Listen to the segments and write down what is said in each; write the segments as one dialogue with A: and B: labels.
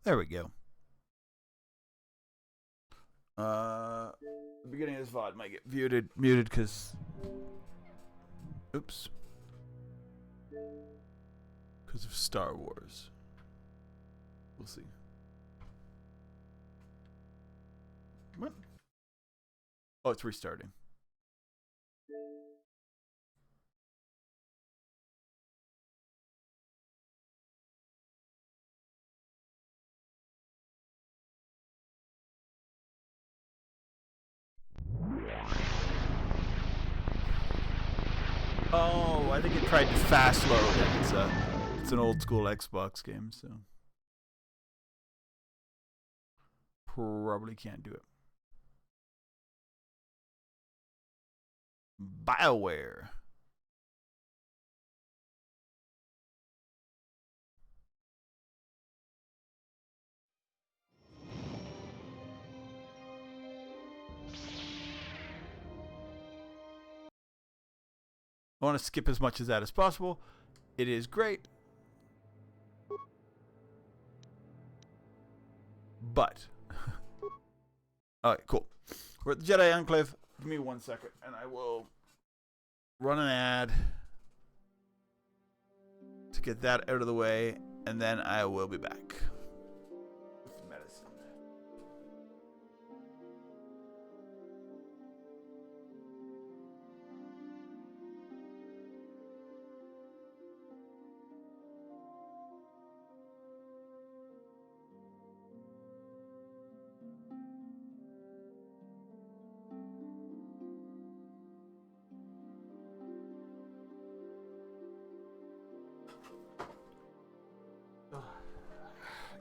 A: There we go. The beginning of this VOD might get muted because, oops, because of Star Wars. We'll see. What? Oh, it's restarting. Oh, I think it tried to fast load. It's an old school Xbox game, so probably can't do it. BioWare. I want to skip as much of that as possible. It is great. But. Alright, cool. We're at the Jedi Enclave. Give me 1 second and I will run an ad to get that out of the way, and then I will be back with medicine.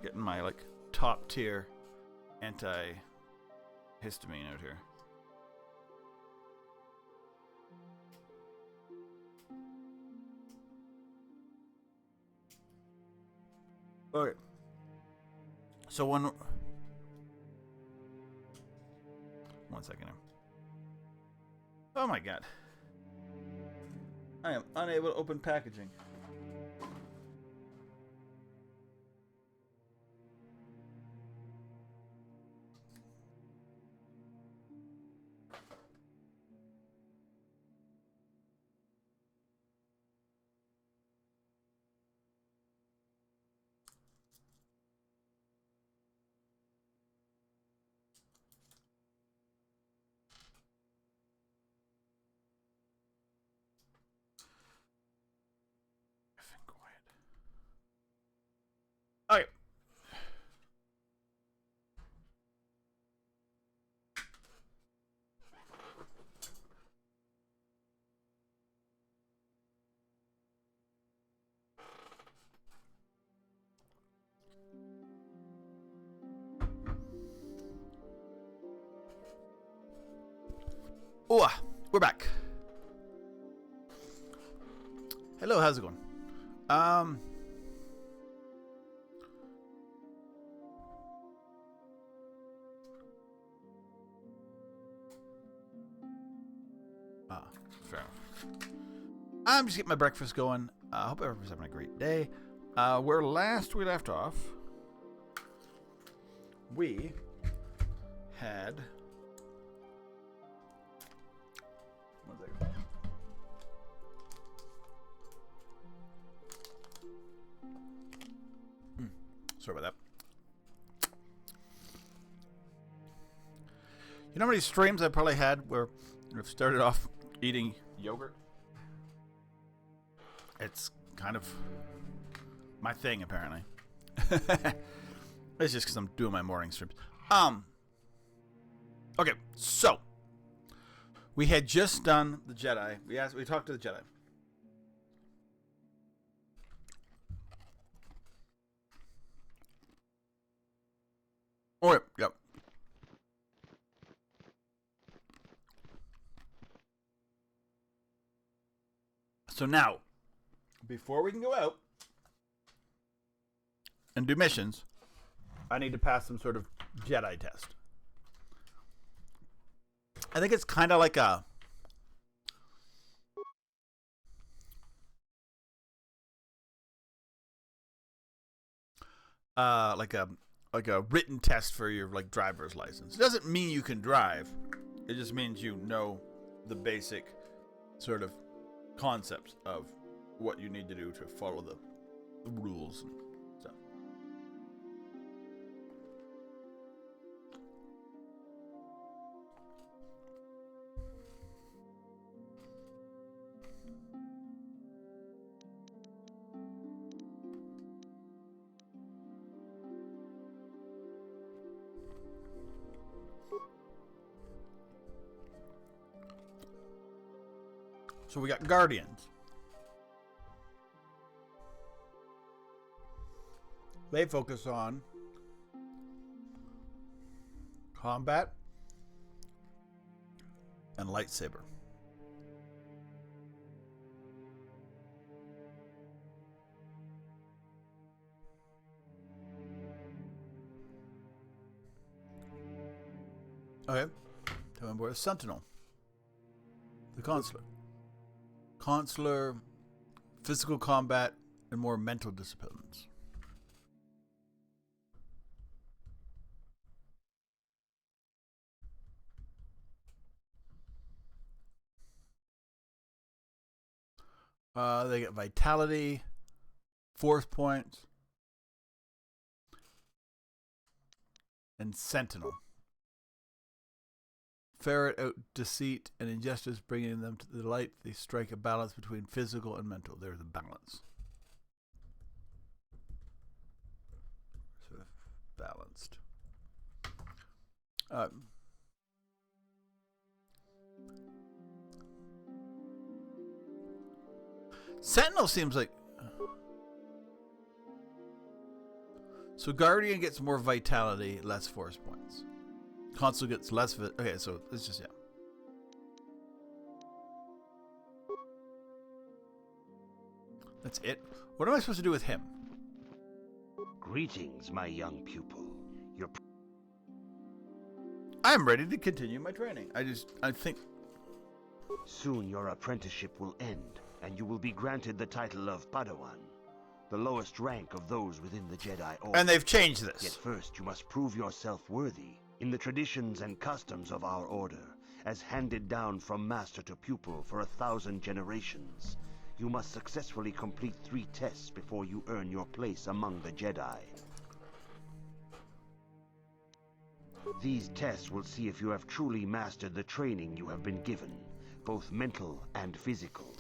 A: Getting my top tier antihistamine out here. Okay. So one second here. Oh my god. I am unable to open packaging. Okay. Oh, we're back. Hello, how's it going? Fair enough. I'm just getting my breakfast going. I hope everyone's having a great day. Where last we left off, we had. One second. Sorry about that. You know how many streams I probably had where I've started off eating yogurt? It's kind of my thing, apparently. It's just because I'm doing my morning streams. Okay, so we had just done the Jedi. We talked to the Jedi. Oh, yep. So now, before we can go out and do missions, I need to pass some sort of Jedi test. I think it's kind of like a like a written test for your like driver's license. It doesn't mean you can drive. It just means you know the basic sort of concepts of what you need to do to follow the rules and stuff. So we got Guardians. They focus on combat and lightsaber. Okay. Come on board. Sentinel. The Consular. Consular, physical combat, and more mental disciplines. They get vitality, force points, and sentinel. Ferret out deceit and injustice, bringing them to the light. They strike a balance between physical and mental. They're the balance. Sort of balanced. Sentinel seems like... So Guardian gets more vitality, less force points. Consul gets less... Okay, so it's just, yeah. That's it. What am I supposed to do with him?
B: Greetings, my young pupil.
A: I'm ready to continue my training. I think...
B: Soon your apprenticeship will end, and you will be granted the title of Padawan, the lowest rank of those within the Jedi Order.
A: And they've changed this.
B: Yet first you must prove yourself worthy in the traditions and customs of our order, as handed down from master to pupil for 1,000 generations. You must successfully complete 3 tests before you earn your place among the Jedi. These tests will see if you have truly mastered the training you have been given, both mental and physical.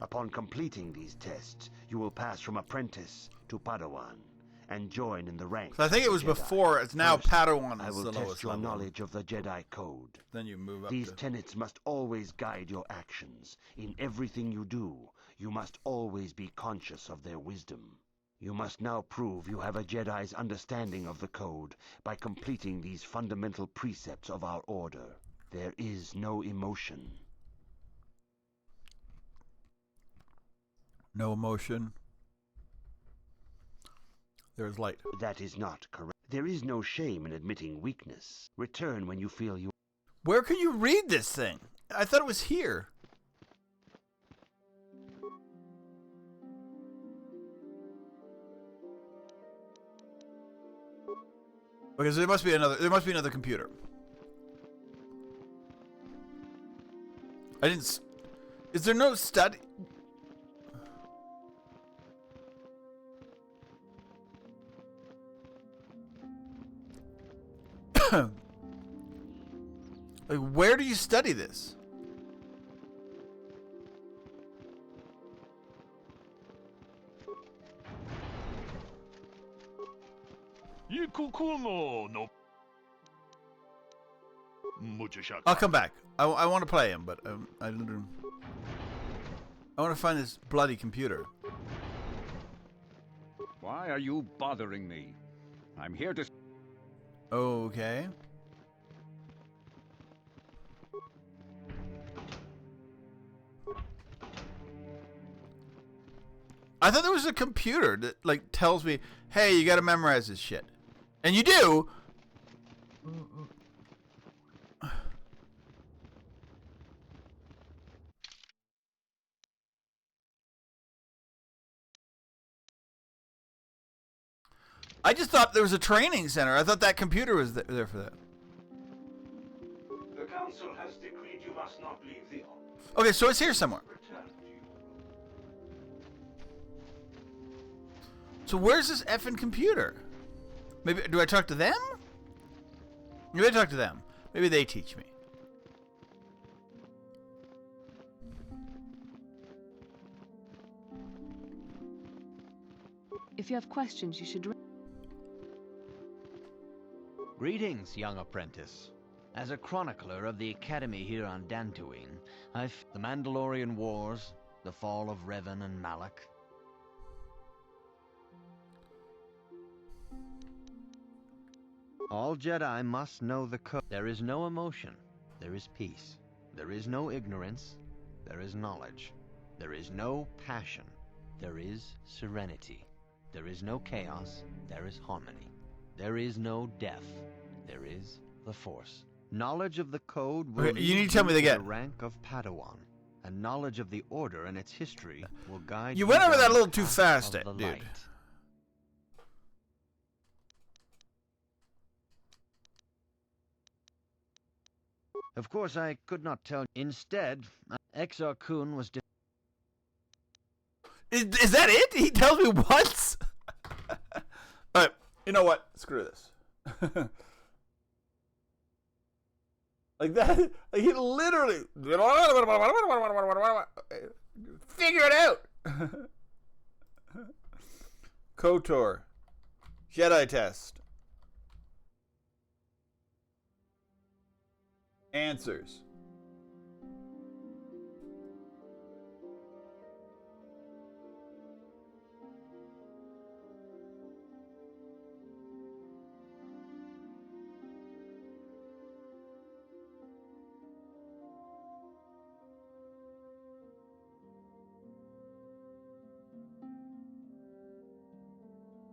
B: Upon completing these tests, you will pass from apprentice to Padawan and join in the ranks.
A: So I think it was before. It's now
B: First,
A: Padawan
B: I
A: is
B: will
A: the
B: test
A: lowest
B: your
A: level.
B: knowledge of the Jedi Code.
A: Then you move up.
B: These tenets must always guide your actions. In everything you do, you must always be conscious of their wisdom. You must now prove you have a Jedi's understanding of the Code by completing these fundamental precepts of our order. There is no emotion.
A: No emotion. There is light.
B: That is not correct. There is no shame in admitting weakness. Return when you feel you...
A: Where can you read this thing? I thought it was here. Because there must be another computer. I didn't... Is there no study... Like, where do you study this? I'll come back. I want to play him, but I want to find this bloody computer.
C: Why are you bothering me? I'm here to...
A: Okay. I thought there was a computer that like tells me, "Hey, you got to memorize this shit," and you do. I just thought there was a training center. I thought that computer was there for that.
B: The council has decreed you must not leave the office.
A: Okay, so it's here somewhere.
B: Return to your room.
A: So where's this effing computer? Maybe do I talk to them? Maybe I talk to them. Maybe they teach me.
D: If you have questions, you should...
E: Greetings, young apprentice. As a chronicler of the Academy here on Dantooine, the Mandalorian Wars, the fall of Revan and Malak. All Jedi must know the code. There is no emotion. There is peace. There is no ignorance. There is knowledge. There is no passion. There is serenity. There is no chaos. There is harmony. There is no death. There is the Force. Knowledge of the code will
A: you need to tell me again.
E: The rank of Padawan, and knowledge of the Order and its history will guide
A: You went over that a little
E: down the
A: too
E: path
A: fast,
E: of the
A: dude.
E: light. Of course, I could not tell. Instead, Exar Kun was.
A: Is that it? He tells me once? Alright, you know what? Screw this. Like that, like he literally figure it out. KOTOR Jedi test. Answers.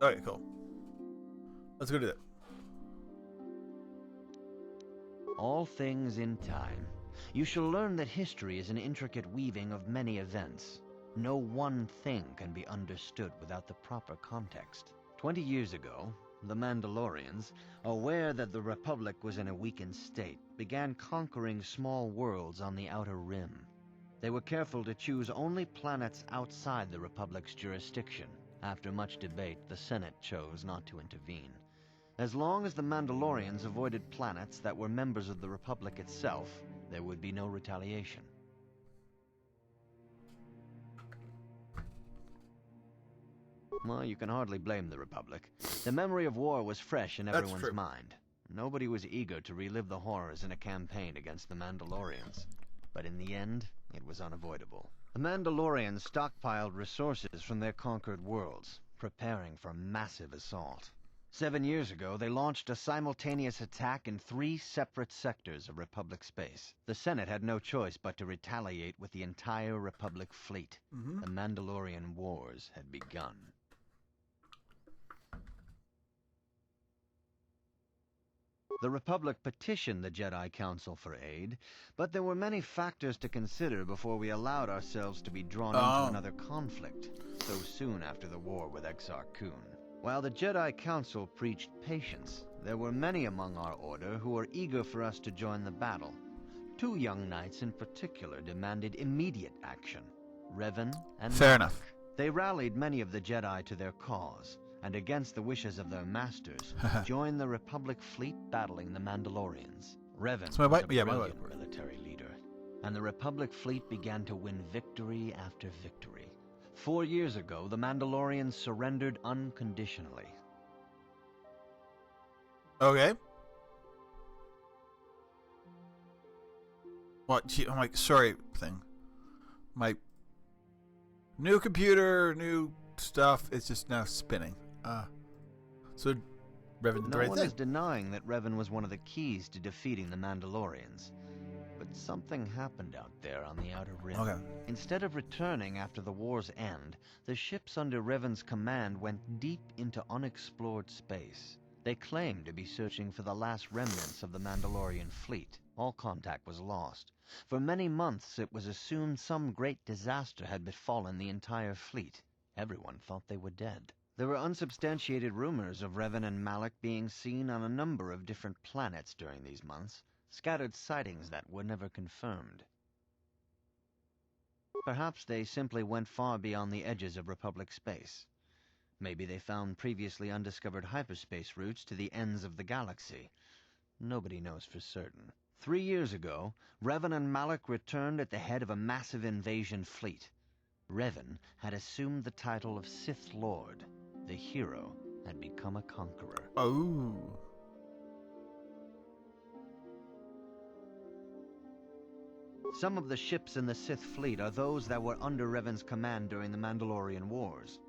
A: Okay, cool. Let's go do that.
E: All things in time. You shall learn that history is an intricate weaving of many events. No one thing can be understood without the proper context. 20 years ago, the Mandalorians, aware that the Republic was in a weakened state, began conquering small worlds on the Outer Rim. They were careful to choose only planets outside the Republic's jurisdiction. After much debate, the Senate chose not to intervene. As long as the Mandalorians avoided planets that were members of the Republic itself, there would be no retaliation. Well, you can hardly blame the Republic. The memory of war was fresh in everyone's mind. Nobody was eager to relive the horrors in a campaign against the Mandalorians. But in the end, it was unavoidable. The Mandalorians stockpiled resources from their conquered worlds, preparing for a massive assault. 7 years ago, they launched a simultaneous attack in 3 separate sectors of Republic space. The Senate had no choice but to retaliate with the entire Republic fleet. The Mandalorian Wars had begun. The Republic petitioned the Jedi Council for aid, but there were many factors to consider before we allowed ourselves to be drawn into another conflict, so soon after the war with Exar Kun. While the Jedi Council preached patience, there were many among our order who were eager for us to join the battle. 2 young knights in particular demanded immediate action, Revan and
A: Fair
E: Malak.
A: enough.
E: They rallied many of the Jedi to their cause, and against the wishes of their masters, joined the Republic fleet battling the Mandalorians. Revan was a brilliant military leader, and the Republic fleet began to win victory after victory. 4 years ago, the Mandalorians surrendered unconditionally.
A: Okay. What? I'm like, sorry, thing. My new computer, new stuff, it's just now spinning. So Revan did the right
E: No one
A: thing.
E: is denying that Revan was one of the keys to defeating the Mandalorians. But something happened out there on the Outer Rim.
A: Okay.
E: Instead of returning after the war's end, the ships under Revan's command went deep into unexplored space. They claimed to be searching for the last remnants of the Mandalorian fleet. All contact was lost. For many months it was assumed some great disaster had befallen the entire fleet. Everyone thought they were dead. There were unsubstantiated rumors of Revan and Malak being seen on a number of different planets during these months, scattered sightings that were never confirmed. Perhaps they simply went far beyond the edges of Republic space. Maybe they found previously undiscovered hyperspace routes to the ends of the galaxy. Nobody knows for certain. 3 years ago, Revan and Malak returned at the head of a massive invasion fleet. Revan had assumed the title of Sith Lord. The hero had become a conqueror.
A: Oh.
E: Some of the ships in the Sith fleet are those that were under Revan's command during the Mandalorian Wars,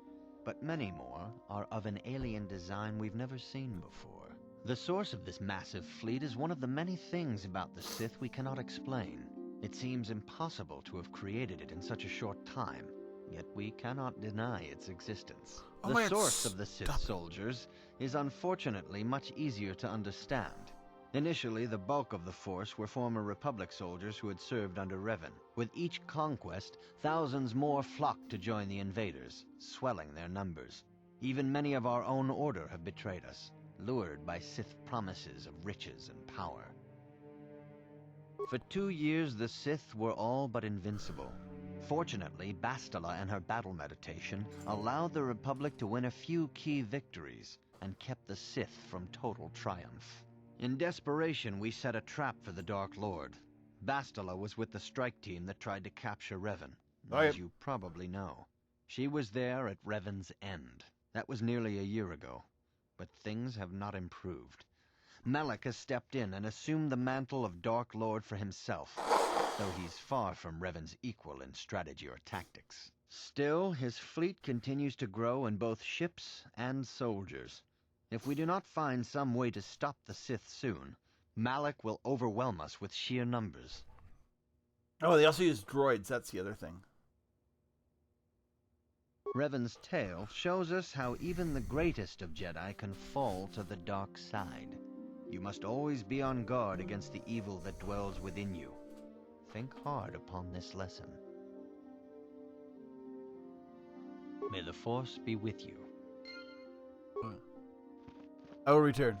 E: but many more are of an alien design we've never seen before. The source of this massive fleet is one of the many things about the Sith we cannot explain. It seems impossible to have created it in such a short time, yet we cannot deny its existence. The source of the Sith soldiers is unfortunately much easier to understand. Initially, the bulk of the force were former Republic soldiers who had served under Revan. With each conquest, thousands more flocked to join the invaders, swelling their numbers. Even many of our own order have betrayed us, lured by Sith promises of riches and power. For 2 years, the Sith were all but invincible. Fortunately, Bastila and her battle meditation allowed the Republic to win a few key victories and kept the Sith from total triumph. In desperation, we set a trap for the Dark Lord. Bastila was with the strike team that tried to capture Revan, as you probably know. She was there at Revan's end. That was nearly a year ago, but things have not improved. Malak has stepped in and assumed the mantle of Dark Lord for himself, though he's far from Revan's equal in strategy or tactics. Still, his fleet continues to grow in both ships and soldiers. If we do not find some way to stop the Sith soon, Malak will overwhelm us with sheer numbers.
A: Oh, they also use droids. That's the other thing.
E: Revan's tale shows us how even the greatest of Jedi can fall to the dark side. You must always be on guard against the evil that dwells within you. Think hard upon this lesson. May the Force be with you.
A: I will return.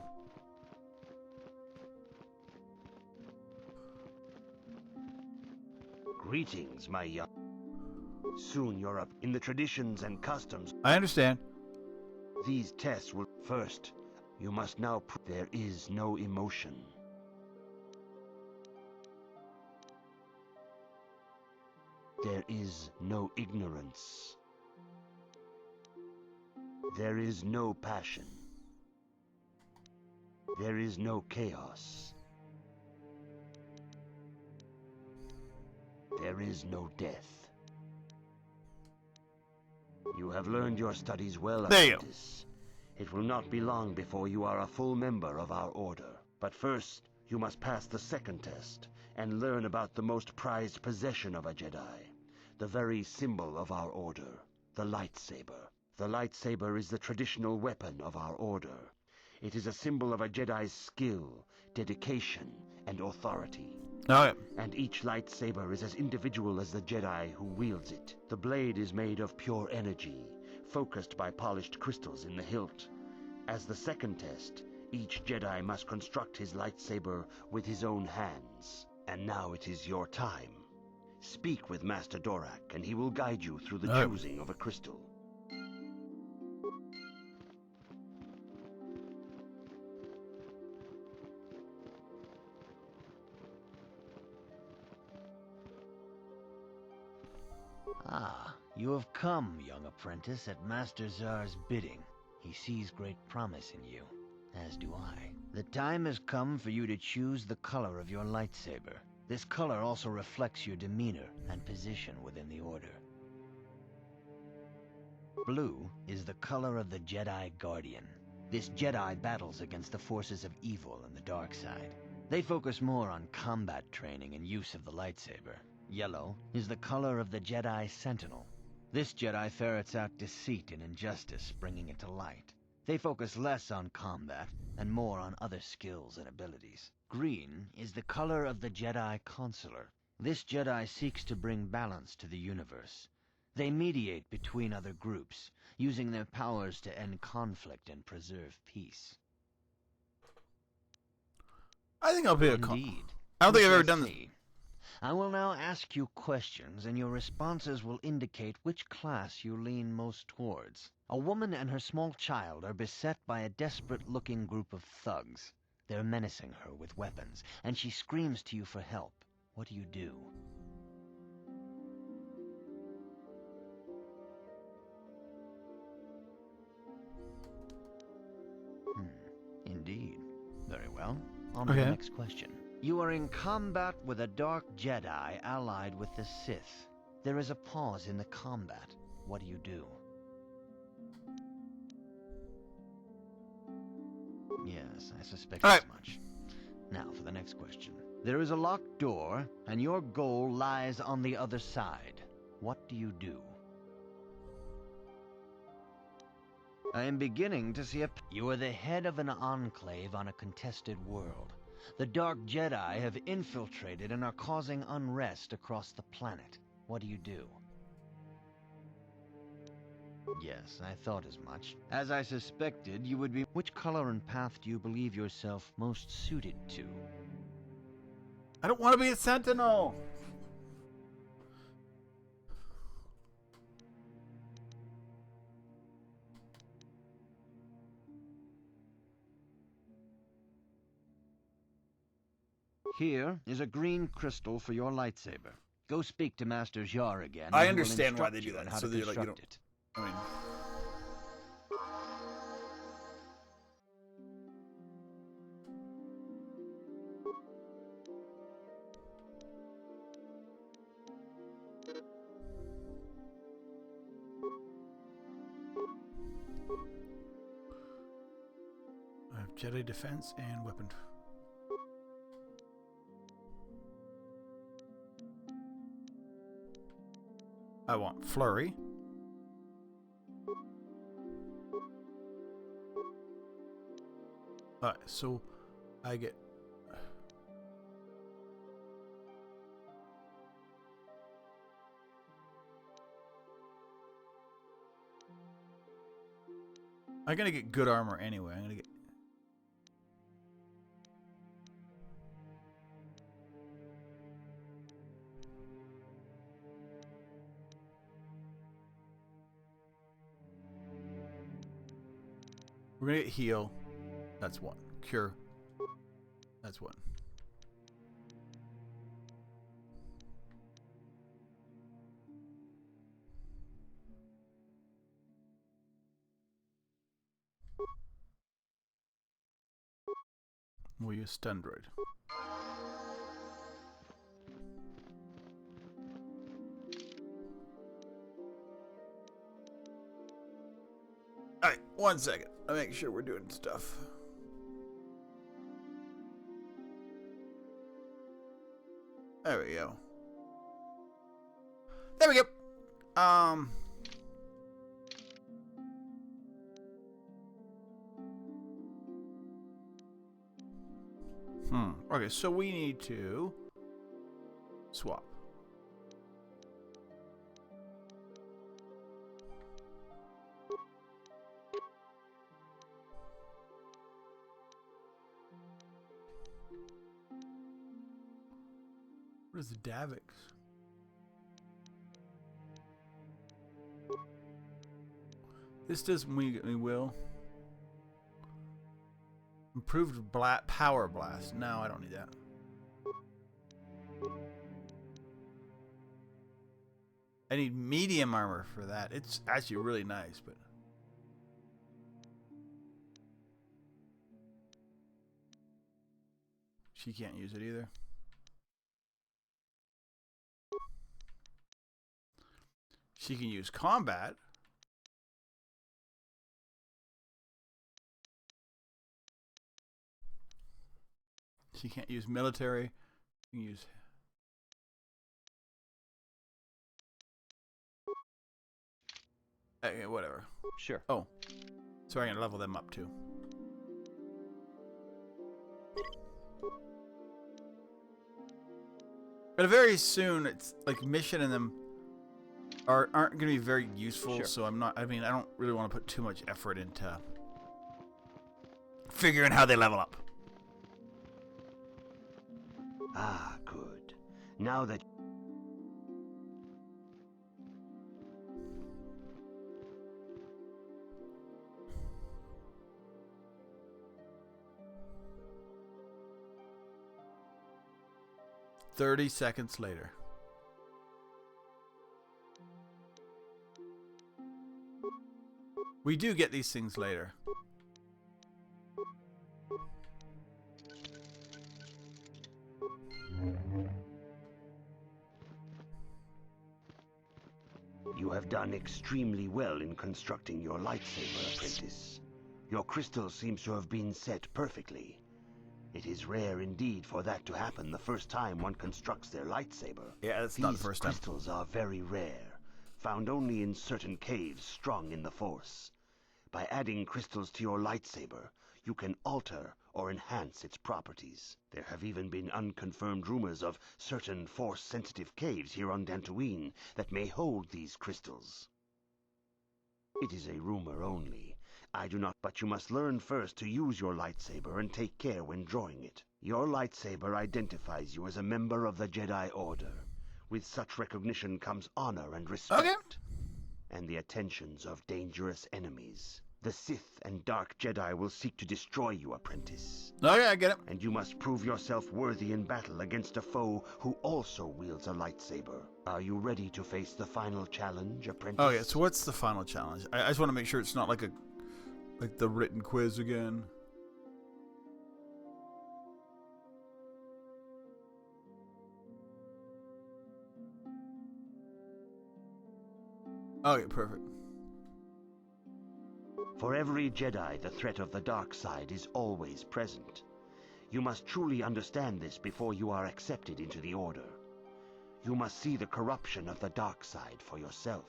B: Greetings, my young. Soon you're up in the traditions and customs.
A: I understand.
B: These tests will first. You must now prove there is no emotion. There is no ignorance. There is no passion. There is no chaos. There is no death. You have learned your studies well, apprentice. It will not be long before you are a full member of our order. But first, you must pass the second test and learn about the most prized possession of a Jedi, the very symbol of our order, the lightsaber. The lightsaber is the traditional weapon of our order. It is a symbol of a Jedi's skill, dedication, and authority. And each lightsaber is as individual as the Jedi who wields it. The blade is made of pure energy, focused by polished crystals in the hilt. As the second test, each Jedi must construct his lightsaber with his own hands. And now it is your time. Speak with Master Dorak, and he will guide you through the choosing of a crystal.
E: Ah, you have come, young apprentice, at Master Zar's bidding. He sees great promise in you, as do I. The time has come for you to choose the color of your lightsaber. This color also reflects your demeanor and position within the Order. Blue is the color of the Jedi Guardian. This Jedi battles against the forces of evil and the dark side. They focus more on combat training and use of the lightsaber. Yellow is the color of the Jedi Sentinel. This Jedi ferrets out deceit and injustice, bringing it to light. They focus less on combat and more on other skills and abilities. Green is the color of the Jedi Consular. This Jedi seeks to bring balance to the universe. They mediate between other groups, using their powers to end conflict and preserve peace.
A: I think I'll be a
E: Indeed.
A: I don't
E: We
A: think I've ever
E: shall
A: done this.
E: see. I will now ask you questions, and your responses will indicate which class you lean most towards. A woman and her small child are beset by a desperate-looking group of thugs. They're menacing her with weapons, and she screams to you for help. What do you do? Indeed. Very well. On to the next question. You are in combat with a dark Jedi allied with the Sith. There is a pause in the combat. What do you do? Yes, I suspect as much. Now for the next question. There is a locked door, and your goal lies on the other side. What do you do? I am beginning to see You are the head of an enclave on a contested world. The Dark Jedi have infiltrated and are causing unrest across the planet. What do you do? Yes, I thought as much. As I suspected, you would be... Which color and path do you believe yourself most suited to?
A: I don't want to be a sentinel.
E: Here is a green crystal for your lightsaber. Go speak to Master Jar again.
A: I
E: and he will
A: understand why
E: instruct
A: they do
E: you on
A: that,
E: how
A: so
E: to
A: that you
E: construct
A: don't-
E: it.
A: I mean, I have Jedi defense and weapon. I want flurry. Alright, so I get... I'm gonna get good armor anyway. I'm gonna get... We're gonna get heal. That's one. Cure. That's one. We'll use stun droid. Alright, 1 second. I'll make sure we're doing stuff. There we go. There we go. Okay, so we need to swap. What is the Davix? This does we will. Improved power blast. No, I don't need that. I need medium armor for that. It's actually really nice, but she can't use it either. She can use combat. She can't use military. She can use... Okay, whatever.
E: Sure.
A: Oh. So I can level them up too. But very soon, it's like Mission and them aren't going to be very useful.
E: Sure.
A: So I don't really want to put too much effort into figuring how they level up.
B: Ah, good. Now that...
A: "30 seconds later. We do get these things later.
B: You have done extremely well in constructing your lightsaber, apprentice. Your crystal seems to have been set perfectly. It is rare indeed for that to happen the first time one constructs their lightsaber.
A: Yeah, that's not the first time.
B: These crystals are very rare, found only in certain caves strong in the Force. By adding crystals to your lightsaber, you can alter or enhance its properties. There have even been unconfirmed rumors of certain Force-sensitive caves here on Dantooine that may hold these crystals. It is a rumor only. I do not, but you must learn first to use your lightsaber and take care when drawing it. Your lightsaber identifies you as a member of the Jedi Order. With such recognition comes honor and respect, and the attentions of dangerous enemies. The Sith and Dark Jedi will seek to destroy you, apprentice.
A: Okay, I get it.
B: And you must prove yourself worthy in battle against a foe who also wields a lightsaber. Are you ready to face the final challenge, apprentice?
A: Okay, so what's the final challenge? I just want to make sure it's not like the written quiz again. Okay, perfect.
B: For every Jedi, the threat of the dark side is always present. You must truly understand this before you are accepted into the Order. You must see the corruption of the dark side for yourself.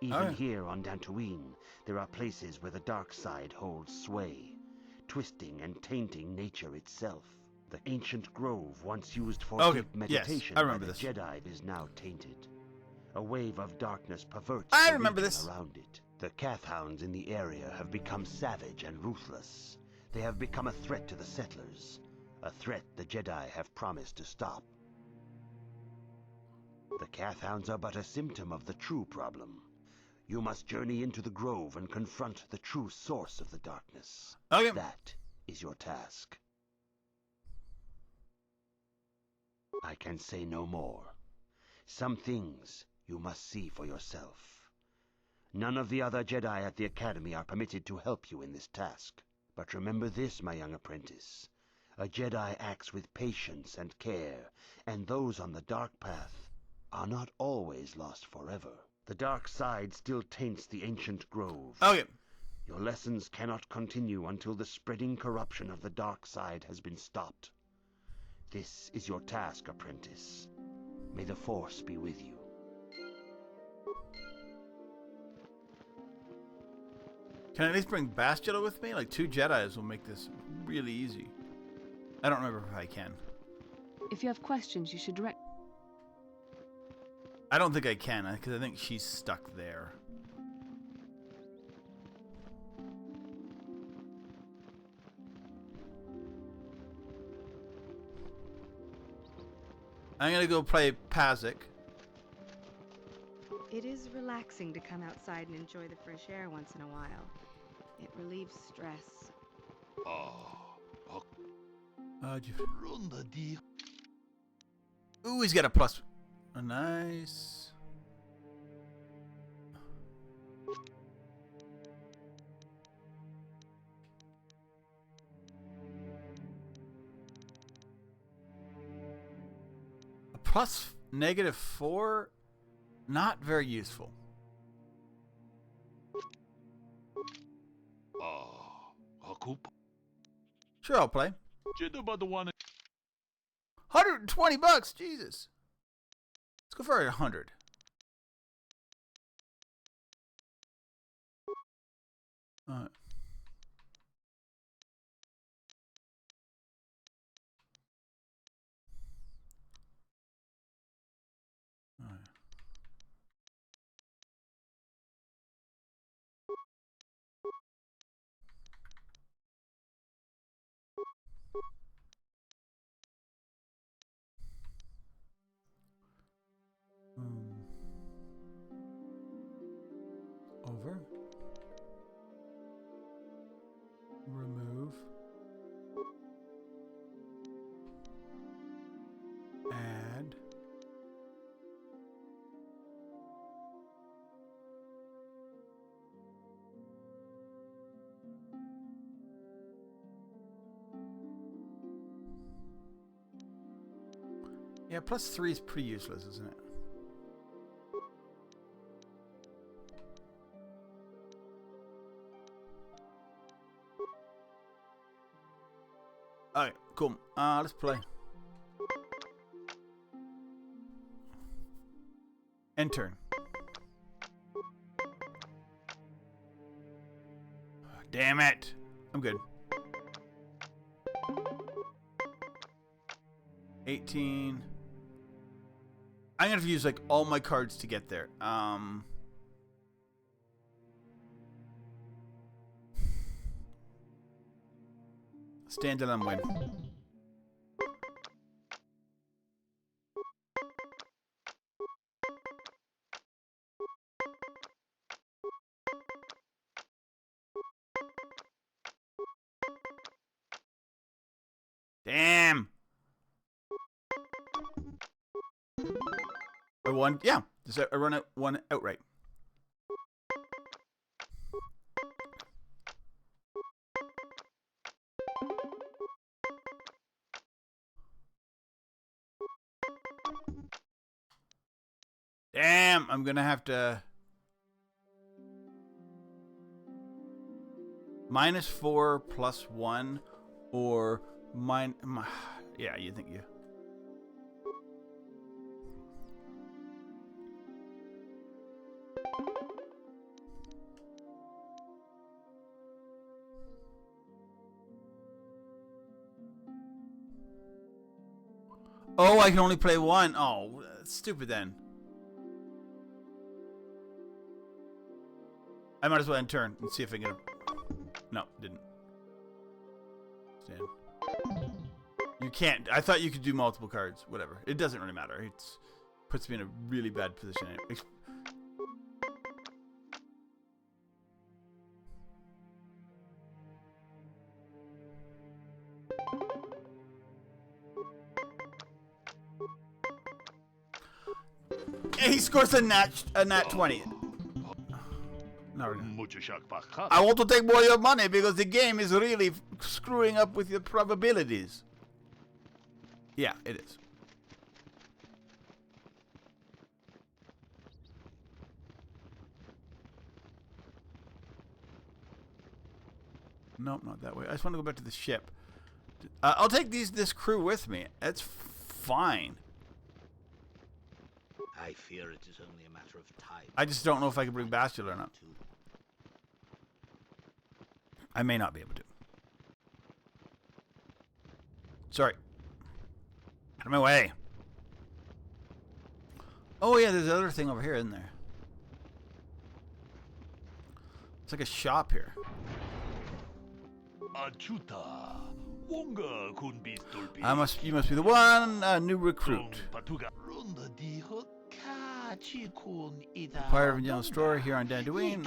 B: Even here on Dantooine, there are places where the dark side holds sway, twisting and tainting nature itself. The ancient grove once used for deep meditation by the Jedi is now tainted. A wave of darkness perverts the region around it. The kath hounds in the area have become savage and ruthless. They have become a threat to the settlers, a threat the Jedi have promised to stop. The kath hounds are but a symptom of the true problem. You must journey into the grove and confront the true source of the darkness. That is your task. I can say no more. Some things you must see for yourself. None of the other Jedi at the Academy are permitted to help you in this task. But remember this, my young apprentice. A Jedi acts with patience and care, and those on the dark path are not always lost forever. The dark side still taints the ancient grove. Your lessons cannot continue until the spreading corruption of the dark side has been stopped. This is your task, apprentice. May the Force be with you.
A: Can I at least bring Bastila with me? Like 2 Jedis will make this really easy. I don't remember if I can.
D: If you have questions, you should direct...
A: I don't think I can, because I think she's stuck there. I'm gonna go play Pazik.
F: It is relaxing to come outside and enjoy the fresh air once in a while. It relieves stress.
A: Ooh, he's got a plus. Oh, nice. A plus -4? Not very useful. Sure, I'll play. $120, Jesus. Let's go for 100. Alright. over. Remove. Add. Yeah, +3 is pretty useless, isn't it? Alright, cool. Let's play. End turn. Damn it. I'm good. 18. I'm gonna have to use like all my cards to get there. Stand till I'm win. Damn. I won. Yeah, I run it one outright. Damn, I'm gonna have to -4 +1 or yeah, you think you. Oh, I can only play one. Oh, that's stupid then. I might as well end turn and see if I can get him. No, didn't. Stand. You can't. I thought you could do multiple cards. Whatever. It doesn't really matter. It puts me in a really bad position. He scores a nat 20. No, I want to take more of your money because the game is really screwing up with your probabilities. Yeah, it is. Nope, not that way. I just want to go back to the ship. I'll take this crew with me. That's fine.
G: I fear it is only a matter of time.
A: I just don't know if I can bring Bastila or not. I may not be able to. Sorry. Out of my way. Oh yeah, there's another thing over here, isn't there? It's like a shop here. You must be the one, new recruit. Part of a general store here on Dantooine.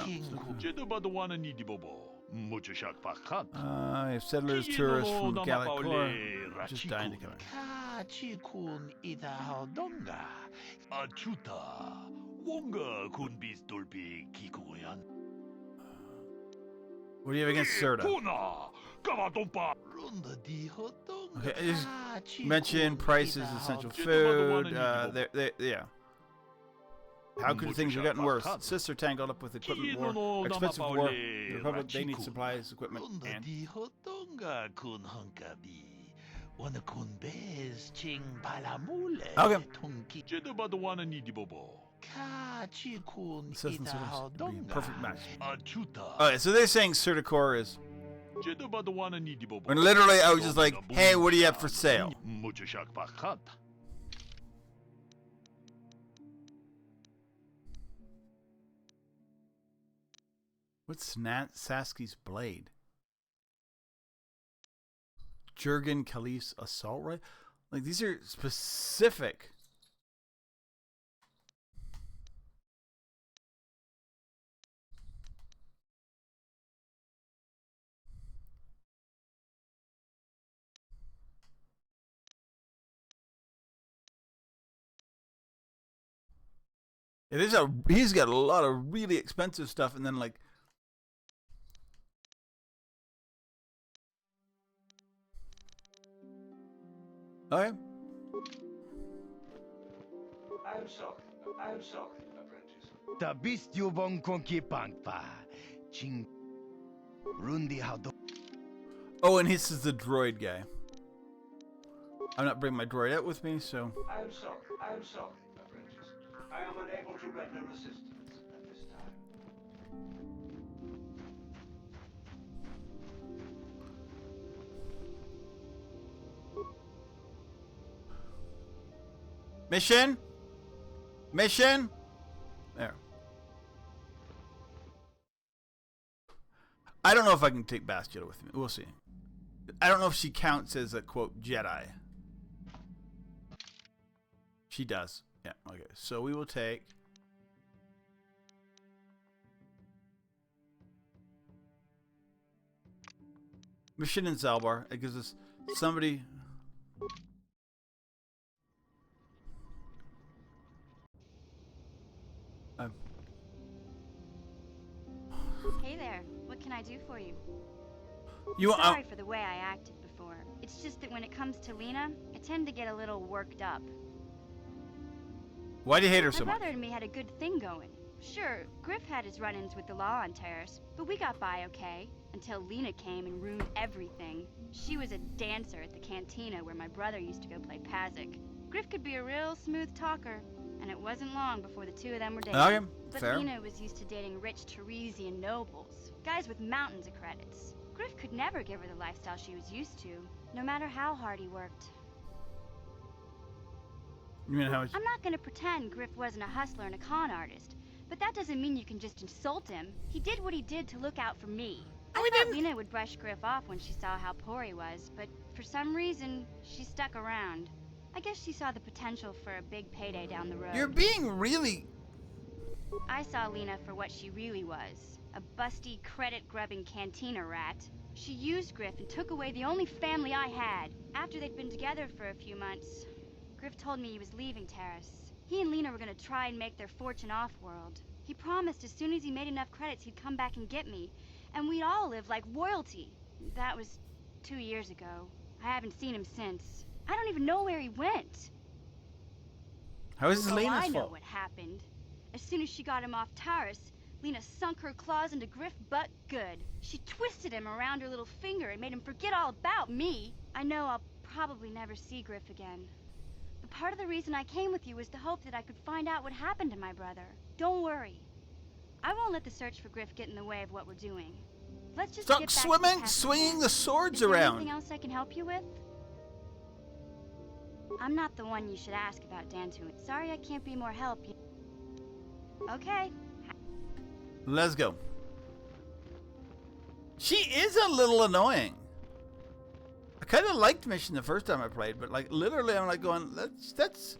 A: We have settlers, tourists from Galactor just dying to come in. What do you have against Serta? Okay, I just mentioned prices, essential food. Yeah. How could things have gotten worse? Sister tangled up with equipment war, expensive war. The Republic, they need supplies, equipment, and... Okay. Assistance would be a perfect match. Alright, so they're saying Serta is... When literally I was just like, hey, what do you have for sale? What's Saski's blade? Jurgen Khalif's assault rifle? Like, these are specific. He's got a lot of really expensive stuff, and then like. Okay.
B: I'm sorry, apprentice.
H: The beast you bon konki pangpa. Ching. Rundi how do.
A: Oh, and this is the droid guy. I'm not bringing my droid out with me, so.
B: I'm sorry, apprentice. I am unable to render assistance at this time.
A: Mission? Mission? There. I don't know if I can take Bastila with me. We'll see. I don't know if she counts as a, quote, Jedi. She does. Yeah, okay. So we will take... Mission in Zalbar. It gives us somebody...
I: Hey there, what can I do for you?
A: You
I: Sorry for the way I acted before. It's just that when it comes to Lena, I tend to get a little worked up.
A: Why do you hate her so
I: My
A: much?
I: brother and me had a good thing going. Sure, Griff had his run-ins with the law on Terrace, but we got by okay, until Lena came and ruined everything. She was a dancer at the cantina where my brother used to go play Pazik. Griff could be a real smooth talker, and it wasn't long before the two of them were dating.
A: Okay,
I: But
A: fair.
I: Lena was used to dating rich Teresian nobles, guys with mountains of credits. Griff could never give her the lifestyle she was used to, no matter how hard he worked.
A: You mean how much?
I: I'm not gonna pretend Griff wasn't a hustler and a con artist, but that doesn't mean you can just insult him. He did what he did to look out for me. I thought Lena would brush Griff off when she saw how poor he was, but for some reason, she stuck around. I guess she saw the potential for a big payday down the road.
A: You're being really...
I: I saw Lena for what she really was, a busty, credit-grubbing cantina rat. She used Griff and took away the only family I had. After they'd been together for a few months, Griff told me he was leaving Terrace. He and Lena were gonna try and make their fortune off-world. He promised as soon as he made enough credits he'd come back and get me, and we'd all live like royalty. That was 2 years ago. I haven't seen him since. I don't even know where he went.
A: How is this Lena's
I: I know
A: fault?
I: what happened. As soon as she got him off Terrace, Lena sunk her claws into Griff butt good. She twisted him around her little finger and made him forget all about me. I know I'll probably never see Griff again. But part of the reason I came with you was to hope that I could find out what happened to my brother. Don't worry. I won't let the search for Griff get in the way of what we're doing. Let's just
A: Stop
I: get back
A: swimming,
I: to the
A: swinging the swords
I: Is there
A: around.
I: anything else I can help you with? I'm not the one you should ask about Dantooine. Sorry I can't be more help. Okay.
A: Let's go. She is a little annoying. I kind of liked Mission the first time I played, but like literally I'm like going, that's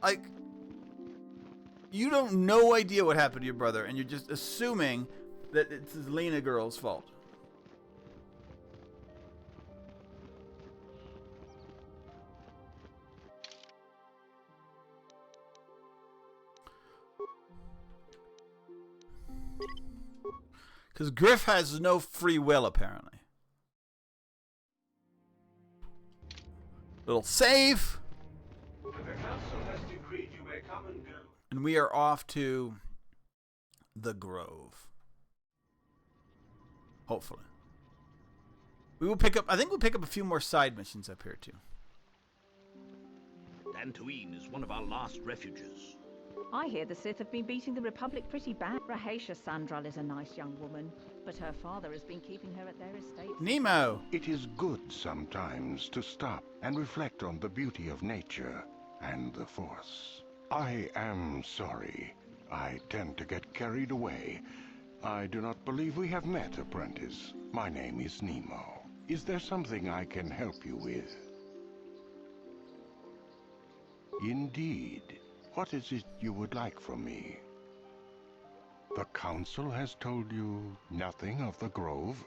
A: like, you don't no idea what happened to your brother, and you're just assuming that it's this Lena girl's fault. Because Griff has no free will, apparently. Little save.
B: The council has decreed you may come and go.
A: And we are off to the Grove. Hopefully. We will pick up, I think we'll pick up a few more side missions up here too.
G: Dantooine is one of our last refuges.
J: I hear the Sith have been beating the Republic pretty bad. Rahaesha Sandral is a nice young woman, but her father has been keeping her at their estate.
A: Nemo!
K: It is good sometimes to stop and reflect on the beauty of nature and the Force. I am sorry. I tend to get carried away. I do not believe we have met, apprentice. My name is Nemo. Is there something I can help you with? Indeed. What is it you would like from me? The Council has told you nothing of the Grove?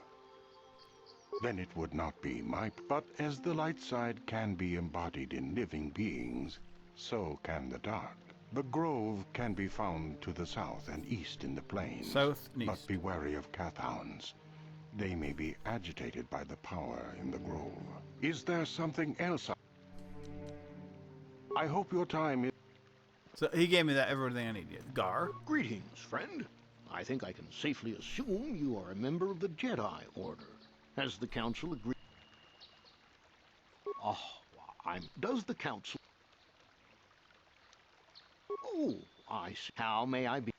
K: Then it would not be my... But as the light side can be embodied in living beings, so can the dark. The grove can be found to the south and east in the plains.
A: South and
K: But
A: east.
K: be wary of kath hounds. They may be agitated by the power in the grove. Is there something else? I hope your time is...
A: So he gave me that everything I needed. Gar.
G: Greetings, friend. I think I can safely assume you are a member of the Jedi Order. Has the Council agreed? Oh, does the Council... Oh, I see. How may I be?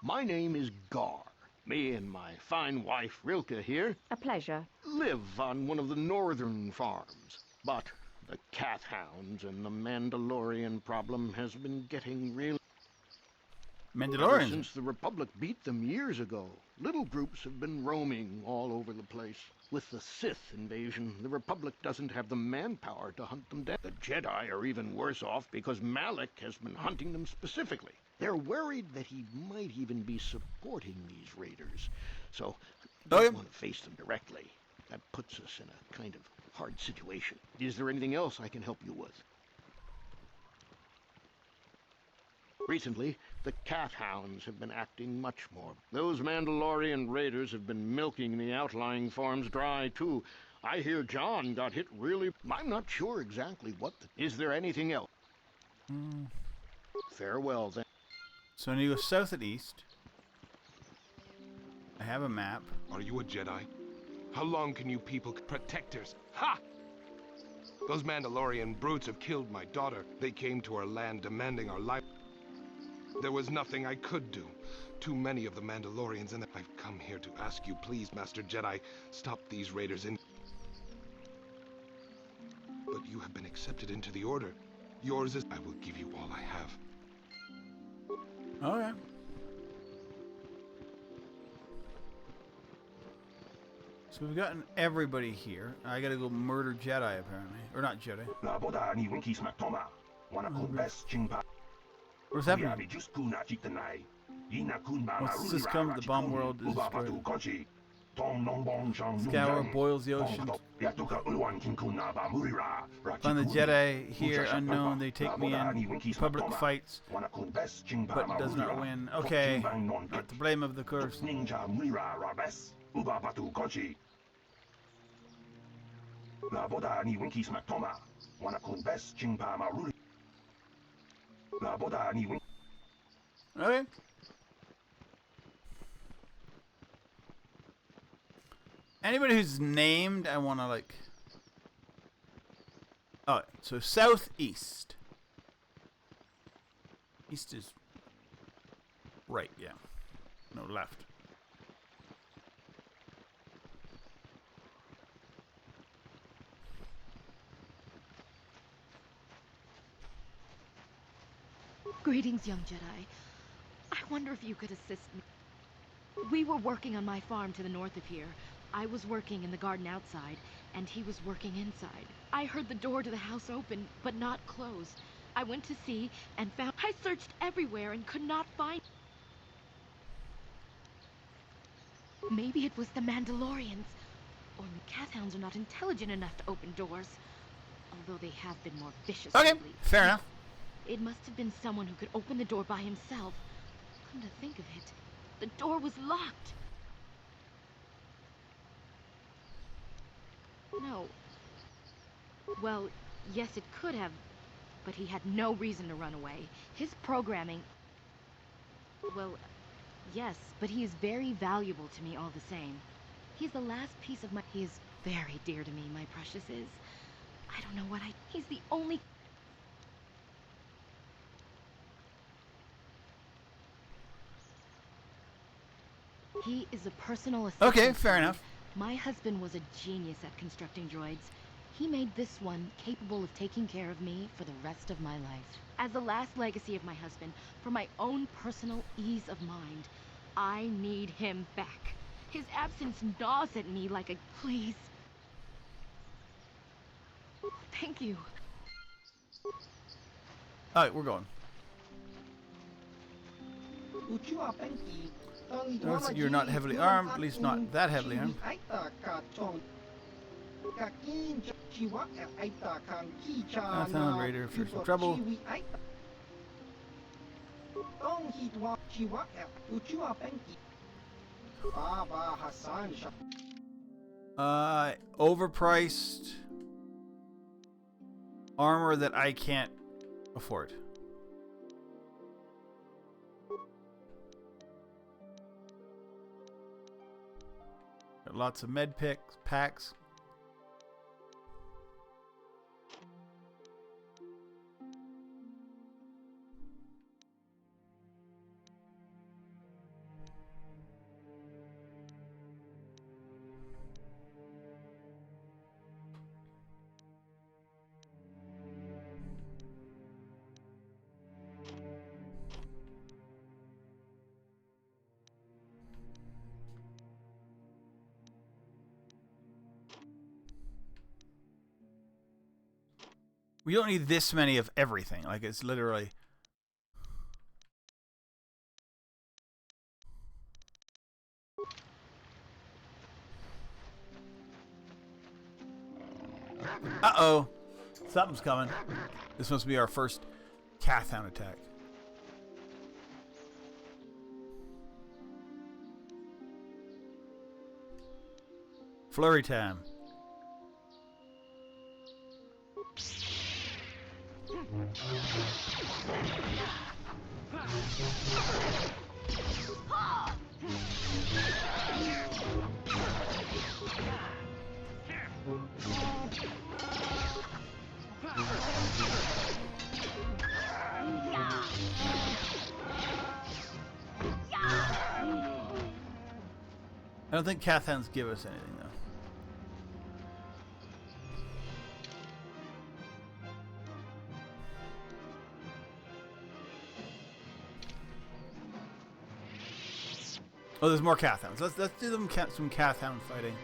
G: My name is Gar. Me and my fine wife, Rilke, here...
J: A pleasure.
G: ...live on one of the northern farms. But the kath hounds and the Mandalorian problem has been getting really...
A: Mandalorian.
G: Ever since the Republic beat them years ago, little groups have been roaming all over the place. With the Sith invasion, the Republic doesn't have the manpower to hunt them down. The Jedi are even worse off because Malak has been hunting them specifically. They're worried that he might even be supporting these raiders. So, don't want to face them directly. That puts us in a kind of hard situation. Is there anything else I can help you with? Recently, the kath hounds have been acting much more. Those Mandalorian raiders have been milking the outlying farms dry, too. I hear John got hit really... I'm not sure exactly what the... Is there anything else? Farewell, then.
A: So I need to go south and east. I have a map.
L: Are you a Jedi? How long can you people... Protectors! Ha! Those Mandalorian brutes have killed my daughter. They came to our land demanding our life. There was nothing I could do. Too many of the Mandalorians, and I've come here to ask you, please, Master Jedi, stop these raiders in... But you have been accepted into the Order. Yours is... I will give you all I have.
A: Okay. So we've gotten everybody here. I gotta go murder Jedi, apparently. Or not Jedi. What's happening? Once this comes, the bomb world is destroyed. Scour boils the ocean. Find the Jedi here unknown. They take me in. Public fights, but does not win. Okay. Not the blame of the curse. Okay. Anybody who's named, I want to like... Oh, so southeast. East is right, yeah. No, left.
M: Greetings, young Jedi. I wonder if you could assist me. We were working on my farm to the north of here. I was working in the garden outside, and he was working inside. I heard the door to the house open, but not close. I went to see and found... I searched everywhere and could not find... Maybe it was the Mandalorians. Or the kath hounds are not intelligent enough to open doors. Although they have been more vicious lately.
A: Fair enough.
M: It must have been someone who could open the door by himself. Come to think of it, the door was locked. No. Well, yes, it could have, but he had no reason to run away. His programming... Well, yes, but he is very valuable to me all the same. He's the last piece of my... He is very dear to me, my precious is. I don't know what I... He's the only... He is a personal assistant.
A: Okay, fair enough.
M: My husband was a genius at constructing droids. He made this one capable of taking care of me for the rest of my life. As the last legacy of my husband, for my own personal ease of mind, I need him back. His absence gnaws at me like a... Please. Thank you.
A: Alright, we're going. Notice that you're not heavily armed, at least not that heavily armed. Nathaniel Raider, fears some trouble. Overpriced armor that I can't afford. Got lots of med packs. We don't need this many of everything. Like, it's literally... Uh-oh. Something's coming. This must be our first kath hound attack. Flurry time. I don't think kath hounds give us anything, though. Oh, there's more kath hounds. Let's do them some kath hound fighting.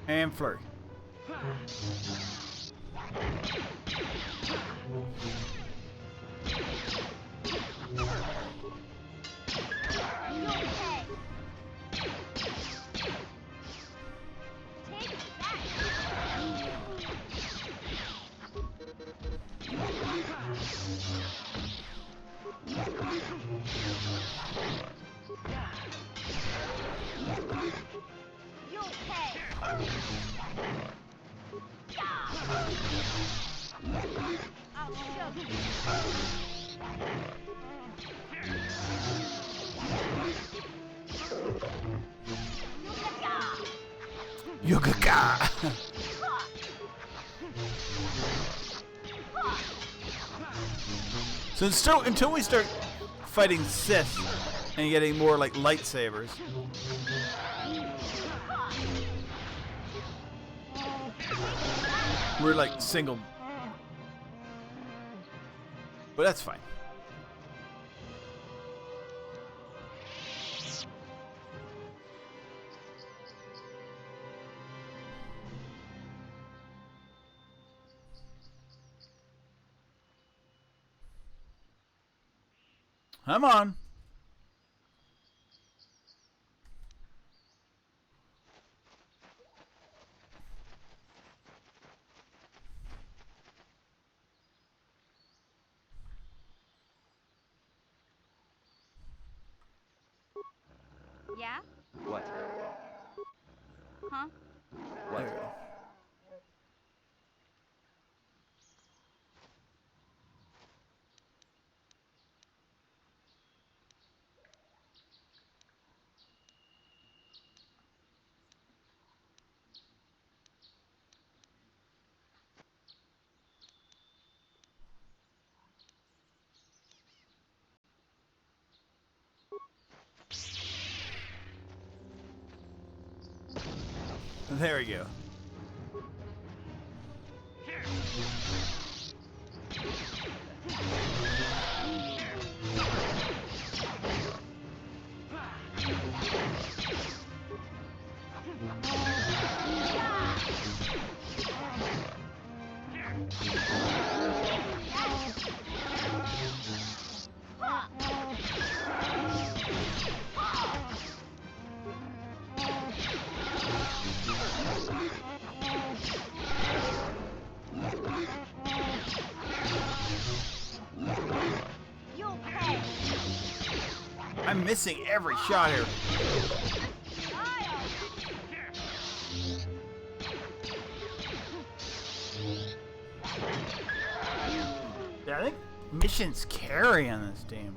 A: And flurry. Yugaka. So until we start fighting Sith and getting more like lightsabers, we're like single. But that's fine. Come on.
I: Yeah?
E: What?
I: Huh?
E: What?
A: There we go. I'm missing every shot here. Yeah, I think missions carry on this game.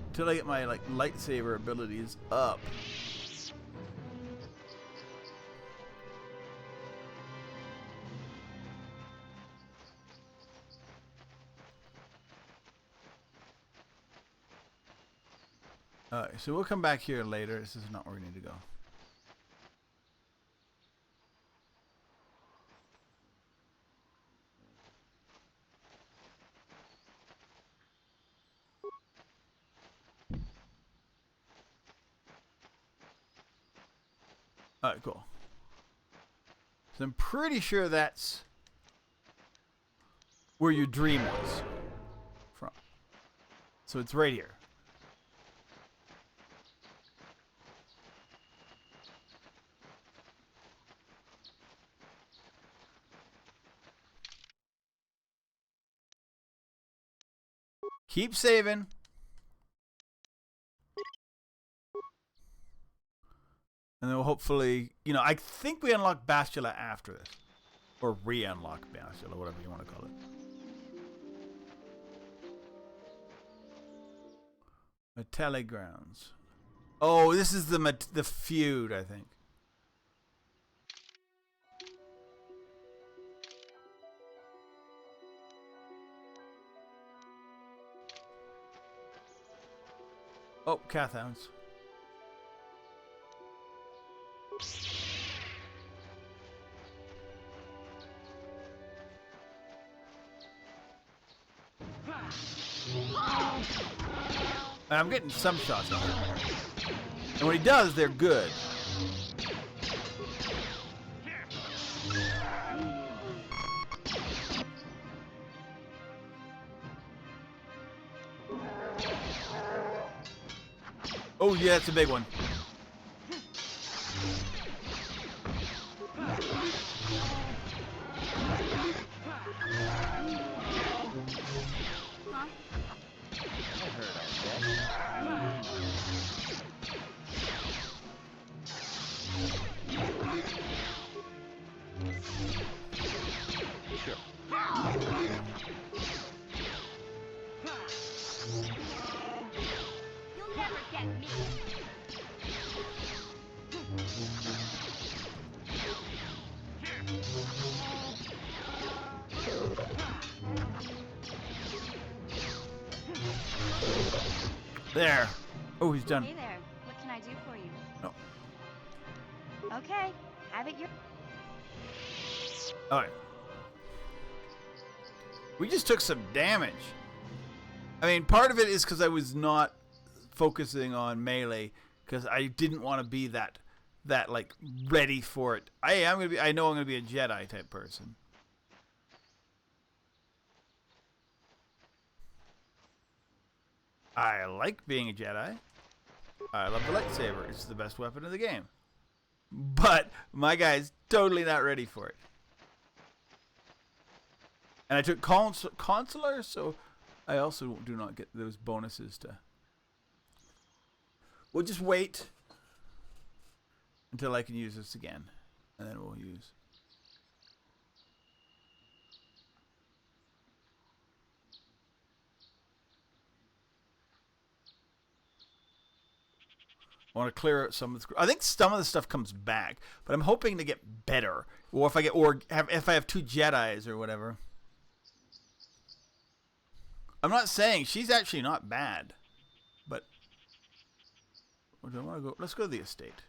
A: Until I get my like lightsaber abilities up. Alright, so we'll come back here later. This is not where we need to go. Alright, cool. So I'm pretty sure that's where your dream was from. So it's right here. Keep saving. And then we'll hopefully, you know, I think we unlock Bastula after this. Or re-unlock Bastula, whatever you want to call it. Metallic Grounds. Oh, this is the feud, I think. Oh, kath hounds. I'm getting some shots on him. And when he does, they're good. Oh yeah, that's a big one. There. Oh, he's done.
I: Hey there. What can I do for you?
A: No.
I: Okay. Have it your...
A: Alright. We just took some damage. I mean, part of it is because I was not focusing on melee because I didn't want to be that like ready for it. I know I'm gonna be a Jedi type person. I like being a Jedi. I love the lightsaber. It's the best weapon in the game. But my guy's totally not ready for it. And I took consular, so I also do not get those bonuses to... We'll just wait until I can use this again. And then we'll use... I want to clear out some of the... I think some of the stuff comes back, but I'm hoping to get better. Or if I get... if I have 2 Jedis or whatever. I'm not saying she's actually not bad, but where do I want to go? Let's go to the estate.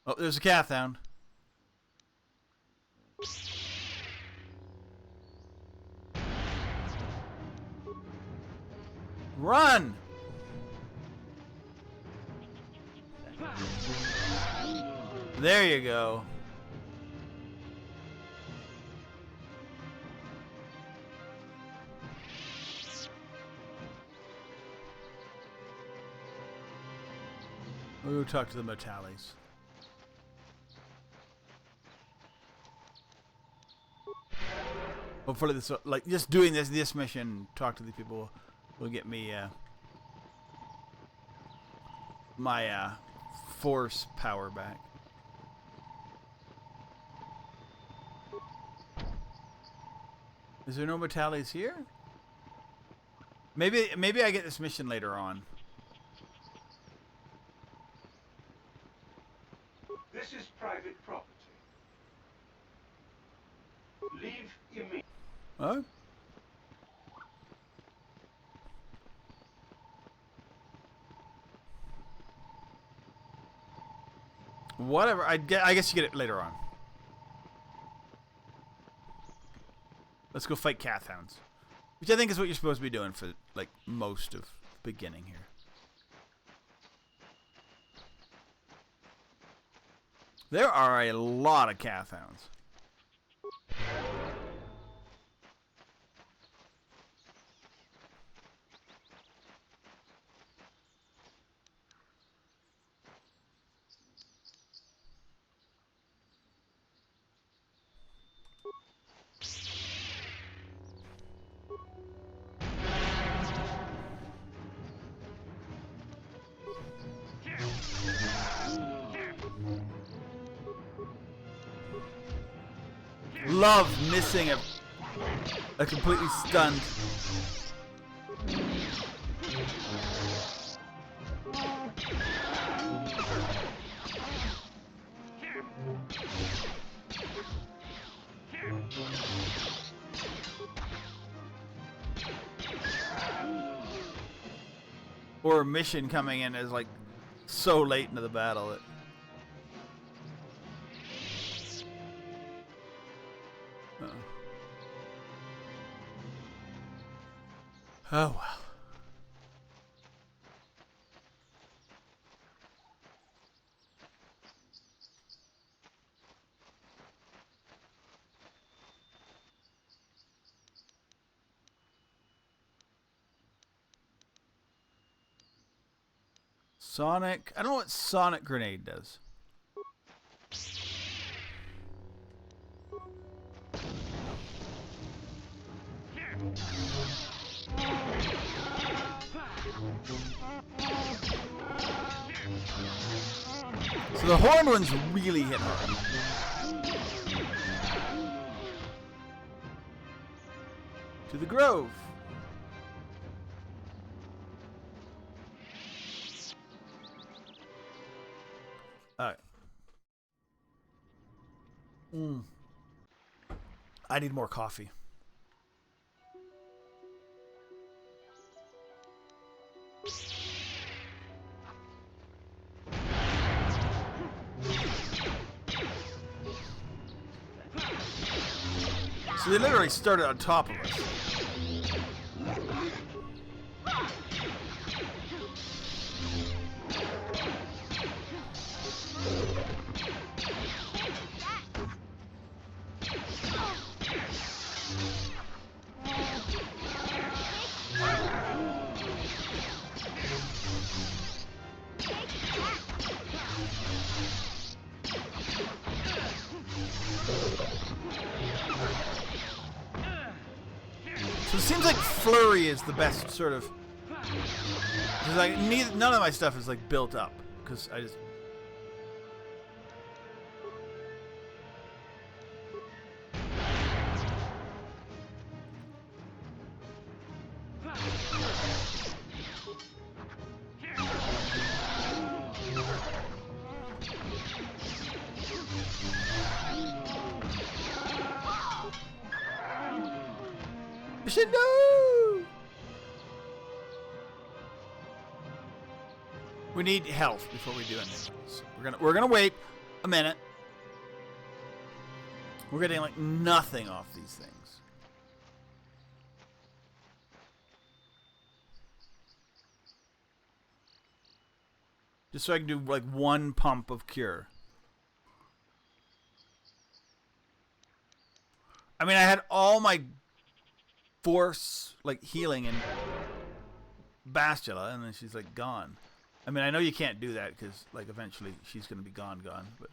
A: Oh, there's a kath hound. Run! There you go. We'll go talk to the Motales. Hopefully this, like, just doing this mission, talk to these people, will get me my force power back. Is there no Motales here? Maybe I get this mission later on.
K: This is private property. Leave immediately.
A: Huh? Whatever. I guess you get it later on. Let's go fight kath hounds, which I think is what you're supposed to be doing for like most of the beginning here. There are a lot of kath hounds. Love missing a completely stunned. Or a mission coming in as like so late into the battle that oh well. Sonic. I don't know what Sonic Grenade does. So the horn ones really hit hard. To the grove. Alright. I need more coffee. So they literally started on top of us. So it seems like flurry is the best sort of. Cause like none of my stuff is like built up because I just. No! We need health before we do anything. So we're gonna wait a minute. We're getting like nothing off these things. Just so I can do like one pump of cure. I mean, I had all my force, like, healing in Bastila, and then she's, like, gone. I mean, I know you can't do that, because, like, eventually she's going to be gone, but...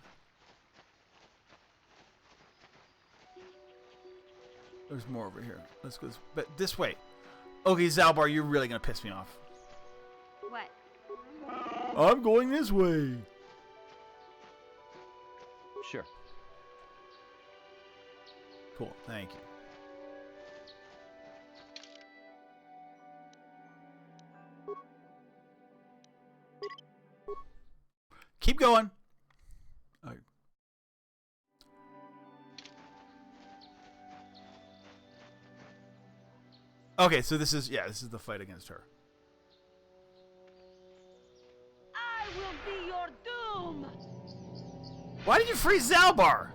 A: There's more over here. Let's go this way. Okay, Zalbar, you're really going to piss me off.
I: What?
A: I'm going this way.
E: Sure.
A: Cool, thank you. Keep going. All right. Okay, so this is the fight against her.
N: I will be your doom.
A: Why did you freeze Zalbar?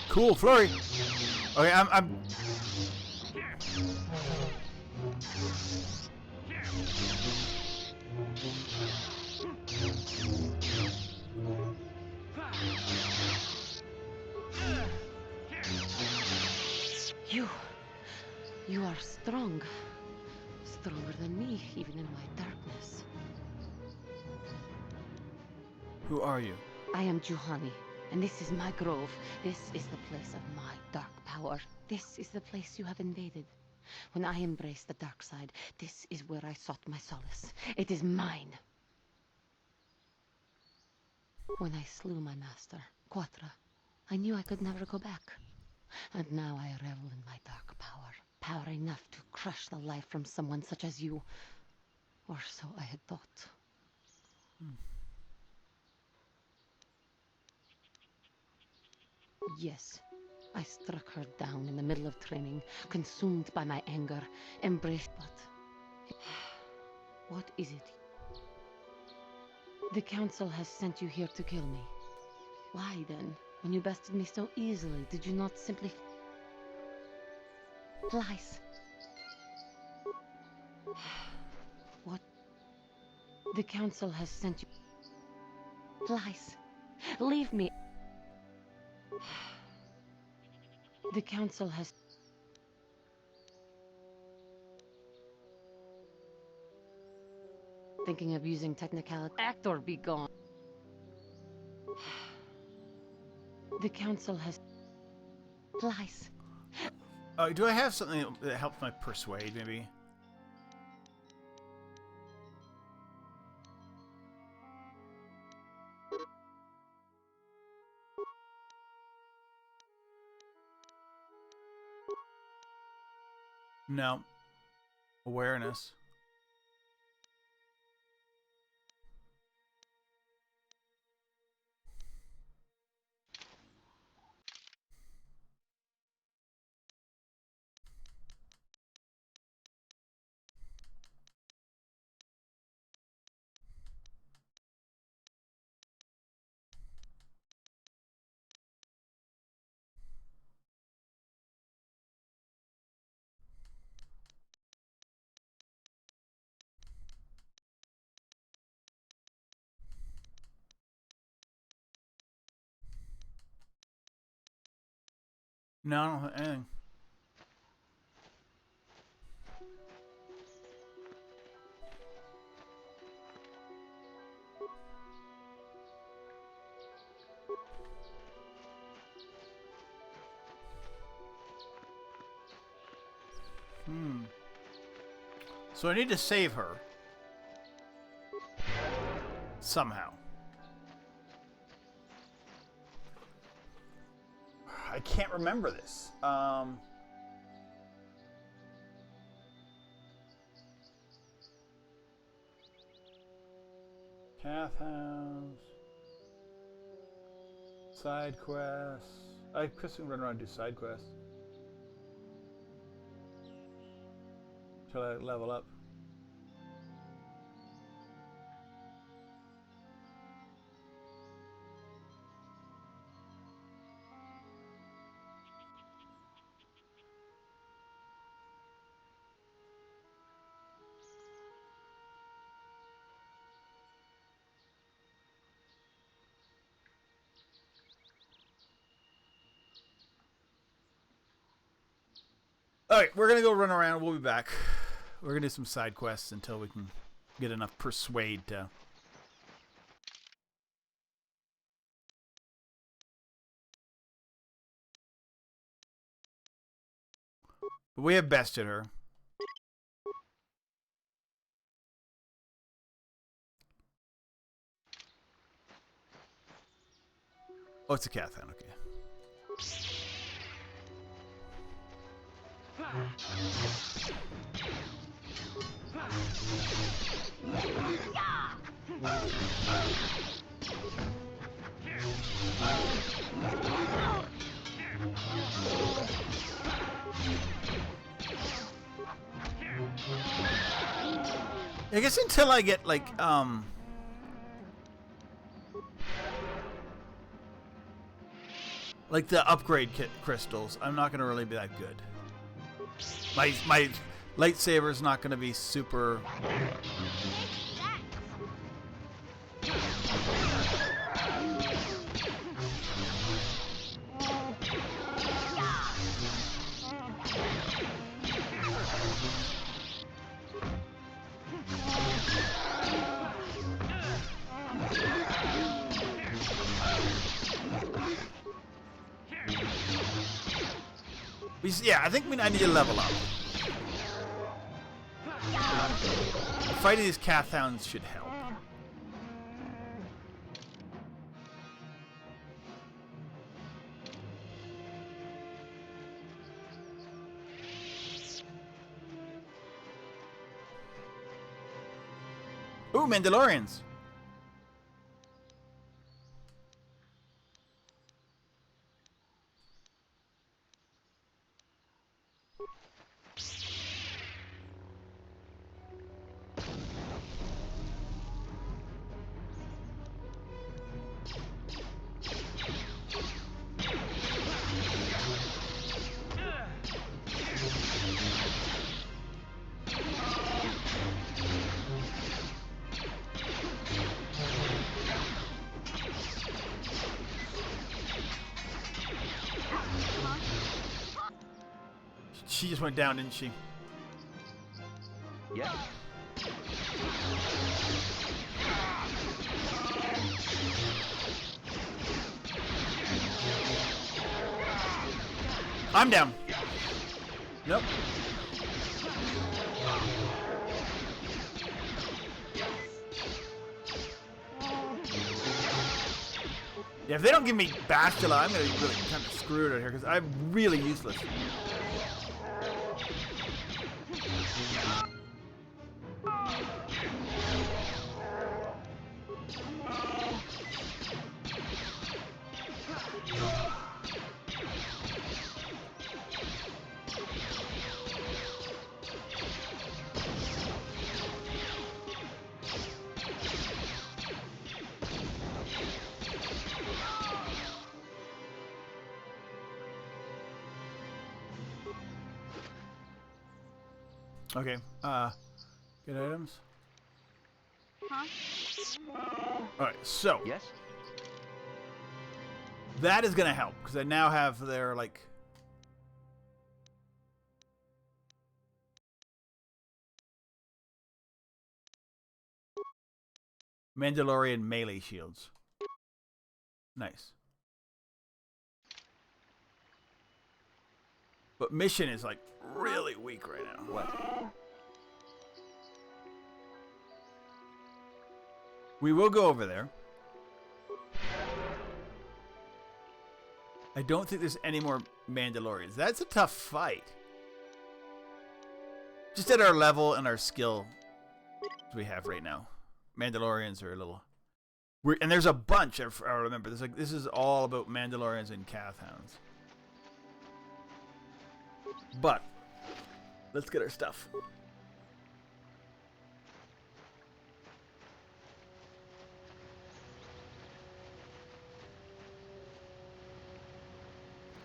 A: Cool, flurry. Okay, I'm
M: You are strong. Stronger than me, even in my darkness.
A: Who are you?
M: I am Juhani, and this is my grove. This is the place of my dark power. This is the place you have invaded. When I embraced the dark side, this is where I sought my solace. It is mine. When I slew my master, Quatra, I knew I could never go back. And now I revel in my dark power. Power enough to crush the life from someone such as you. Or so I had thought. Yes, I struck her down in the middle of training, consumed by my anger, embraced, but... What is it? The Council has sent you here to kill me. Why then, when you bested me so easily, did you not simply... Lies. What? The Council has sent you... Lies. Leave me. The Council has... Thinking of using technicality. Act or be gone. The Council has... Lies.
A: Do I have something that helps my persuade, maybe? No. Awareness. No, I don't have anything. So I need to save her. Somehow. I can't remember this. Kath hounds. Side quests. Chris can run around and do side quests. Shall I level up? Alright, we're gonna go run around. We'll be back. We're gonna do some side quests until we can get enough persuade to... We have bested her. Oh, it's a kath hound, okay. I guess until I get like the upgrade kit crystals, I'm not gonna really be that good. My lightsaber is not gonna be super. Yeah, I think I need to level up. Fighting these kath hounds should help. Ooh, Mandalorians. She just went down, didn't she?
E: Yeah.
A: I'm down. Nope. Yeah, if they don't give me Bastila, I'm gonna be really kind of screwed out here because I'm really useless. Okay, get items.
I: Huh?
A: Alright, so.
E: Yes?
A: That is gonna help, because I now have their, like... Mandalorian melee shields. Nice. But mission is, like, really weak right now.
E: What?
A: We will go over there. I don't think there's any more Mandalorians. That's a tough fight. Just at our level and our skill we have right now. Mandalorians are a little... and there's a bunch, I remember. This is all about Mandalorians and kath hounds. But, let's get our stuff.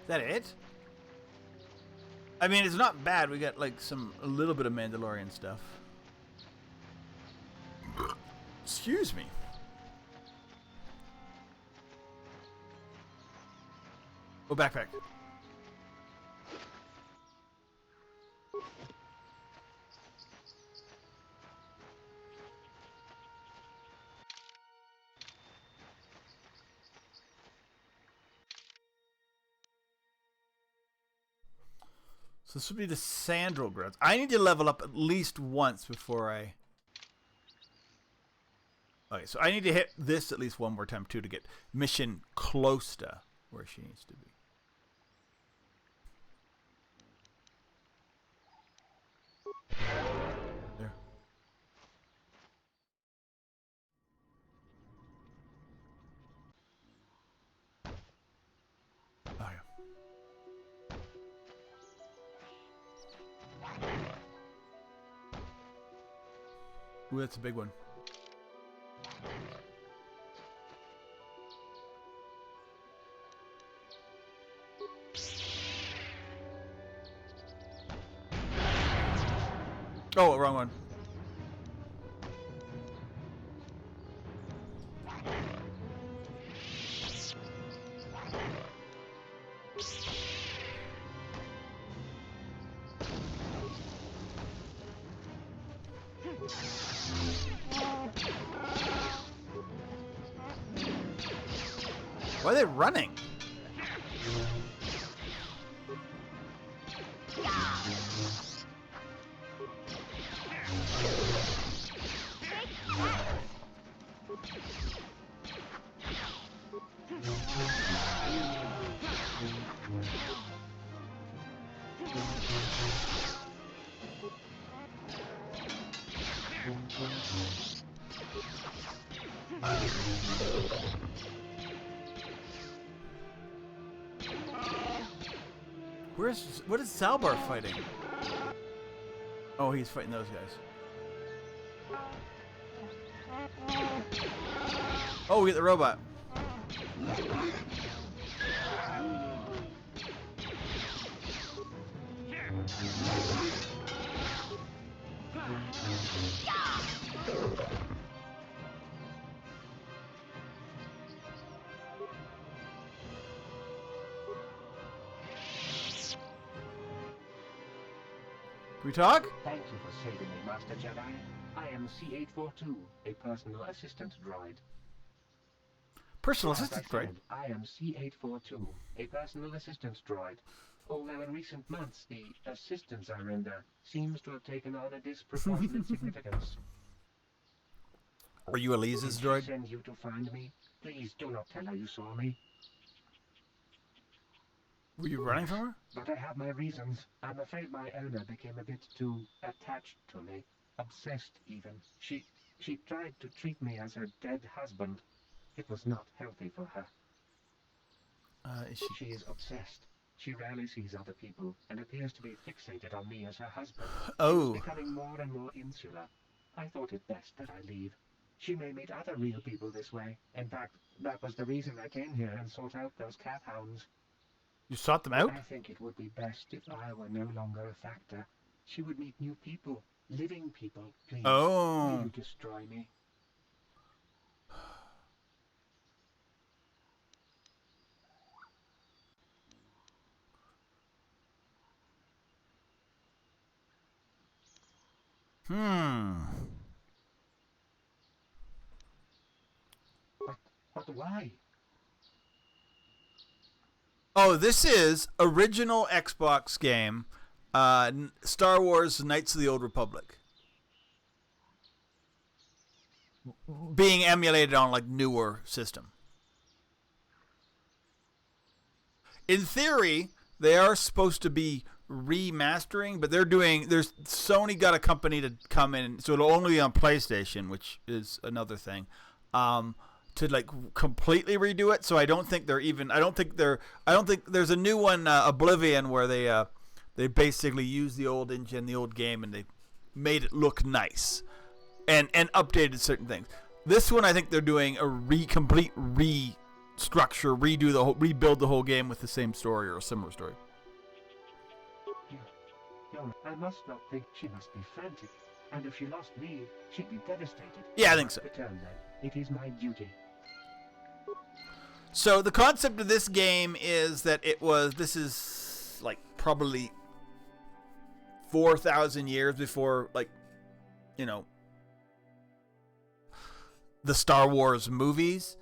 A: Is that it? I mean, it's not bad. We got like a little bit of Mandalorian stuff. Excuse me. Oh, backpack. So this would be the Sandral grounds. I need to level up at least once before I... Okay, so I need to hit this at least one more time too to get mission close to where she needs to be. There. Oh yeah. Ooh, that's a big one. Oh, wrong one. Why are they running? What is Salbar fighting? Oh, he's fighting those guys. Oh, we get the robot. Can we talk?
O: Thank you for saving me, Master Jedi. I am C842, a personal assistant droid.
A: Personal assistant droid?
O: I am C842, a personal assistant droid. Although in recent months the assistance I render seems to have taken on a disproportionate significance.
A: Are you Elise's droid?
O: Send you to find me. Please do not tell her you saw me.
A: Were you running from her?
O: But I have my reasons. I'm afraid my owner became a bit too attached to me. Obsessed, even. She tried to treat me as her dead husband. It was not healthy for her. She is obsessed. She rarely sees other people and appears to be fixated on me as her husband.
A: Oh.
O: She's becoming more and more insular. I thought it best that I leave. She may meet other real people this way. In fact, that was the reason I came here and sought out those kath hounds.
A: You sought them out?
O: I think it would be best if I were no longer a factor. She would meet new people, living people. Please,
A: oh.
O: Will you destroy me? But why?
A: Oh, this is original Xbox game, Star Wars Knights of the Old Republic. Being emulated on like newer system. In theory, they are supposed to be remastering, but Sony got a company to come in, so it'll only be on PlayStation, which is another thing. To like completely redo it. So I don't think there's a new one, Oblivion, where they basically used the old engine, the old game, and they made it look nice and updated certain things. This one, I think they're doing a complete restructure, rebuild the whole game with the same story or a similar story.
O: I must not think she must be frantic, and if she lost me, she'd be devastated.
A: Yeah, I think so.
O: Return then. It is my duty.
A: So the concept of this game is that this is like probably 4,000 years before, like, you know, the Star Wars movies.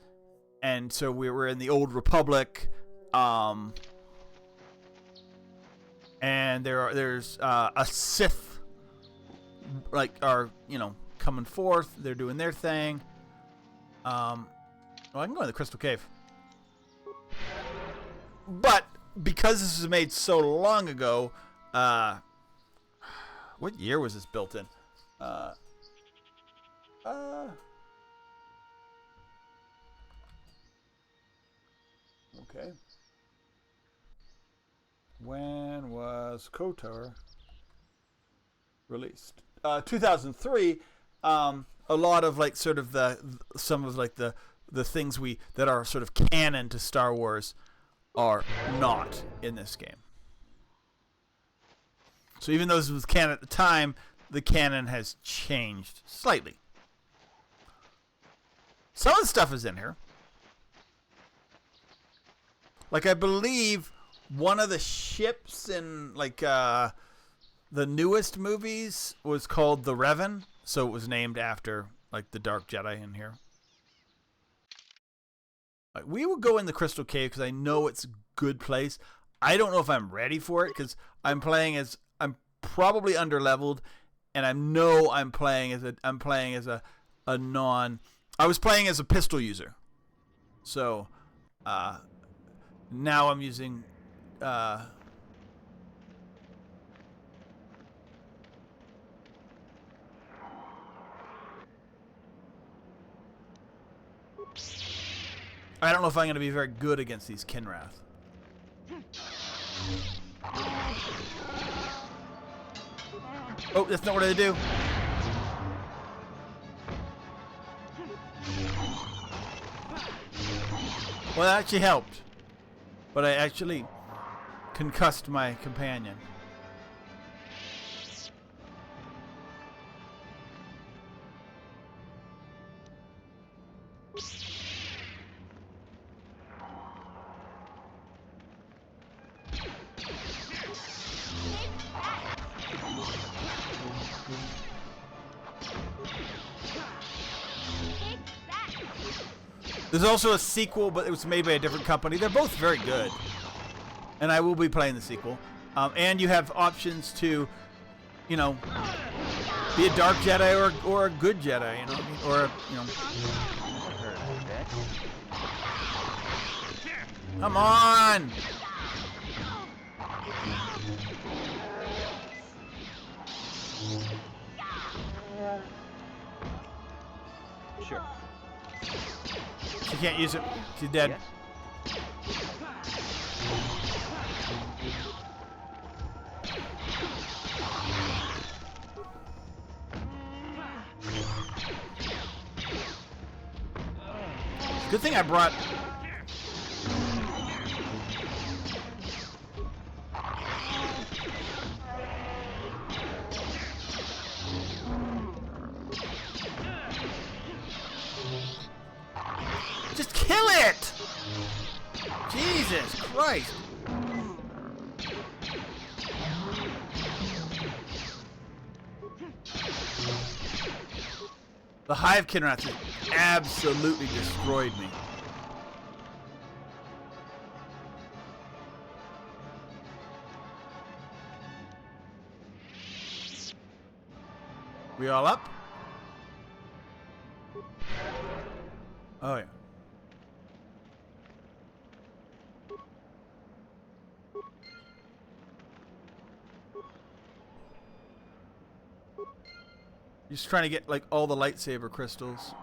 A: And so we were in the Old Republic, and there's a Sith, like, coming forth. They're doing their thing. I can go in the Crystal Cave. But because this was made so long ago, what year was this built in? Okay. When was KOTOR released? 2003. A lot of like sort of some of like the things that are sort of canon to Star Wars are not in this game. So even though this was canon at the time, the canon has changed slightly. Some of the stuff is in here. Like, I believe one of the ships in like the newest movies was called the Revan, so it was named after like the Dark Jedi in here. Like, we will go in the Crystal Cave because I know it's a good place. I don't know if I'm ready for it because I'm probably underleveled, and I know I'm playing as a non. I was playing as a pistol user, so now I'm using. I don't know if I'm going to be very good against these Kinrath. Oh, that's not what I do. Well, that actually helped. But I actually concussed my companion. There's also a sequel, but it was made by a different company. They're both very good. And I will be playing the sequel. And you have options to, be a dark Jedi or a good Jedi, or Come on!
E: Sure.
A: She can't use it. She's dead.
E: Yes.
A: Good thing I brought. Just kill it! Jesus Christ! The Hive Kinrath absolutely destroyed me. We all up? Oh yeah. Just trying to get like all the lightsaber crystals.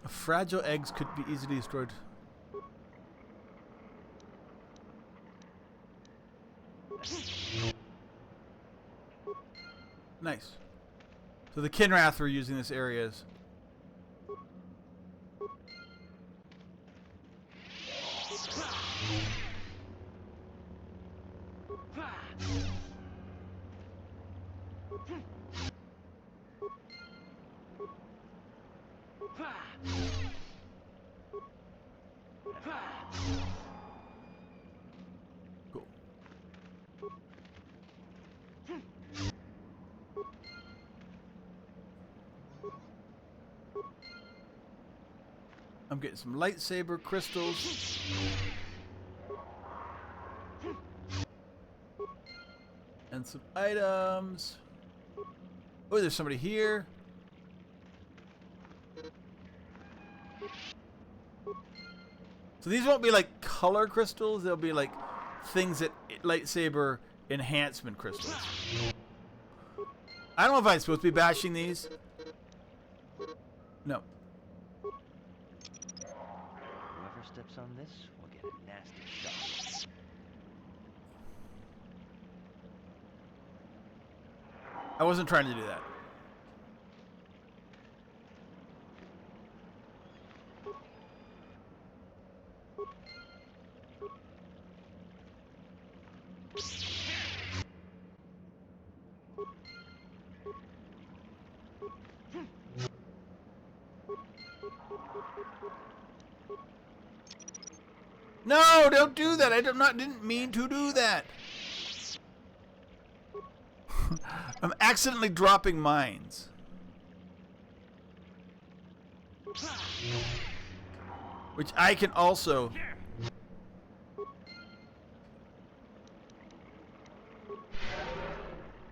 A: Fragile eggs could be easily destroyed. Nice. So the Kinrath were using this area as... Cool. I'm getting some lightsaber crystals. And some items. Oh, there's somebody here. So these won't be like color crystals. They'll be like things that lightsaber enhancement crystals. I don't know if I'm supposed to be bashing these. No.
E: Whoever steps on this will get a nasty shock.
A: I wasn't trying to do that. No, don't do that. Didn't mean to do that. I'm accidentally dropping mines. Which I can also...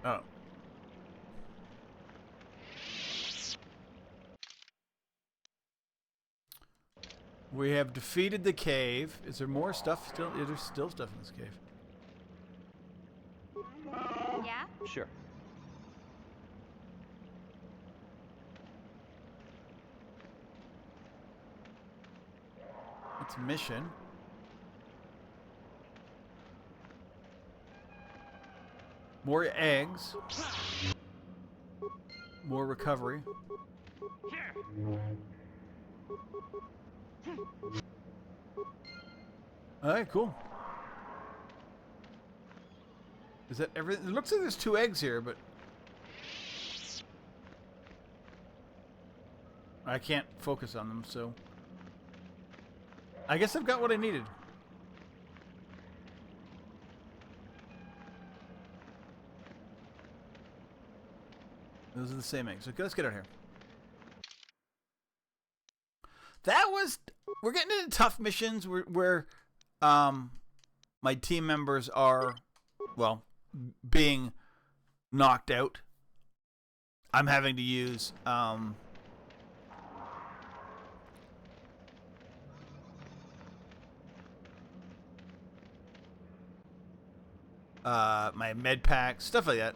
A: Oh. We have defeated the cave. Is there more stuff still? Yeah, there's still stuff in this cave.
I: Yeah?
E: Sure.
A: It's a mission. More eggs. More recovery. Alright, cool. Is that everything? It looks like there's 2 eggs here, but I can't focus on them, so I guess I've got what I needed. Those are the same eggs. Okay, let's get out of here. That was... We're getting into tough missions where my team members are, well, being knocked out. I'm having to use my med pack, stuff like that.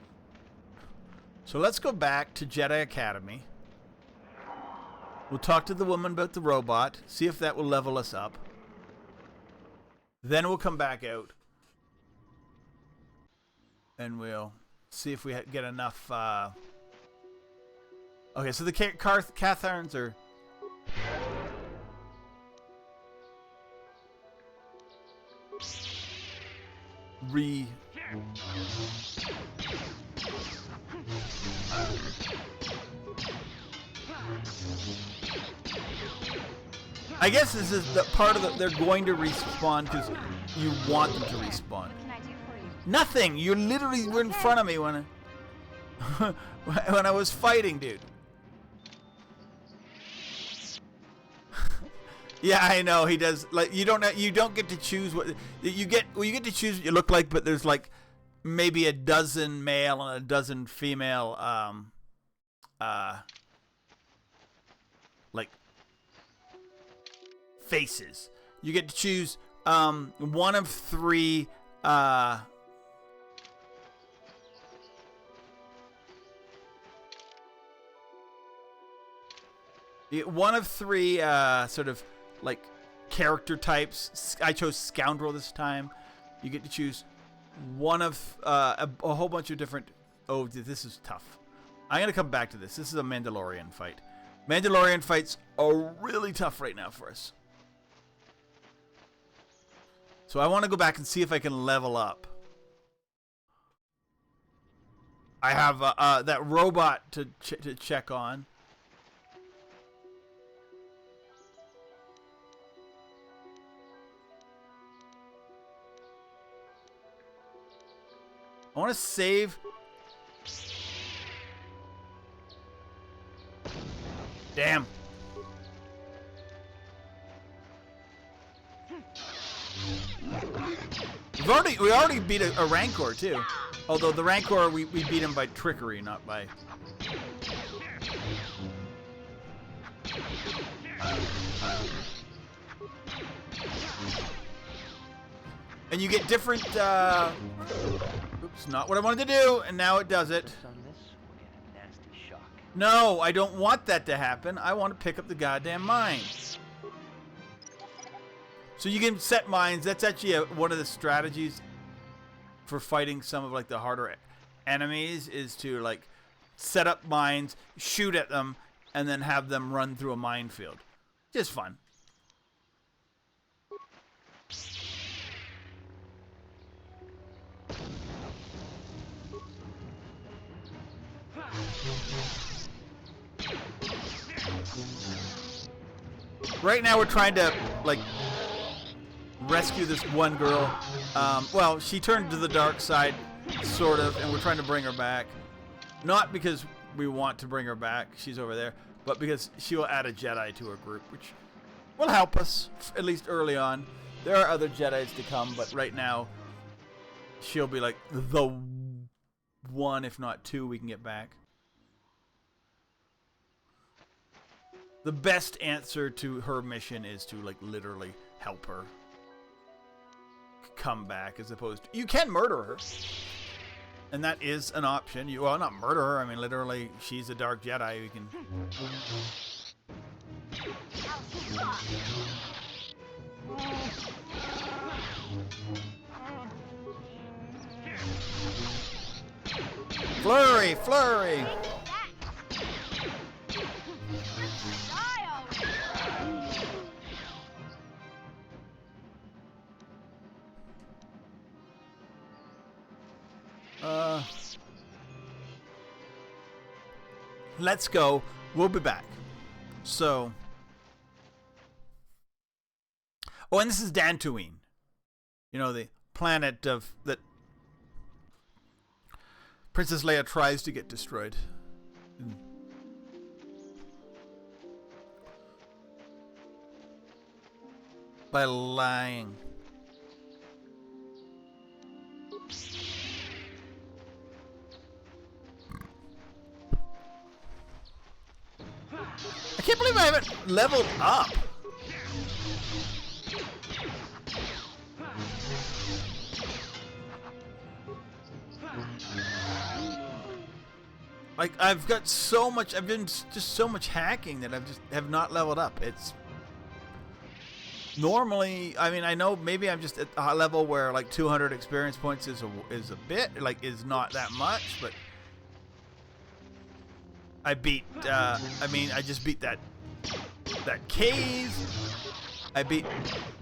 A: So let's go back to Jedi Academy. We'll talk to the woman about the robot, see if that will level us up. Then we'll come back out and we'll see if we get enough. Okay, so the kath hounds are... I guess this is the part of the... They're going to respawn because you want them to respawn.
I: What can I do for you?
A: Nothing! You literally were in front of me when I was fighting, dude. Yeah, I know he does. Like you don't get to choose what you get. Well, you get to choose what you look like, but there's like maybe a dozen male and a dozen female like faces. You get to choose one of 3 one of three sort of like character types. I chose Scoundrel this time. You get to choose one of a whole bunch of different. Oh, this is tough. I'm gonna come back to this. This is a Mandalorian fight. Mandalorian fights are really tough right now for us. So I want to go back and see if I can level up. I have that robot to check on. I want to save. Damn. We already beat a Rancor too. Although the Rancor we beat him by trickery, not by. And you get different. Oops, not what I wanted to do, and now it does it. No, I don't want that to happen. I want to pick up the goddamn mines. So you can set mines. That's actually one of the strategies for fighting some of like the harder enemies is to like set up mines, shoot at them, and then have them run through a minefield. Just fun. Right now we're trying to like rescue this one girl. Well, she turned to the dark side, sort of, and we're trying to bring her back. Not because we want to bring her back, she's over there, but because she will add a Jedi to her group, which will help us, at least early on. There are other Jedis to come, but right now she'll be like the one, if not two, we can get back. The best answer to her mission is to like literally help her come back, as opposed to you can murder her, and that is an option. You well not murder her. I mean literally, she's a dark Jedi. You can. Flurry, flurry. Let's go. We'll be back. So. Oh, and this is Dantooine. You know, the planet of that Princess Leia tries to get destroyed. By lying. I can't believe I haven't leveled up. Like I've got so much, I've been just so much hacking that I've just have not leveled up. It's normally, I mean, I know maybe I'm just at a level where like 200 experience points is a bit, like is not that much, but I beat, I mean, I just beat that cave. I beat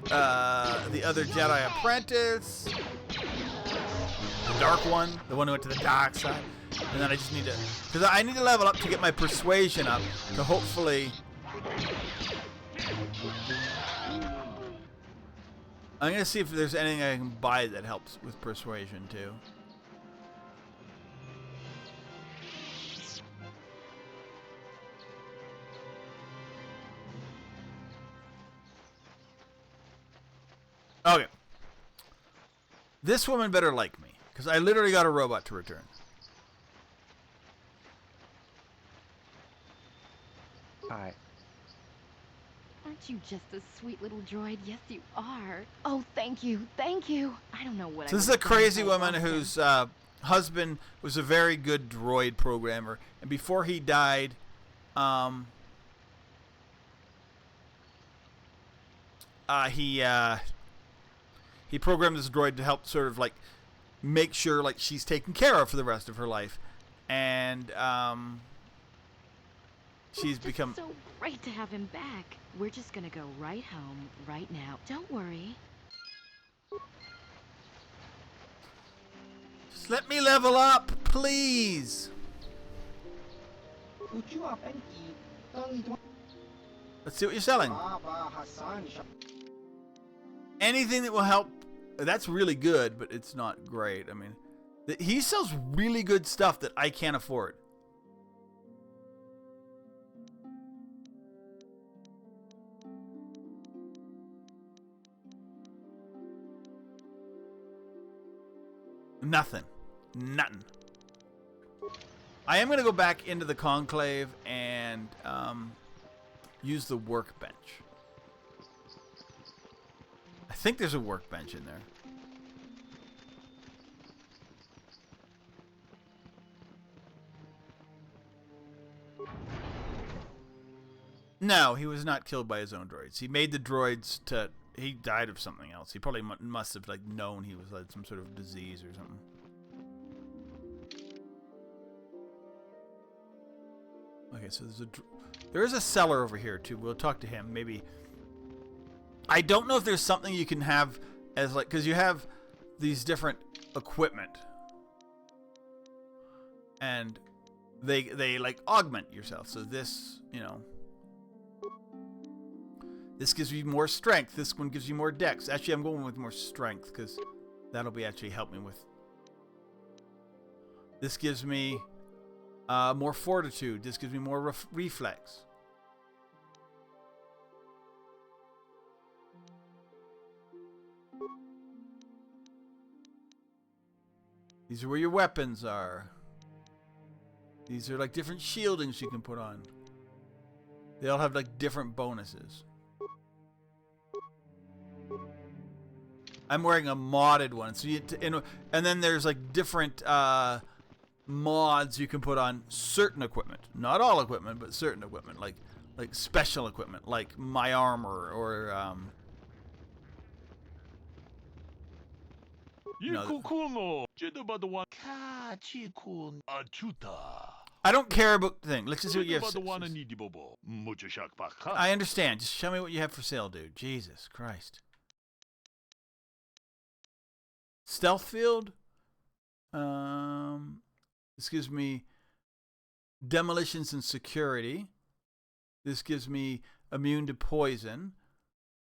A: the other Jedi Apprentice, the dark one, the one who went to the dark side. And then I just need to, because I need to level up to get my persuasion up to hopefully. I'm going to see if there's anything I can buy that helps with persuasion too. Okay. This woman better like me, because I literally got a robot to return.
M: Aren't you just a sweet little droid? Yes, you are. Oh, thank you. Thank you. I don't know what
A: So this is a crazy woman whose husband was a very good droid programmer. And before he died, he programmed this droid to help sort of like make sure like she's taken care of for the rest of her life. And she's become
M: so great to have him back. We're just gonna go right home right now. Don't worry.
A: Just let me level up, please. Let's see what you're selling. Anything that will help. That's really good, but it's not great. I mean, he sells really good stuff that I can't afford. Nothing. I am going to go back into the conclave and use the workbench. I think there's a workbench in there. No, he was not killed by his own droids. He made the droids to... He died of something else. He probably must have like known he was like some sort of disease or something. Okay, so there is a seller over here too. We'll talk to him. Maybe. I don't know if there's something you can have as like, because you have these different equipment, and they like augment yourself. So this, you know. This gives you more strength. This one gives you more dex. Actually, I'm going with more strength because that'll be actually help me with. This gives me more fortitude. This gives me more reflex. These are where your weapons are. These are like different shieldings you can put on. They all have like different bonuses. I'm wearing a modded one, so and then there's like different mods you can put on certain equipment. Not all equipment, but certain equipment, like special equipment, like my armor or I don't care about the thing. Let's just see what you have. I understand. Just show me what you have for sale, dude. Jesus Christ. Stealth field. This gives me demolitions and security. This gives me immune to poison.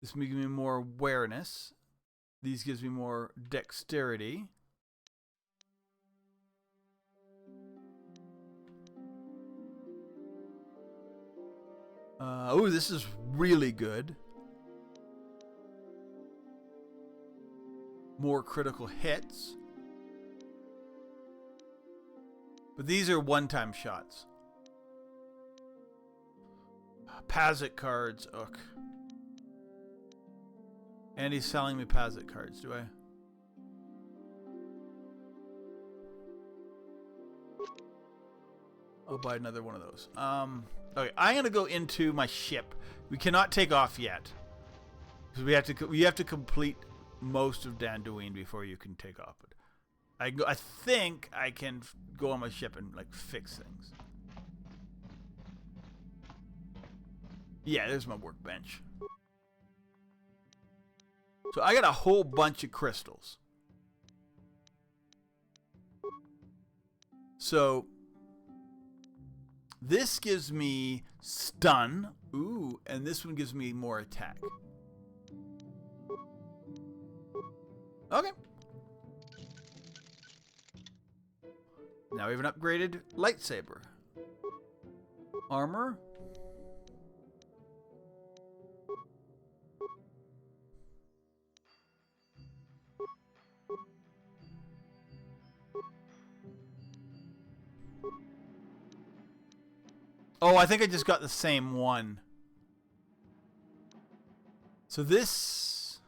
A: This gives me more awareness. These gives me more dexterity. Oh, this is really good. More critical hits. But these are one-time shots. Pazit cards. Ugh. And he's selling me Pazit cards, do I? I'll buy another one of those. Okay, I'm gonna go into my ship. We cannot take off yet because we have to complete most of Dantooine before you can take off. But I think I can go on my ship and like fix things. Yeah, there's my workbench. So I got a whole bunch of crystals. So this gives me stun. Ooh, and this one gives me more attack. Okay. Now we have an upgraded lightsaber. Armor. Oh, I think I just got the same one. So this...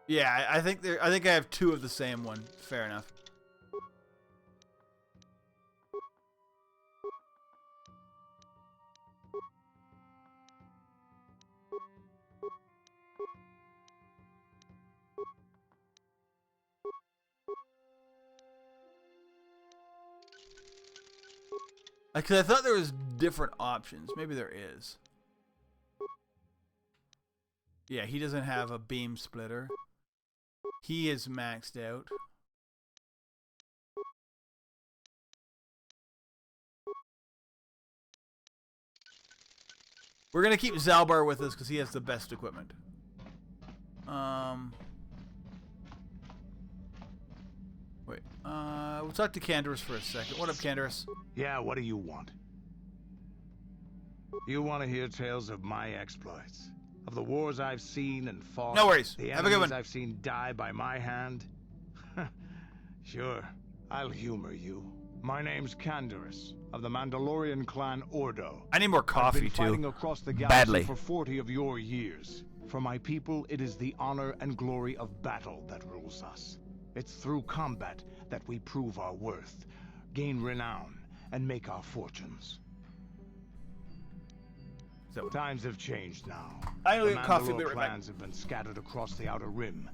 A: Yeah, I think I have two of the same one. Fair enough. Because I thought there was different options. Maybe there is. Yeah, he doesn't have a beam splitter. He is maxed out. We're going to keep Zalbar with us because he has the best equipment. Wait. We'll talk to Canderous for a second. What up, Canderous?
H: Yeah, what do you want? You want to hear tales of my exploits? Of the wars I've seen and fought?
A: No worries.
H: The
A: Have a good one.
H: I've seen die by my hand? Sure, I'll humor you. My name's Canderous, of the Mandalorian clan Ordo.
A: I need more coffee,
H: I've been fighting
A: too.
H: across the galaxy
A: Badly.
H: for 40 of your years. For my people, it is the honor and glory of battle that rules us. It's through combat that we prove our worth, gain renown, and make our fortunes.
A: So,
H: times have changed now.
A: I know
H: the
A: your coffee,
H: Mandalore
A: be right back.
H: clans have been scattered across the Outer Rim.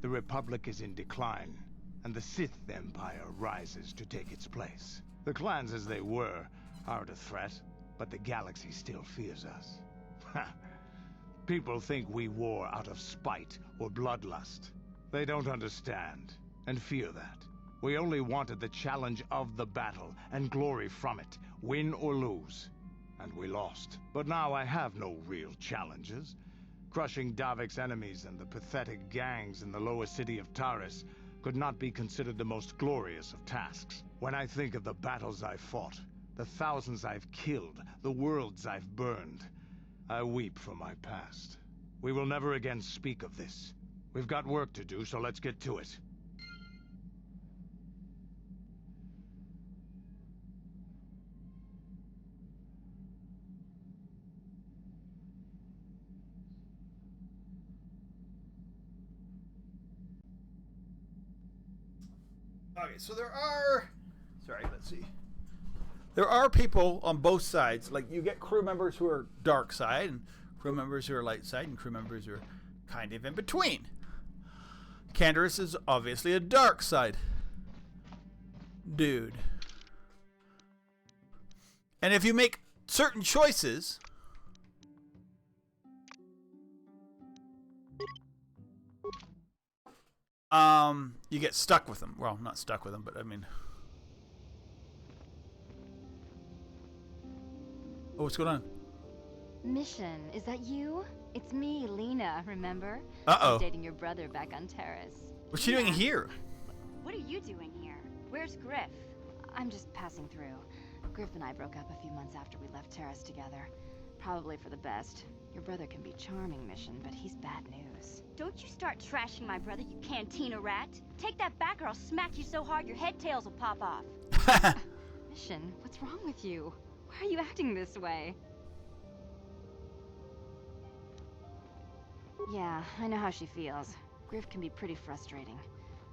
H: The Republic is in decline, and the Sith Empire rises to take its place. The clans as they were aren't a threat, but the galaxy still fears us. People think we war out of spite or bloodlust. They don't understand, and fear that. We only wanted the challenge of the battle, and glory from it, win or lose. And we lost. But now I have no real challenges. Crushing Davik's enemies and the pathetic gangs in the lower city of Taris could not be considered the most glorious of tasks. When I think of the battles I've fought, the thousands I've killed, the worlds I've burned, I weep for my past. We will never again speak of this. We've got work to do, so let's get to it.
A: Okay, so there are... Sorry, let's see. There are people on both sides. Like, you get crew members who are dark side, and crew members who are light side, and crew members who are kind of in between. Canderous is obviously a dark side dude. And if you make certain choices... you get stuck with them. Well, not stuck with them, but I mean... Oh, what's going on?
I: Mission, is that you? It's me, Lena, remember?
A: Uh-oh.
I: I was dating your brother back on Terrace.
A: What's she doing here?
I: What are you doing here? Where's Griff? I'm just passing through. Griff and I broke up a few months after we left Terrace together. Probably for the best. Your brother can be charming, Mission, but he's bad news.
N: Don't you start trashing my brother, you cantina rat. Take that back or I'll smack you so hard your head tails will pop off.
I: Mission, what's wrong with you? Why are you acting this way? Yeah, I know how she feels. Griff can be pretty frustrating.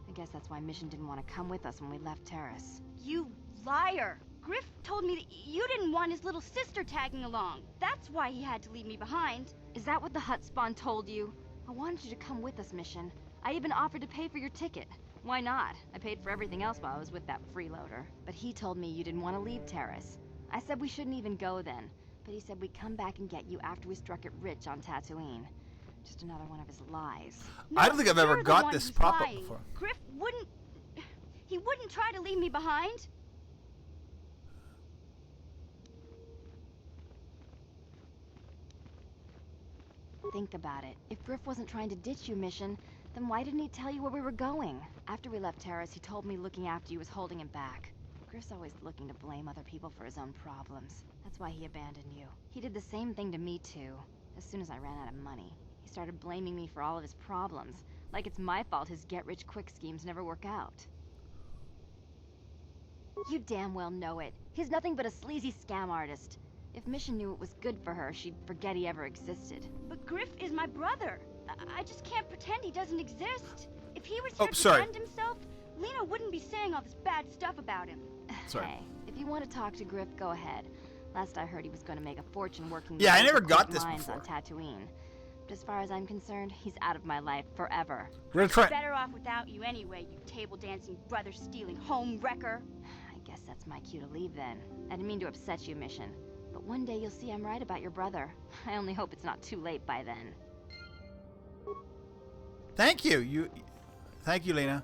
I: I guess that's why Mission didn't want to come with us when we left Terrace.
N: You liar! Griff told me that you didn't want his little sister tagging along. That's why he had to leave me behind.
I: Is that what the Hutt Spawn told you? I wanted you to come with us, Mission. I even offered to pay for your ticket. Why not? I paid for everything else while I was with that freeloader. But he told me you didn't want to leave Terrace. I said we shouldn't even go then. But he said we'd come back and get you after we struck it rich on Dantooine. Just another one of his lies.
N: No,
A: I don't think I've ever
N: you're the
A: got
N: one
A: this
N: who's
A: pop-up
N: lying.
A: before.
N: Griff wouldn't... He wouldn't try to leave me behind.
I: Think about it. If Griff wasn't trying to ditch you, Mission, then why didn't he tell you where we were going? After we left Terrace, he told me looking after you was holding him back. Griff's always looking to blame other people for his own problems. That's why he abandoned you. He did the same thing to me, too. As soon as I ran out of money, he started blaming me for all of his problems. Like it's my fault his get-rich-quick schemes never work out.
N: You damn well know it. He's nothing but a sleazy scam artist. If Mission knew it was good for her, she'd forget he ever existed. But Griff is my brother. I just can't pretend he doesn't exist. If he was here to defend himself, Lena wouldn't be saying all this bad stuff about him.
A: Sorry.
N: Hey, if you want to talk to Griff, go ahead. Last I heard, he was going to make a fortune working
A: I never
N: the
A: got this
N: mines
A: before.
N: on Dantooine. But as far as I'm concerned, he's out of my life forever.
A: We're gonna try.
I: Better off without you anyway, you table-dancing, brother-stealing home wrecker.
N: I guess that's my cue to leave then. I didn't mean to upset you, Mission. But one day you'll see I'm right about your brother. I only hope it's not too late by then.
A: Thank you. Thank you, Lena.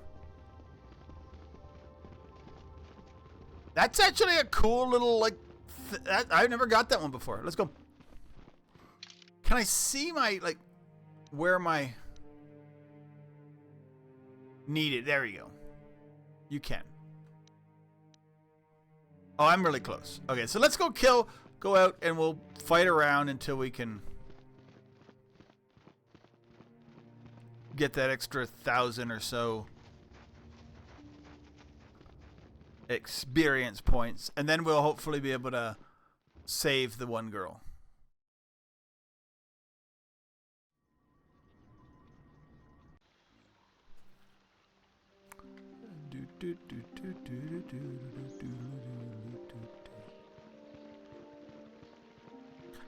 A: That's actually a cool little, like, I've never got that one before. Let's go. Can I see my, like, where my needed? There you go. You can. Oh, I'm really close. Okay, so let's go out and we'll fight around until we can get that extra 1,000 or so experience points, and then we'll hopefully be able to save the one girl.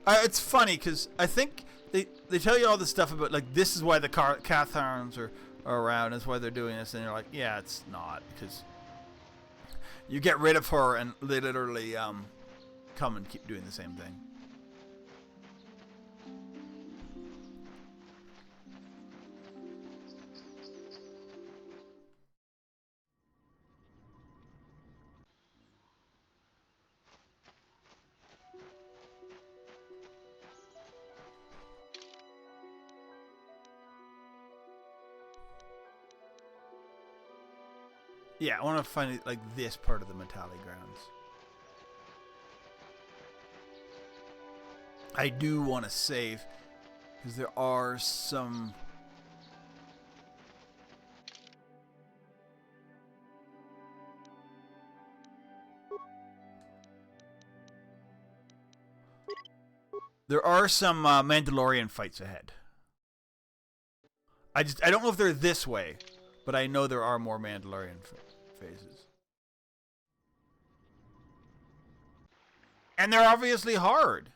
A: It's funny because I think they tell you all this stuff about, like, this is why the kath hounds are around, that's why they're doing this, and you're like, yeah, it's not, because you get rid of her and they literally come and keep doing the same thing. Yeah, I want to find it, like, this part of the metallic grounds. I do want to save, because there are some... There are some Mandalorian fights ahead. I don't know if they're this way, but I know there are more Mandalorian phases. And they're obviously hard.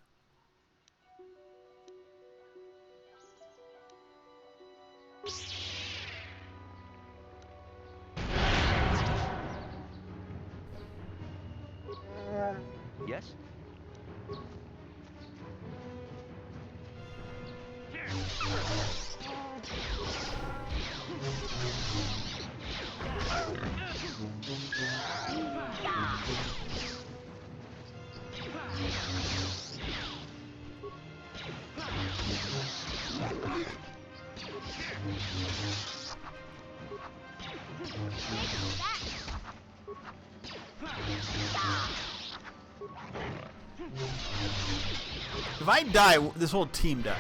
E: Yes?
A: If I die, this whole team dies.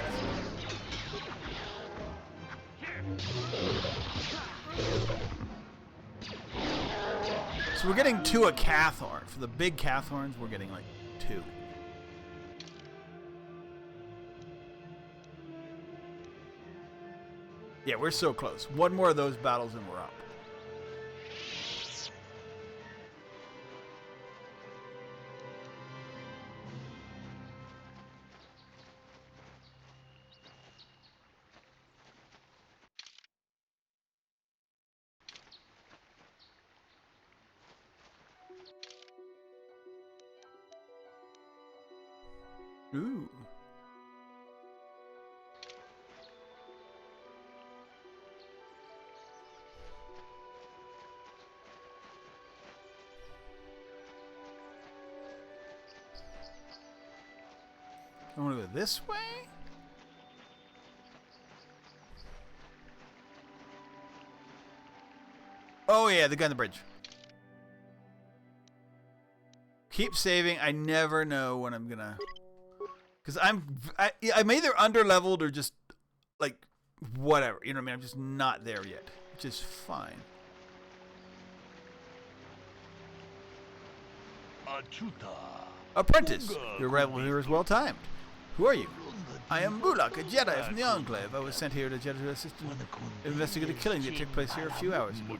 A: So we're getting 2 a kath horn. For the big kath horns, we're getting like 2. Yeah, we're so close. One more of those battles and we're up. Ooh. I want to go this way? Oh yeah, the guy on the bridge. Keep saving. I never know when I'm gonna... Because I'm either under-leveled or just, like, whatever. You know what I mean? I'm just not there yet, which is fine. Apprentice, your arrival here is well timed. Who are you? I am Bulak, a Jedi from the Enclave. I was sent here to Jedi to assist in investigating a killing that took place here a few hours ago.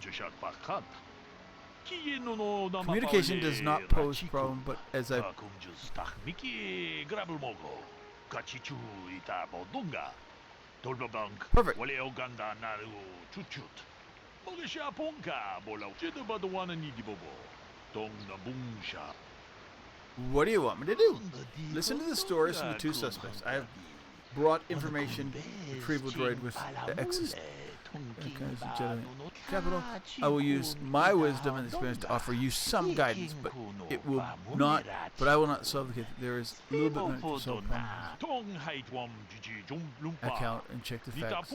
A: Communication does not pose a problem, but as I... Perfect. What do you want me to do? Listen to the stories from the two suspects. I have brought information retrieval droid with access capital. I will use my wisdom and experience to offer you some guidance, but it will not. But I will not solve the case. There is a little bit more to solve. Account and check the facts.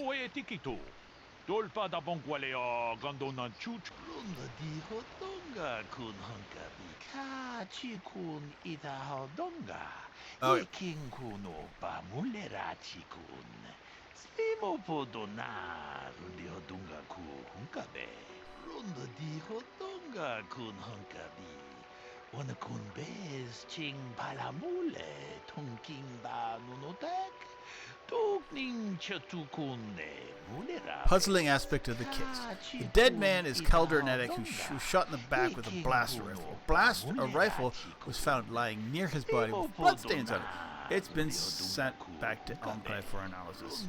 A: Puzzling aspect of the case. The dead man is Calder Nedek, who was shot in the back with a blaster rifle. A rifle was found lying near his body with bloodstains on it. It's been sent back to Enclave for analysis.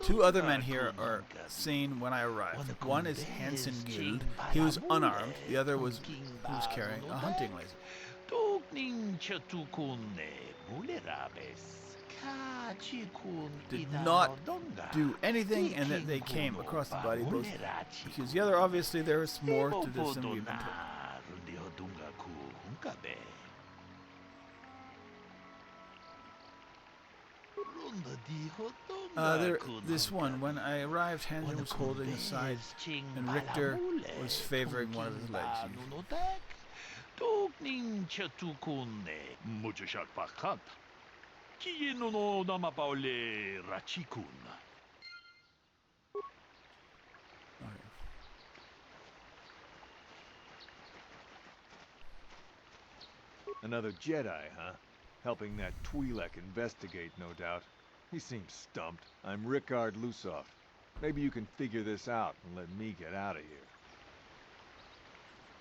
A: Two other men here are seen when I arrived. One is Hansen Guild. He was unarmed. The other was carrying a hunting laser. Did not do anything, and that they came across the body both because the other, obviously there is more to this than we've been told. This one, when I arrived, Hansen was holding a side, and Richter was favoring one of his legs.
P: Another Jedi, huh? Helping that Twi'lek investigate, no doubt. He seems stumped. I'm Rickard Lusoff. Maybe you can figure this out and let me get out of here.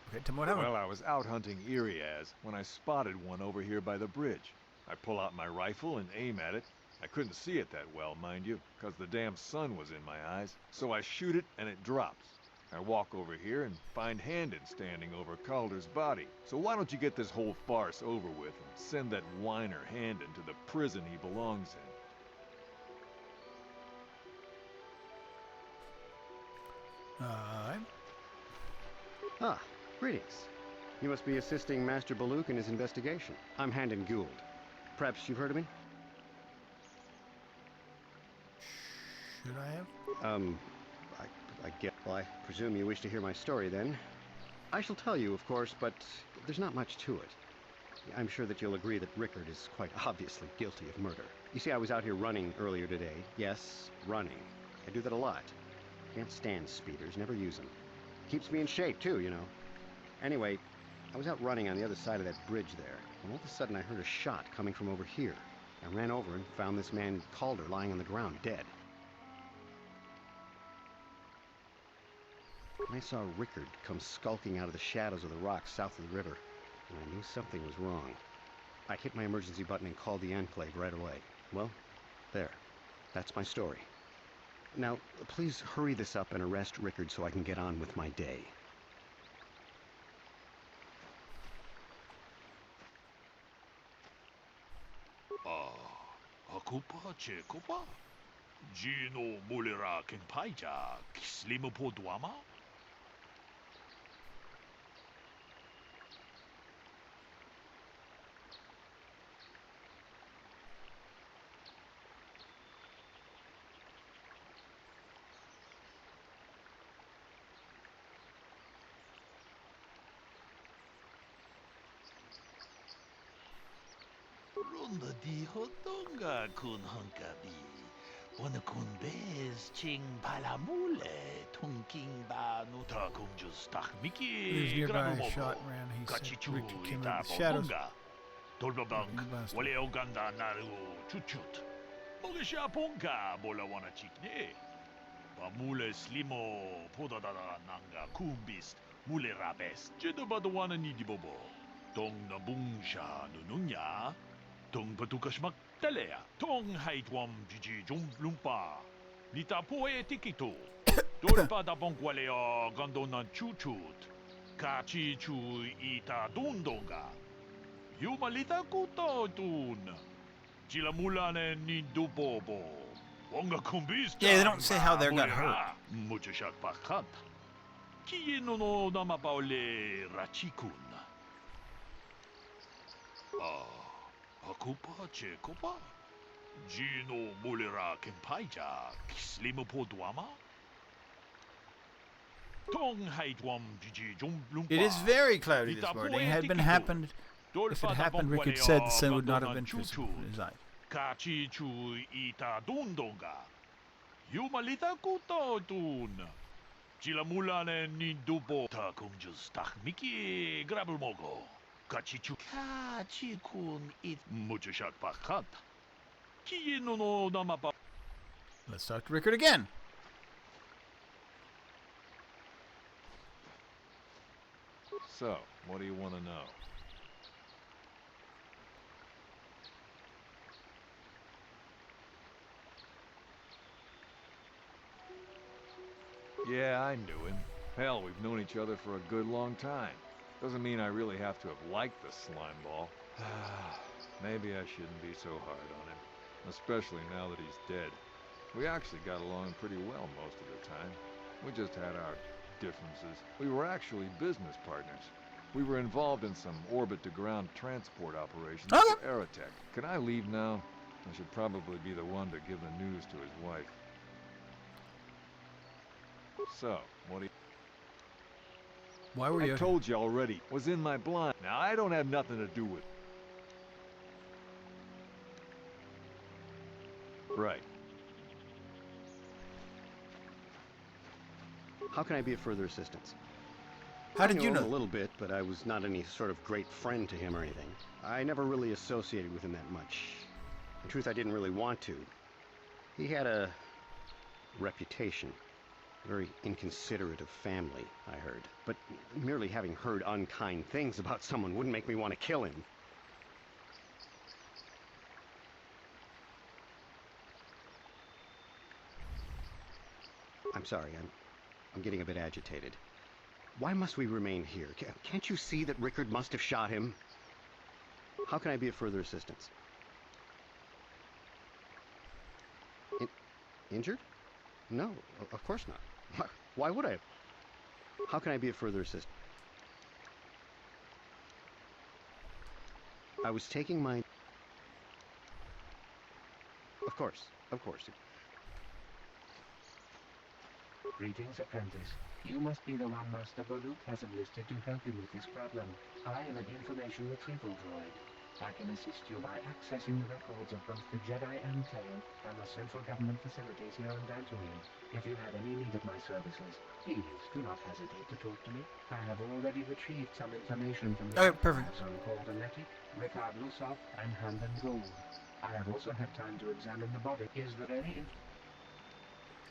A: Okay, Tim, what happened?
P: Well, I was out hunting Iriaz when I spotted one over here by the bridge. I pull out my rifle and aim at it. I couldn't see it that well, mind you, because the damn sun was in my eyes. So I shoot it and it drops. I walk over here and find Handon standing over Calder's body. So why don't you get this whole farce over with and send that whiner Handon to the prison he belongs in?
Q: Greetings. You must be assisting Master Baluk in his investigation. I'm Handon Gould. Perhaps you've heard of me?
A: Should I have?
Q: I presume you wish to hear my story then. I shall tell you, of course, but there's not much to it. I'm sure that you'll agree that Rickard is quite obviously guilty of murder. You see, I was out here running earlier today. Yes, running. I do that a lot. Can't stand speeders, never use them. Keeps me in shape, too, you know. Anyway, I was out running on the other side of that bridge there, and all of a sudden I heard a shot coming from over here. I ran over and found this man Calder lying on the ground, dead. I saw Rickard come skulking out of the shadows of the rocks south of the river, and I knew something was wrong. I hit my emergency button and called the Enclave right away. Well, there. That's my story. Now, please hurry this up and arrest Rickard so I can get on with my day.
R: Akupa Chekopa? Gino Mulera Kenpaija, Kislimu Podwama? Runda di hotonga kun hunkabi. Wana kun bez ching palamule tunking ba nuta kunjus
A: He was nearby, shot, ran. He said Richter came out of the shadows.
R: Dolbabank, wale Uganda naru chuchut. Mogisha ponka bola wana chikne. Mule slimo podadada nanga kumbist. Mule rabes. Jeda Padawan ni dibobo. Tong na bungsha nununya. Tong patukashmak talea. Tong haitwam jiji lumpa. Nita poe tikito. Dolpa da bonkwalea gandona chuchut. Kachi chu ita dundonga. Yumalita kuto tun. Chilamulane ni dubobo. Wonga kumbis.
A: Yeah, they don't say how they got hurt.
R: Muchashak pakat. Kieno no namapaole rachikun. Akupa chekopa. Gino mulera kempaija. Kislimo podwama.
A: It is very cloudy this morning. It had been happened. If it happened, Rickard said the sun would not have been visible in his eyes.
R: Kachi chu ita dundonga. Yumalita kuto tun. Chilamulane ni dubo. Ta kumjus tak miki grabelmogo. Kachi chu. Kachi kun it. Muchashak pakat. Kieno no namapa.
A: Let's talk to Rickard again.
P: So, what do you want to know? Yeah, I knew him. Hell, we've known each other for a good long time. Doesn't mean I really have to have liked the slime ball. Maybe I shouldn't be so hard on him. Especially now that he's dead. We actually got along pretty well most of the time. We just had our differences. We were actually business partners. We were involved in some orbit-to-ground transport operations for Aerotech. Can I leave now? I should probably be the one to give the news to his wife. So, what do you...
A: Why were you...
P: I told you already. Was in my blind. Now, I don't have nothing to do with it. Right.
Q: How can I be of further assistance?
A: How did you
Q: I
A: know?
Q: him a little bit, but I was not any sort of great friend to him or anything. I never really associated with him that much. In truth, I didn't really want to. He had a reputation. Very inconsiderate of family, I heard. But merely having heard unkind things about someone wouldn't make me want to kill him. I'm sorry, I'm getting a bit agitated. Why must we remain here? Can't you see that Rickard must have shot him? How can I be of further assistance? Injured? No, of course not. Why would I? How can I be of further assistance? I was taking my... Of course.
O: Greetings, apprentice. You must be the one Master Balut has enlisted to help you with this problem. I am an information retrieval droid. I can assist you by accessing the records of both the Jedi Entail and the central government facilities here in Dantooine. If you have any need of my services, please do not hesitate to talk to me. I have already retrieved some information from the archives on Caldernetic, Rickard Lusov, and Hamden Gould. I have also had time to examine the body. Is there any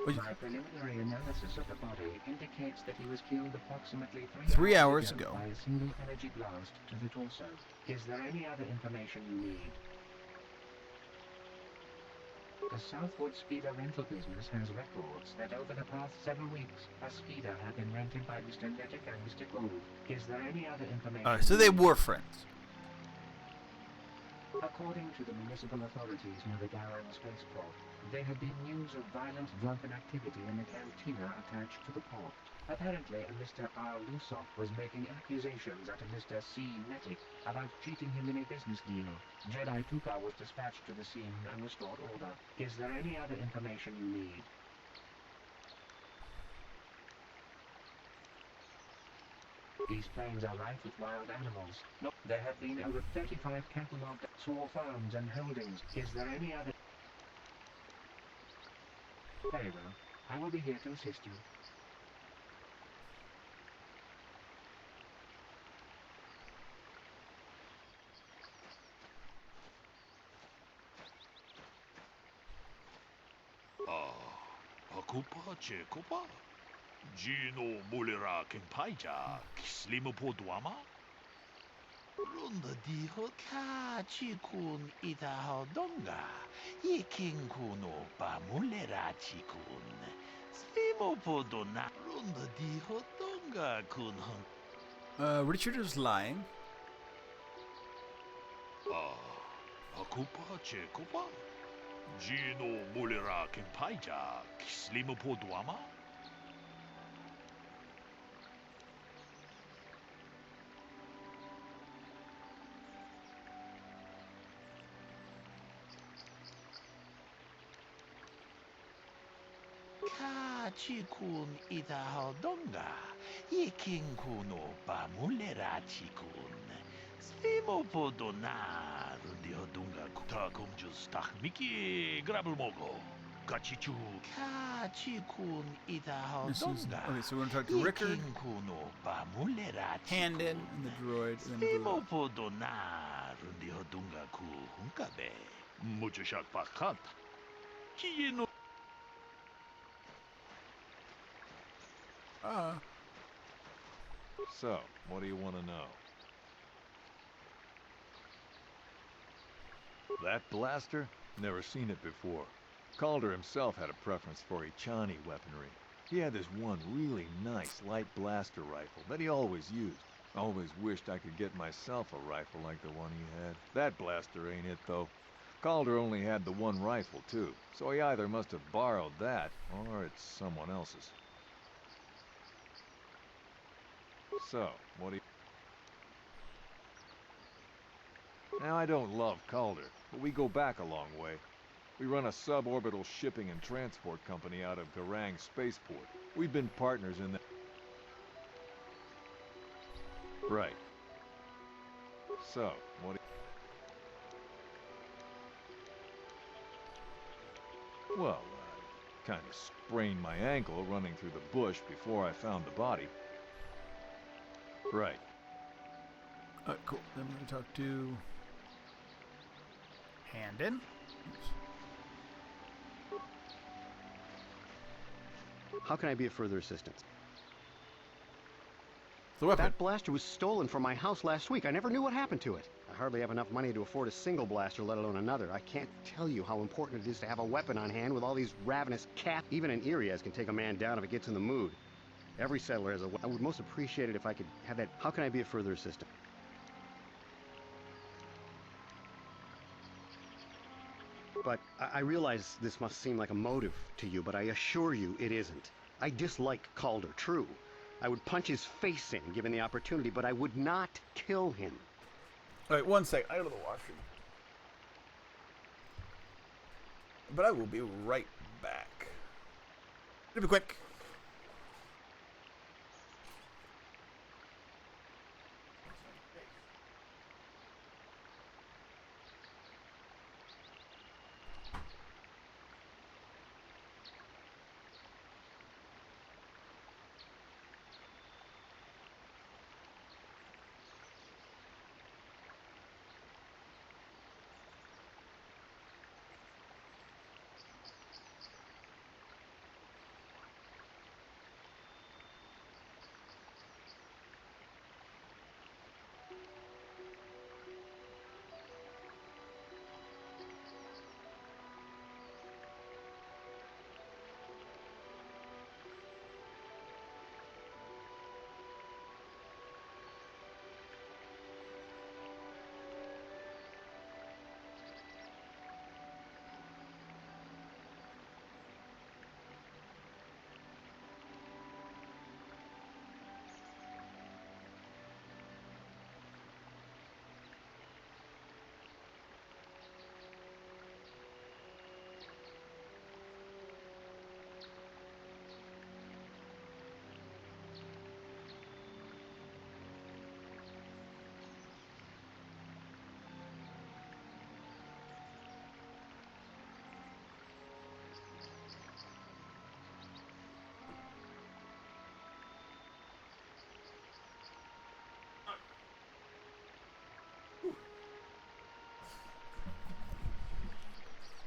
O: My preliminary analysis of the body indicates that he was killed approximately
A: 3 hours ago
O: by a single energy blast to the torso. Is there any other information you need? The Southwood Speeder rental business has records that over the past 7 weeks, a speeder had been rented by Mr. Netic and Mr. Gould. Is there any other information?
A: So they were friends.
O: According to the municipal authorities near the Darren spaceport, there had been news of violent drunken activity in the cantina attached to the port. Apparently, a Mr. R. Lusov was making accusations at a Mr. C. Netic about cheating him in a business deal. Jedi Tuka was dispatched to the scene and restored order. Is there any other information you need? These plains are rife with wild animals. No, there have been over 35 catalogued small farms and holdings. Is there any other? Very well. I will be here to assist you.
R: Akupa Chekopa. Gino Mulira Kempaija. Kislimu Podwama. Runda diho ka chikun ita donga. Yikin kuno ba mulera chikun. Slimo podona. Runda diho donga kun hun.
A: Richard is lying.
R: Akupa Chekopa. Gino Mulira Kempaija. Kislimu Podwama. Chikun ita donga. Yikin kuno ba mulera chikun. Slimo podona. Rundi hodunga kuta kumjus tak miki grabelmogo. Kachichu. Chikun ita donga.
A: Okay, so we're going to talk to Rickard,
R: kuno ba mulera
A: Handon, and the droid. And then
R: Slimo podona. Rundi hodunga ku hunkabe. Mucho shak pakat. Chiyeno.
P: So, what do you want to know? That blaster? Never seen it before. Calder himself had a preference for Juhani weaponry. He had this one really nice light blaster rifle that he always used. Always wished I could get myself a rifle like the one he had. That blaster ain't it, though. Calder only had the one rifle, too, so he either must have borrowed that, or it's someone else's. So, what do you... Now, I don't love Calder, but we go back a long way. We run a suborbital shipping and transport company out of Garang Spaceport. We've been partners in the... Right. So, what do you... Well, I kind of sprained my ankle running through the bush before I found the body. Right.
A: Cool. Then we're going to talk to Handon.
Q: How can I be of further assistance?
A: The weapon.
Q: That blaster was stolen from my house last week. I never knew what happened to it. I hardly have enough money to afford a single blaster, let alone another. I can't tell you how important it is to have a weapon on hand with all these ravenous cats. Even an Irias can take a man down if it gets in the mood. Every settler has a weapon. I would most appreciate it if I could have that. How can I be of further assistance? But I realize this must seem like a motive to you, but I assure you it isn't. I dislike Calder, true. I would punch his face in given the opportunity, but I would not kill him.
A: All right, 1 second. I go to the washroom. But I will be right back. It'll be quick.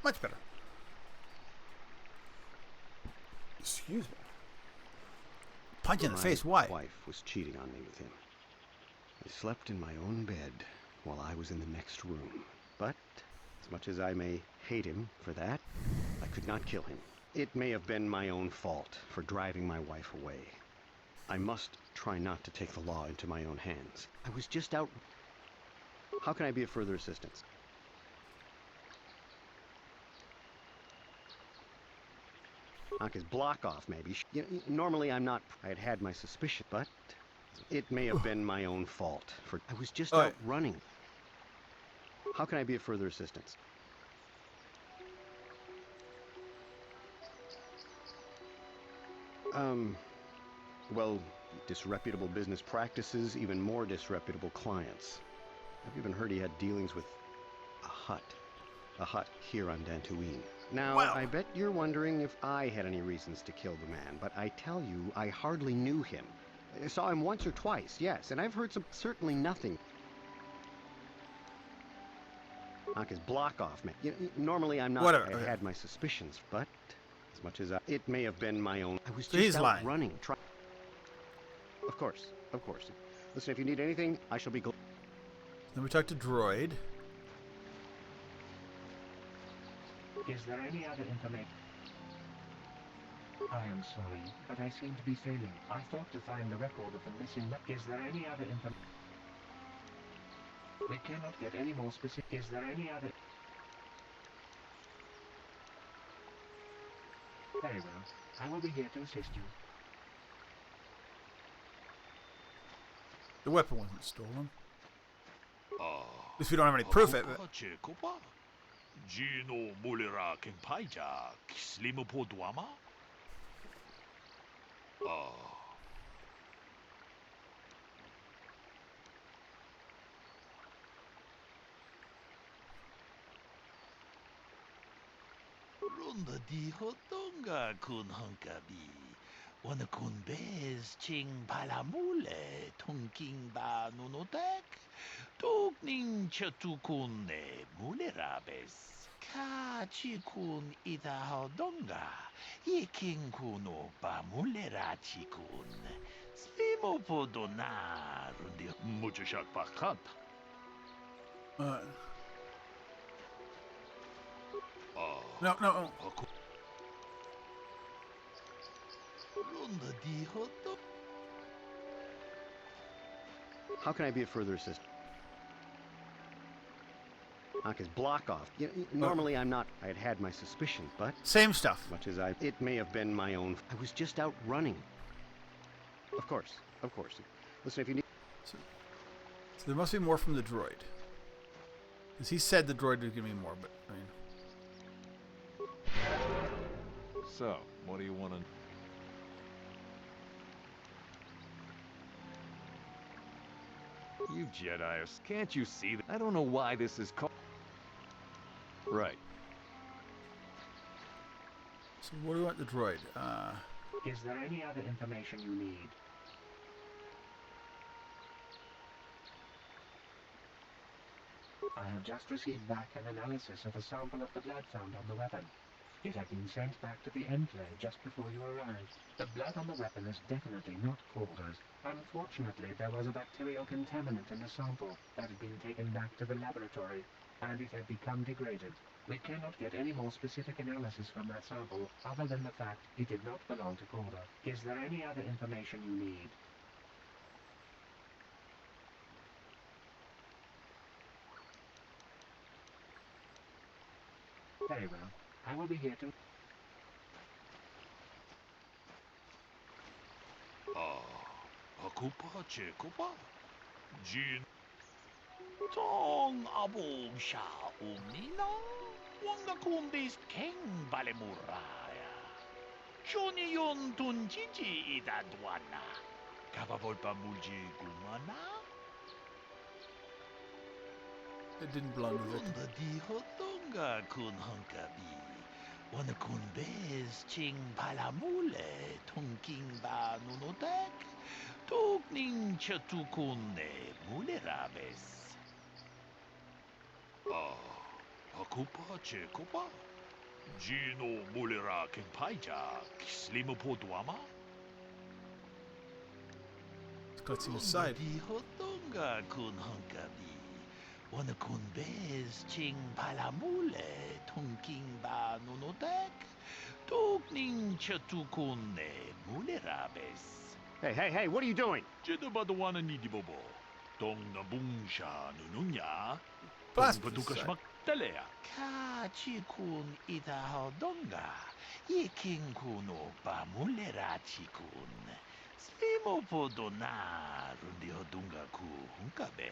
A: Much better. Excuse me. Punch in the
Q: My
A: face, why?
Q: wife was cheating on me with him. I slept in my own bed while I was in the next room. But, as much as I may hate him for that, I could not kill him. It may have been my own fault for driving my wife away. I must try not to take the law into my own hands. I was just out... How can I be of further assistance? His block off, maybe. Normally I'm not... I had had my suspicion, but it may have been my own fault for... I was just out running. How can I be of further assistance? Well, disreputable business practices, even more disreputable clients. I've even heard he had dealings with a hut here on Dantooine. Now, I bet you're wondering if I had any reasons to kill the man, but I tell you, I hardly knew him. I saw him once or twice, yes, and I've heard certainly nothing. Knock his block off, man. Normally I'm not...
A: Whatever.
Q: I had my suspicions, but as much as it may have been my own... I was just out running. Of course. Listen, if you need anything, I shall be glad.
A: Then we talk to Droid.
O: Is there any other information? I am sorry, but I seem to be failing. I thought to find the record of the missing... Is there any other information? We cannot get any more specific. Is there any other... Very well. I will be here to assist you.
A: The weapon wasn't stolen. At least we don't have any proof of it.
R: Gino Mulera Kenpaija, Slimu Poduama? Runda di Hotonga kun hunkabi. Wana kun bez ching palamule tunking ba nunotek. Tukning chatukune mulerabes. Ka chikun ida hodonga. Yiking kuno ba mulera chikun. Slimo podona rundi mucho shak pakat.
A: No.
Q: How can I be of further assistance? Knock his block off. Normally I'm not... I had my suspicions, but...
A: Same stuff.
Q: Much as I... It may have been my own... I was just out running. Of course. Listen, if you need...
A: So there must be more from the droid. Because he said the droid would give me more, but, I mean...
P: So, what do you want to... You Jediers, can't you see that? I don't know why this is called... Right.
A: So what do you want the droid?
O: Is there any other information you need? I have just received back an analysis of a sample of the blood found on the weapon. It had been sent back to the enclave just before you arrived. The blood on the weapon is definitely not KOTOR's. Unfortunately, there was a bacterial contaminant in the sample that had been taken back to the laboratory, and it had become degraded. We cannot get any more specific analysis from that sample, other than the fact it did not belong to KOTOR. Is there any other information you need? Very well. I will be here to...
R: Akupa Chekopa? Jin... Tong abong sha umnina? Wanga kundis king balemuraya. Johnny yon tunjiji idadwana. Kabavolpa mulji gumana?
A: It didn't belong to the
R: victim. Di hotonga kun hunkabi. Wana kun bez ching palamule tunking ba nunotek. Tukning chatukune mulerabes. Akupa chekopa. Gino mulera kenpaija slimo podwama.
A: Clutching his side.
R: Di hotonga kun honkabi. Wana kun bez ching palamule tonking ba nunotek. Tokning chatukune mulerabes.
Q: Hey, what are you doing?
R: Jeda Padawan nidibobo. Tong nabungsha nununya.
A: Blast
R: Padukas magtalea. Kachikun itahodonga. Yiking kuno pa mulerachikun. Slimo podona rundi hodunga ku hunkabe.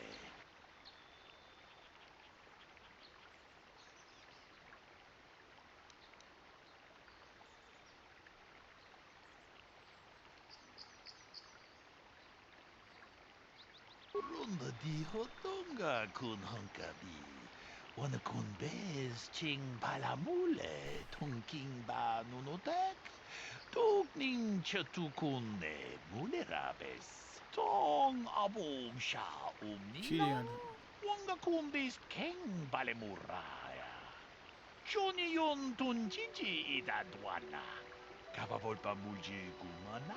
R: Runda di hotonga kun hunkabi. Wana kun bez ching palamule tonking ba nunotek. Tokning chatukune mulerabes. Tong abom sha umnina. Wanga kumbis keng balemuraya. Johnny yon tunjiji idadwana. Kapapol pa mulje gumana.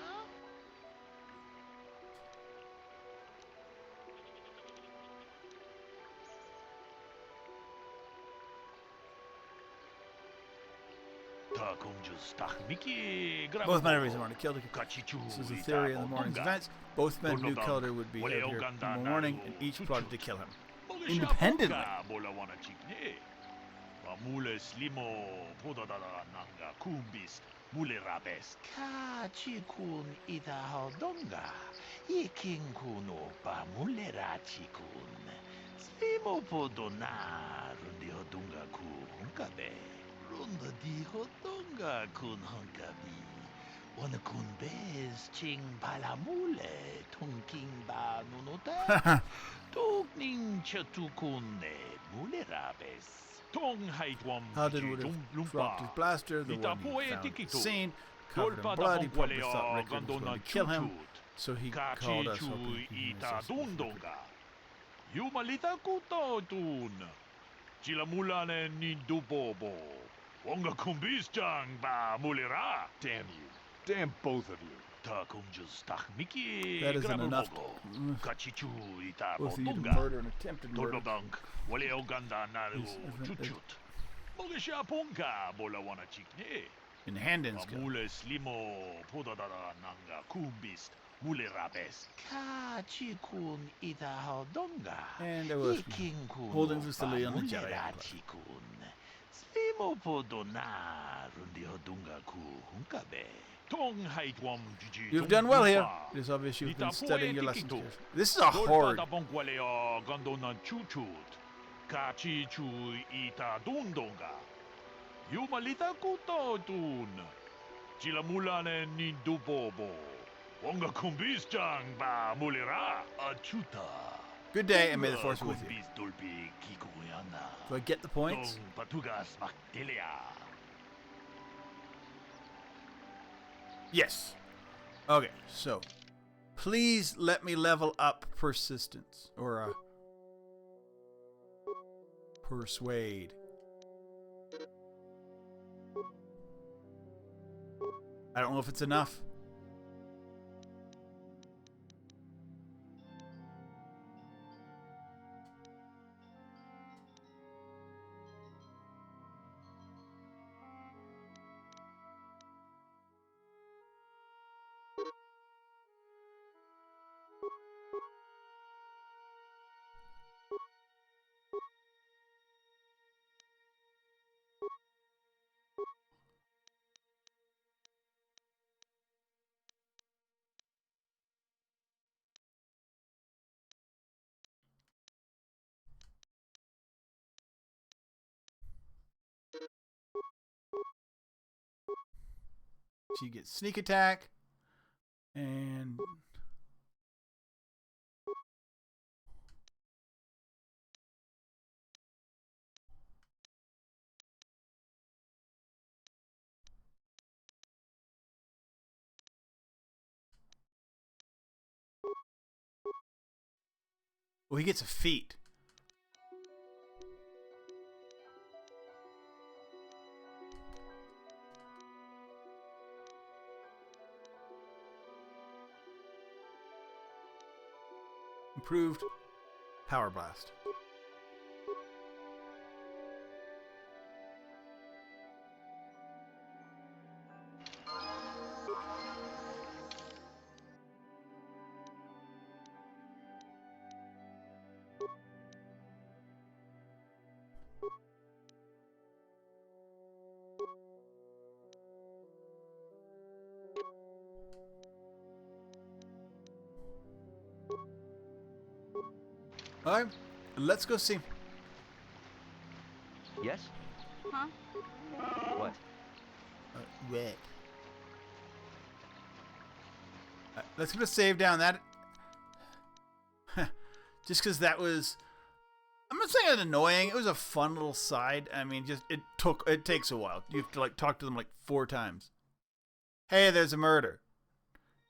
A: Both men have reason to kill the This is the theory of the morning's events. Both men knew KOTOR would be here in the morning, and each plotted to kill him. Independently.
R: Mule slimo podadada nanga kumbis mule rabes. Kachikun itahodonga. Iking kuno pa mule rachikun. Slimo podona rundi hodunga ku hunkabe. Runda di hodonga kun hunkabi. Wana kun bez ching palamule tonking ba nunote. Tokning chatukune mule rabes.
A: Halden would have dropped his blaster, the one he found at the scene, covered in blood. He probably thought Rickard was going to kill him, so he called us hoping he could assist with Rickard.
R: Yumalita kutotun. Chilamulane ni dubobo. Wonga kumbisjang ba mulera.
P: Damn you. Damn both of you.
A: That isn't enough. Both of you to murder and attempted murder. In Handon's and there was holding facility on the Jedi Order. You've done well here. It is obvious you've been studying your lessons here. This is a horde. Good day, and may the force be with you. Do I get the points? Yes. Okay, so please let me level up persistence or persuade. I don't know if it's enough. She gets sneak attack and well, he gets a feat. Improved power blast. Alright, let's go see.
E: Yes?
I: Huh?
E: What?
A: Wait. Let's go save down that. Just because that was, I'm not saying it's annoying. It was a fun little side. I mean, just it takes a while. You have to like talk to them like 4 times. Hey, there's a murder.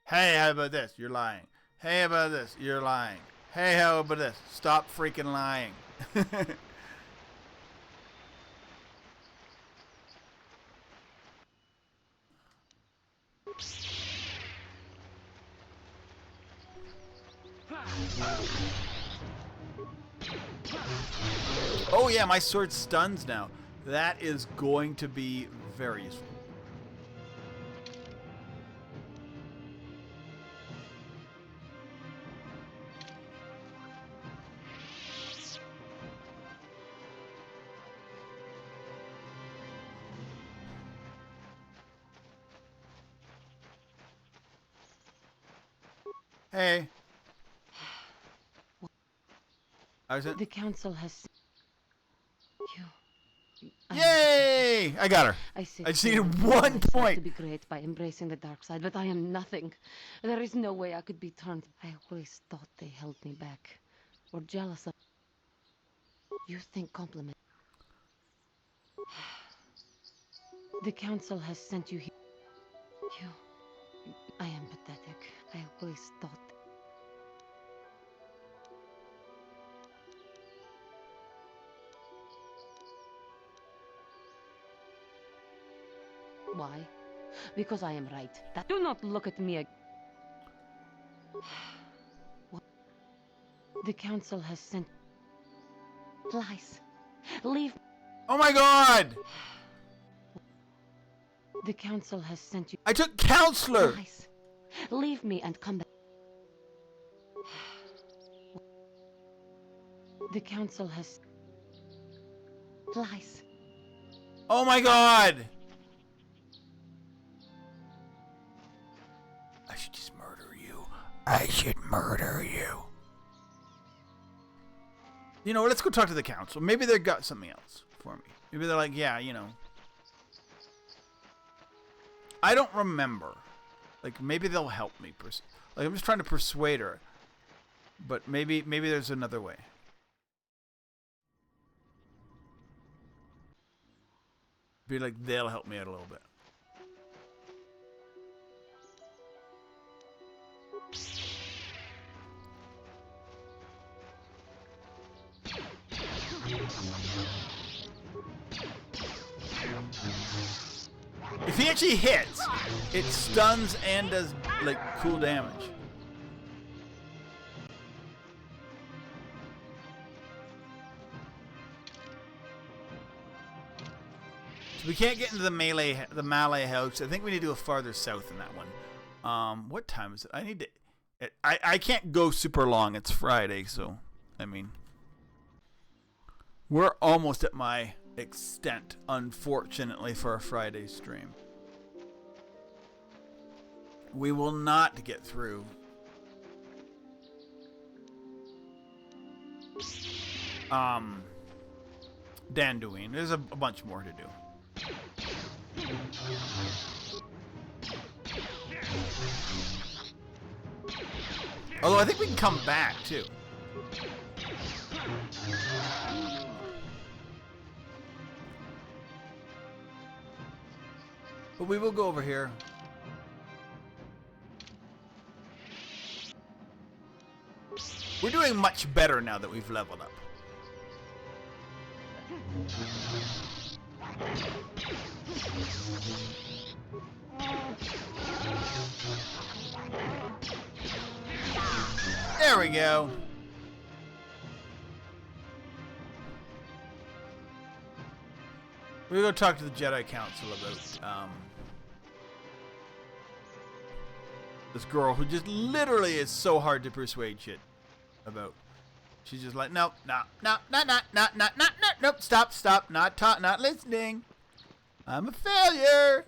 A: Hey, how about this? You're lying. Hey, how about this? You're lying. Hey, how about this? Stop freaking lying. Oh yeah, my sword stuns now. That is going to be very useful. Hey.
S: The council has you.
A: Yay! I got her. I just needed 1 point.
S: To be great by embracing the dark side, but I am nothing. There is no way I could be turned. I always thought they held me back, or jealous of. You think compliment. The council has sent you here. You. I am pathetic. I always thought. Why? Because I am right. Do not look at me again. The council has sent lies. Leave.
A: Oh my god!
S: The council has sent you.
A: I took counselor.
S: Lies. Leave me and come back. The council has lies.
A: Oh my god! I should just murder you. I should murder you. You know, let's go talk to the council. Maybe they've got something else for me. Maybe they're like, yeah, you know. I don't remember. Like, maybe they'll help me. Like, I'm just trying to persuade her. But maybe there's another way. Be like, they'll help me out a little bit. If he actually hits, it stuns and does like cool damage. So we can't get into the Malay house. I think we need to go farther south in that one. What time is it? I need to. I can't go super long. It's Friday, so I mean, we're almost at my extent, unfortunately, for a Friday stream. We will not get through. Dantooine. There's a bunch more to do. Although I think we can come back too. But we will go over here. We're doing much better now that we've leveled up. There we go. We're going to talk to the Jedi Council about this girl who just literally is so hard to persuade shit about. She's just like, nope, nope, stop, not listening. I'm a failure.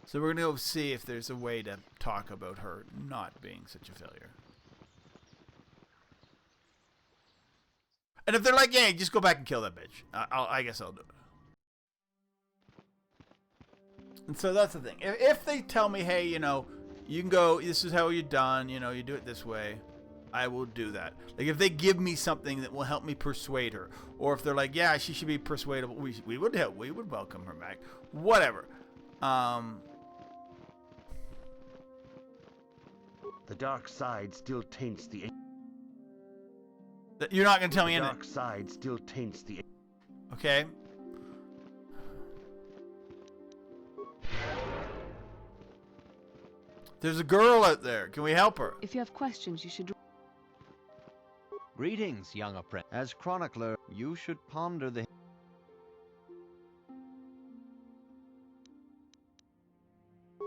A: So we're going to go see if there's a way to talk about her not being such a failure. And if they're like, yeah, just go back and kill that bitch. I guess I'll do it. And so that's the thing. If they tell me, hey, you know, you can go, this is how you're done, you know, you do it this way, I will do that. Like, if they give me something that will help me persuade her, or if they're like, yeah, she should be persuadable, we would welcome her back. Whatever.
B: The dark side still taints the...
A: You're not going to tell me
B: anything.
A: anything.
B: The dark side still taints the...
A: Okay. There's a girl out there. Can we help her?
D: If you have questions, you should...
E: Greetings, young apprentice. As chronicler, you should ponder the...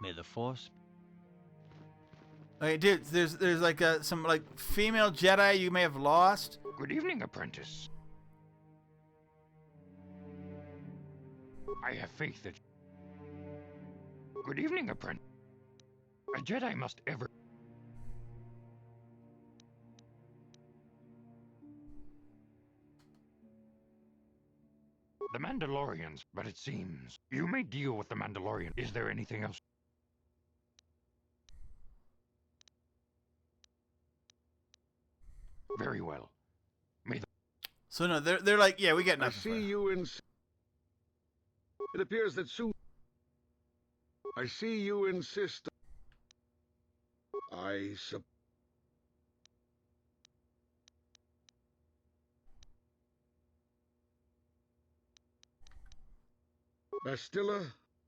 E: May the Force...
A: Okay, dude, there's like some like female Jedi you may have lost.
T: Good evening, apprentice. I have faith that... Good evening, apprentice. A Jedi must ever... The Mandalorians, but it seems you may deal with the Mandalorian. Is there anything else? Very well. May the...
A: So no, they're like, yeah, we get nothing.
U: I see you in... It appears that soon... I see you insist... Bastilla,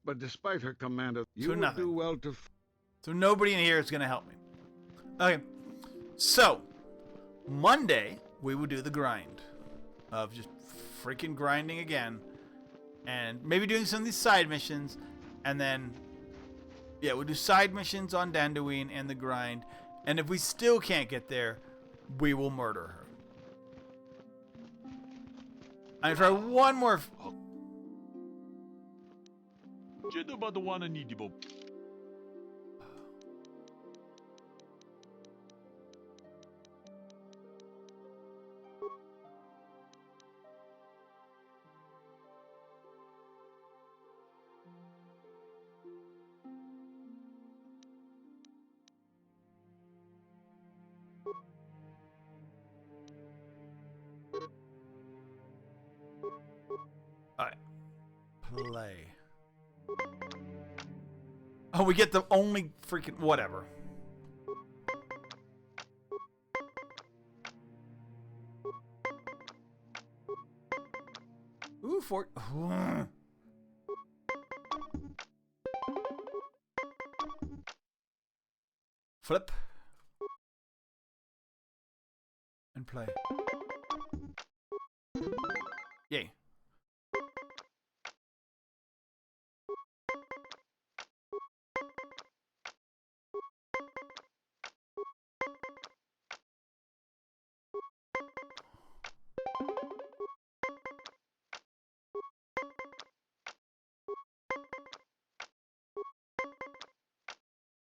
U: but despite her command of... You would do well to...
A: So nobody in here is going to help me. Okay, so... Monday, we will do the grind of just freaking grinding again, and maybe doing some of these side missions, and then, yeah, we'll do side missions on Dantooine and the grind, and if we still can't get there, we will murder her. I'm gonna try one more. Play. Oh, we get the only freaking whatever. Ooh, flip and play. Yay.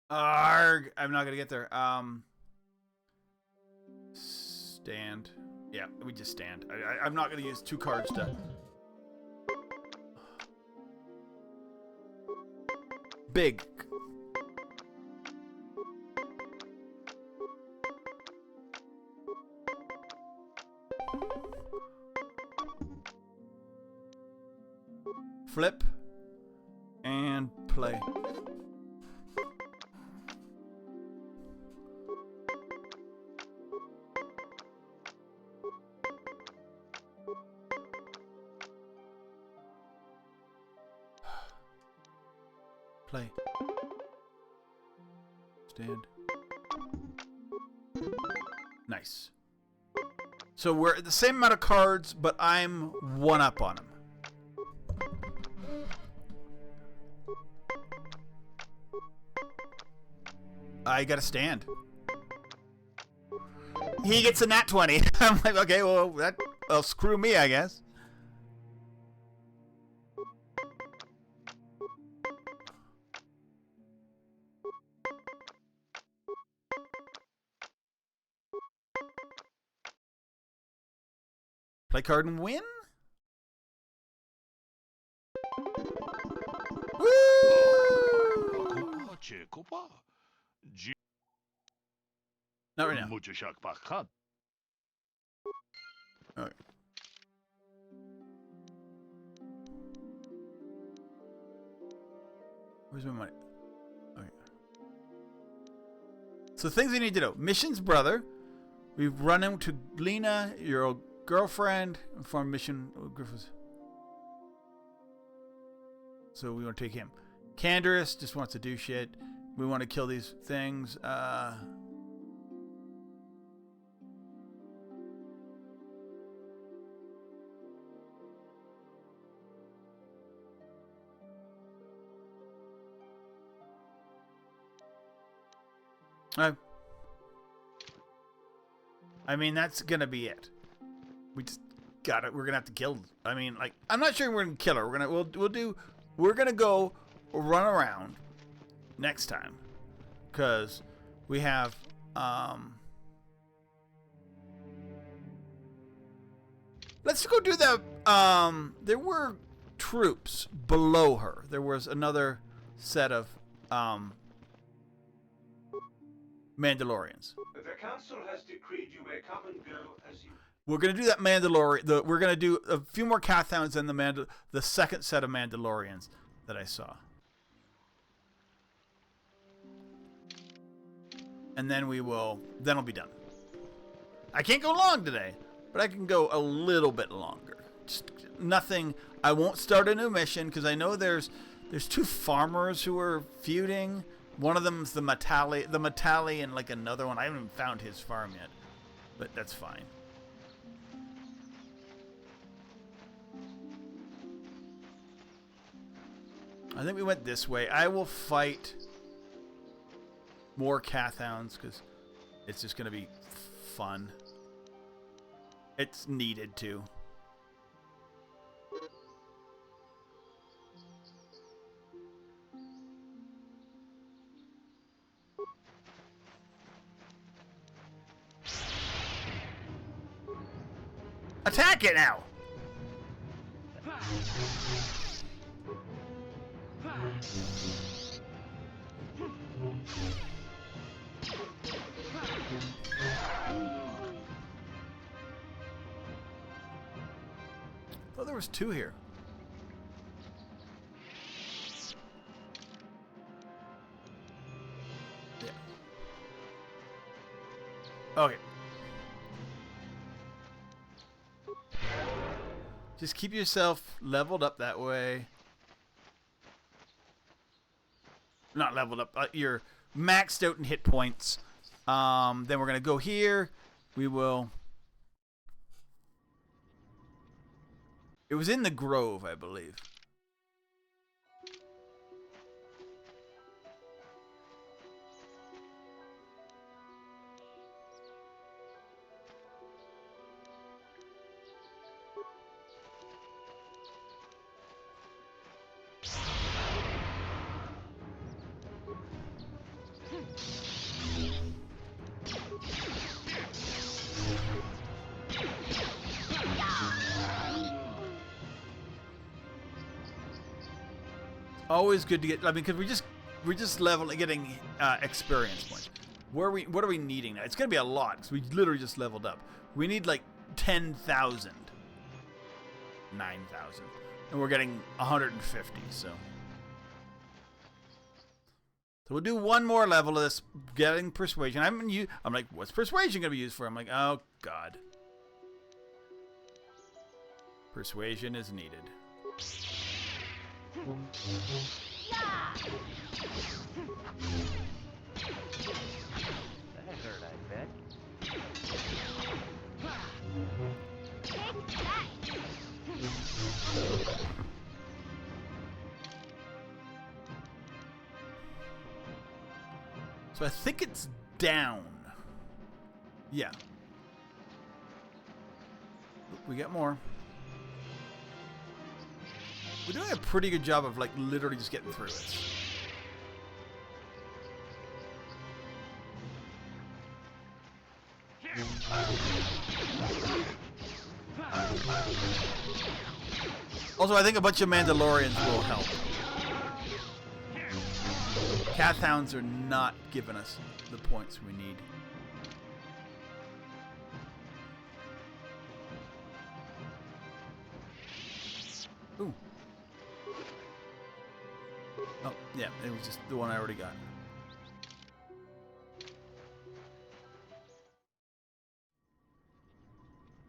A: Arg! I'm not gonna get there. Stand. Yeah, we just stand. I'm not gonna use 2 cards to... Big. Flip. And play. Play. Stand. Nice. So we're at the same amount of cards, but I'm one up on him. I gotta stand. He gets a nat 20. I'm like, okay, well, that'll screw me, I guess. Play card and win? Woo! Not right now. Alright. Where's my money? Okay. So things we need to know. Mission's brother. We've run into Lena, your old girlfriend, for mission. Griffiths. So we want to take him. Canderous just wants to do shit. We want to kill these things. I mean, that's gonna be it. We just got it. We're gonna have to kill. I mean, like, I'm not sure we're gonna kill her. We're gonna go run around next time, because we have let's go do the there were troops below her. There was another set of Mandalorians.
H: The council has decreed you may come and go as you...
A: We're gonna do that Mandalorian. We're gonna do a few more kath hounds than the second set of Mandalorians that I saw, and then Then I'll be done. I can't go long today, but I can go a little bit longer. Just nothing. I won't start a new mission because I know there's two farmers who are feuding. One of them's the Matali, and like another one. I haven't even found his farm yet, but that's fine. I think we went this way. I will fight more kath hounds because it's just gonna be fun. It's needed to. Attack it now! Oh, there was two here. Yeah. Okay. Just keep yourself leveled up that way. Not leveled up. You're maxed out in hit points. Then we're going to go here. We will... It was in the grove, I believe. Always good to get. I mean, because we're just leveling, getting experience points. What are we needing now? It's gonna be a lot because we literally just leveled up. We need like 10,000, 9,000, and we're getting 150. So we'll do one more level of this, getting persuasion. I'm like, what's persuasion gonna be used for? I'm like, oh god, persuasion is needed.
E: That hurt, I bet.
A: So I think it's down. Yeah. We get more. We're doing a pretty good job of, like, literally just getting through it. Also, I think a bunch of Mandalorians will help. Kath hounds are not giving us the points we need. Ooh. Oh, yeah, it was just the one I already got.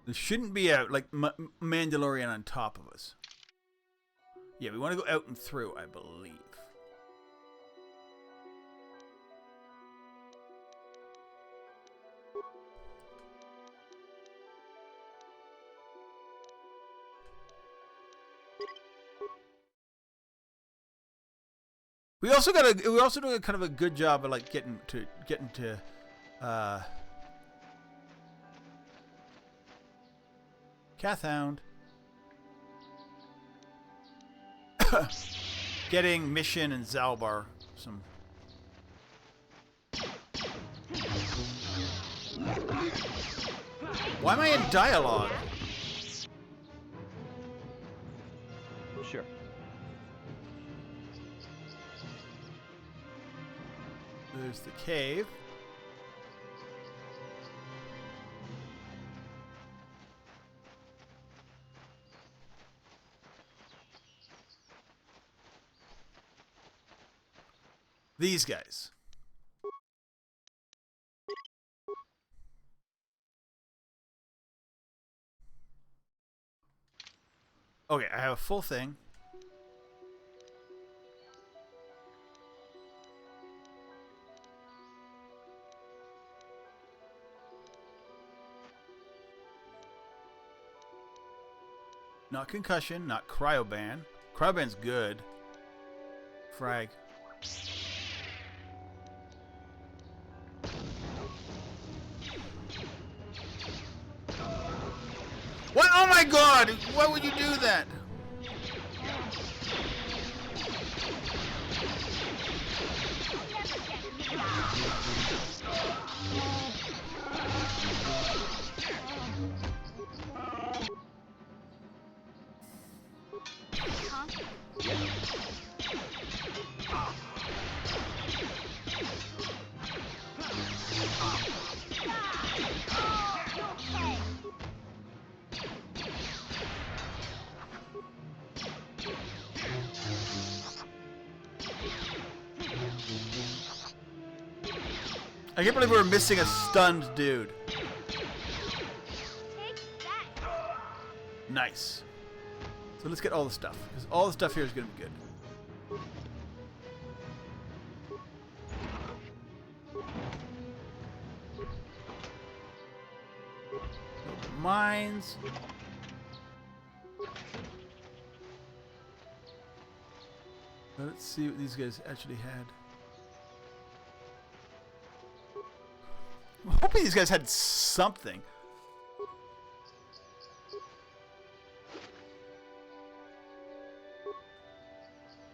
A: There shouldn't be a, like, Mandalorian on top of us. Yeah, we want to go out and through, I believe. We're also doing a kind of a good job of, like, getting to Kath hound. Getting Mission and Zalbar some. Why am I in dialogue?
E: Sure.
A: There's the cave. These guys. Okay, I have a full thing. Not concussion, not cryoban. Cryoban's good. Frag. What? Oh my god! Why would you do that? I can't believe we're missing a stunned dude. Nice. So let's get all the stuff, because all the stuff here is going to be good. Mines. Let's see what these guys actually had. I'm hoping these guys had something.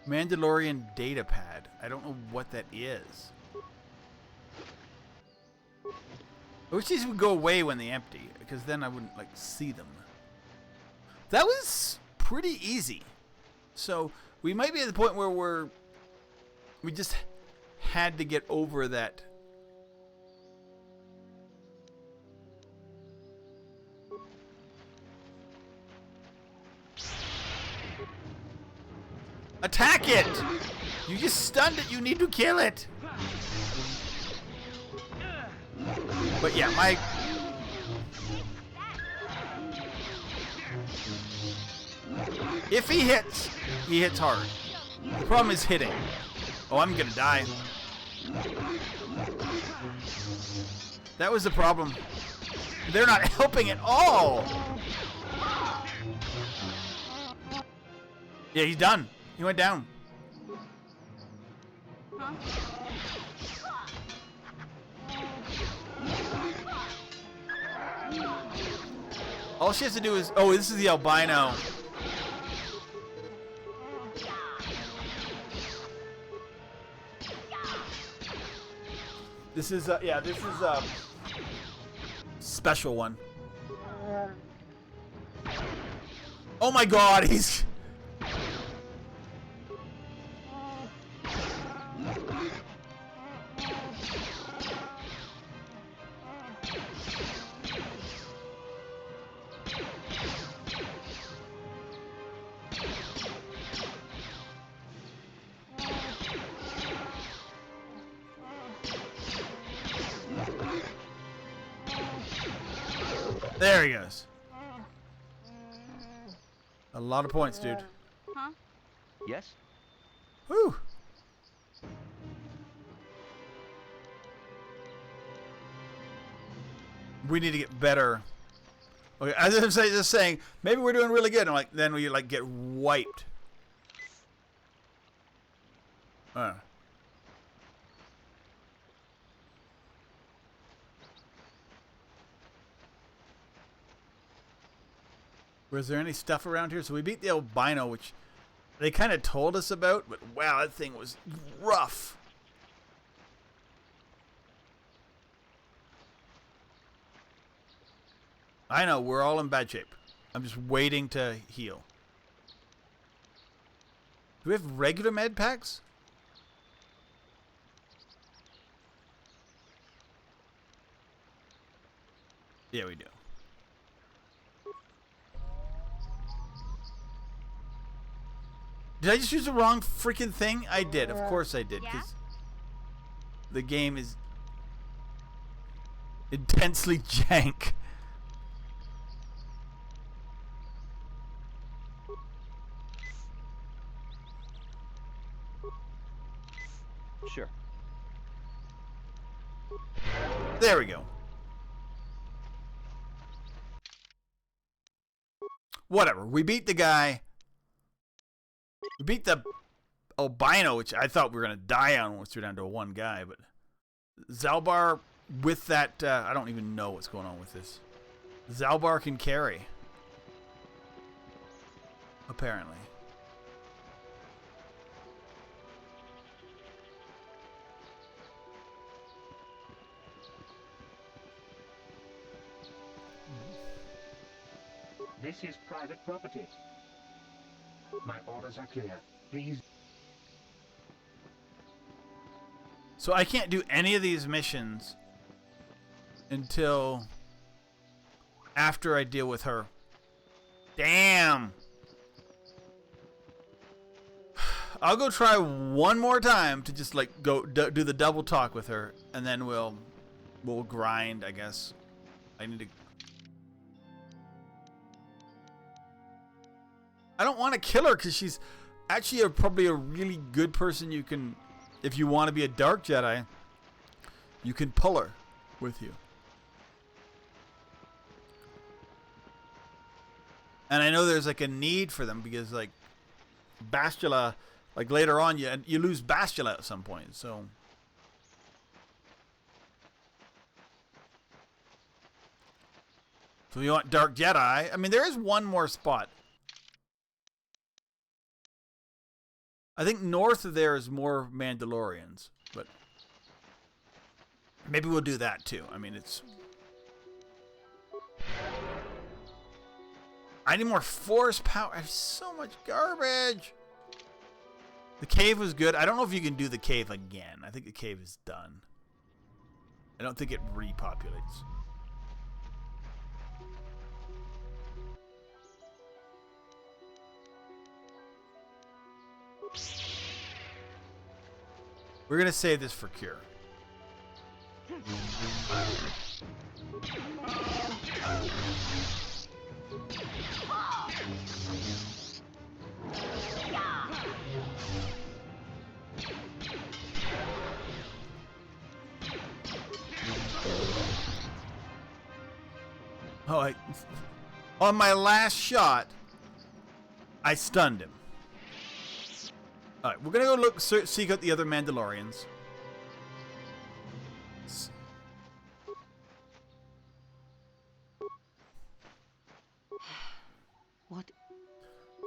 A: Mandalorian data pad. I don't know what that is. I wish these would go away when they empty, because then I wouldn't, like, see them. That was pretty easy. So we might be at the point where we just had to get over that. Attack it! You just stunned it. You need to kill it. But yeah, my... If he hits hard. The problem is hitting. Oh, I'm gonna die. That was the problem. They're not helping at all. Yeah, he's done. He went down. All she has to do is... Oh, this is the albino. This is, yeah, this is a special one. Oh my god, he's... There he goes. A lot of points, dude.
F: Huh?
E: Yes?
A: Whew. We need to get better. Okay, as I'm just saying, maybe we're doing really good. And like, then we like get wiped. Was there any stuff around here? So we beat the albino, which they kind of told us about, but wow, that thing was rough. I know, we're all in bad shape. I'm just waiting to heal. Do we have regular med packs? Yeah, we do. Did I just use the wrong freaking thing? I did. Of course I did. Because the game is intensely jank.
E: Sure.
A: There we go. Whatever. We beat the guy. We beat the albino, which I thought we were going to die on once we're down to one guy. But Zalbar with that... I don't even know what's going on with this. Zalbar can carry. Apparently.
O: This is private property. My orders are clear. Please.
A: So I can't do any of these missions until after I deal with her. Damn. I'll go try one more time to just like go do the double talk with her, and then we'll grind, I guess. I need to... I don't want to kill her because she's actually probably a really good person you can, if you want to be a dark Jedi, you can pull her with you. And I know there's like a need for them because like Bastila, like later on you lose Bastila at some point, so. So you want dark Jedi? I mean, there is one more spot. I think north of there is more Mandalorians, but maybe we'll do that too. I mean, it's... I need more force power. I have so much garbage. The cave was good. I don't know if you can do the cave again. I think the cave is done. I don't think it repopulates. We're gonna save this for cure. Oh, on my last shot, I stunned him. Alright, we're gonna go seek out the other Mandalorians.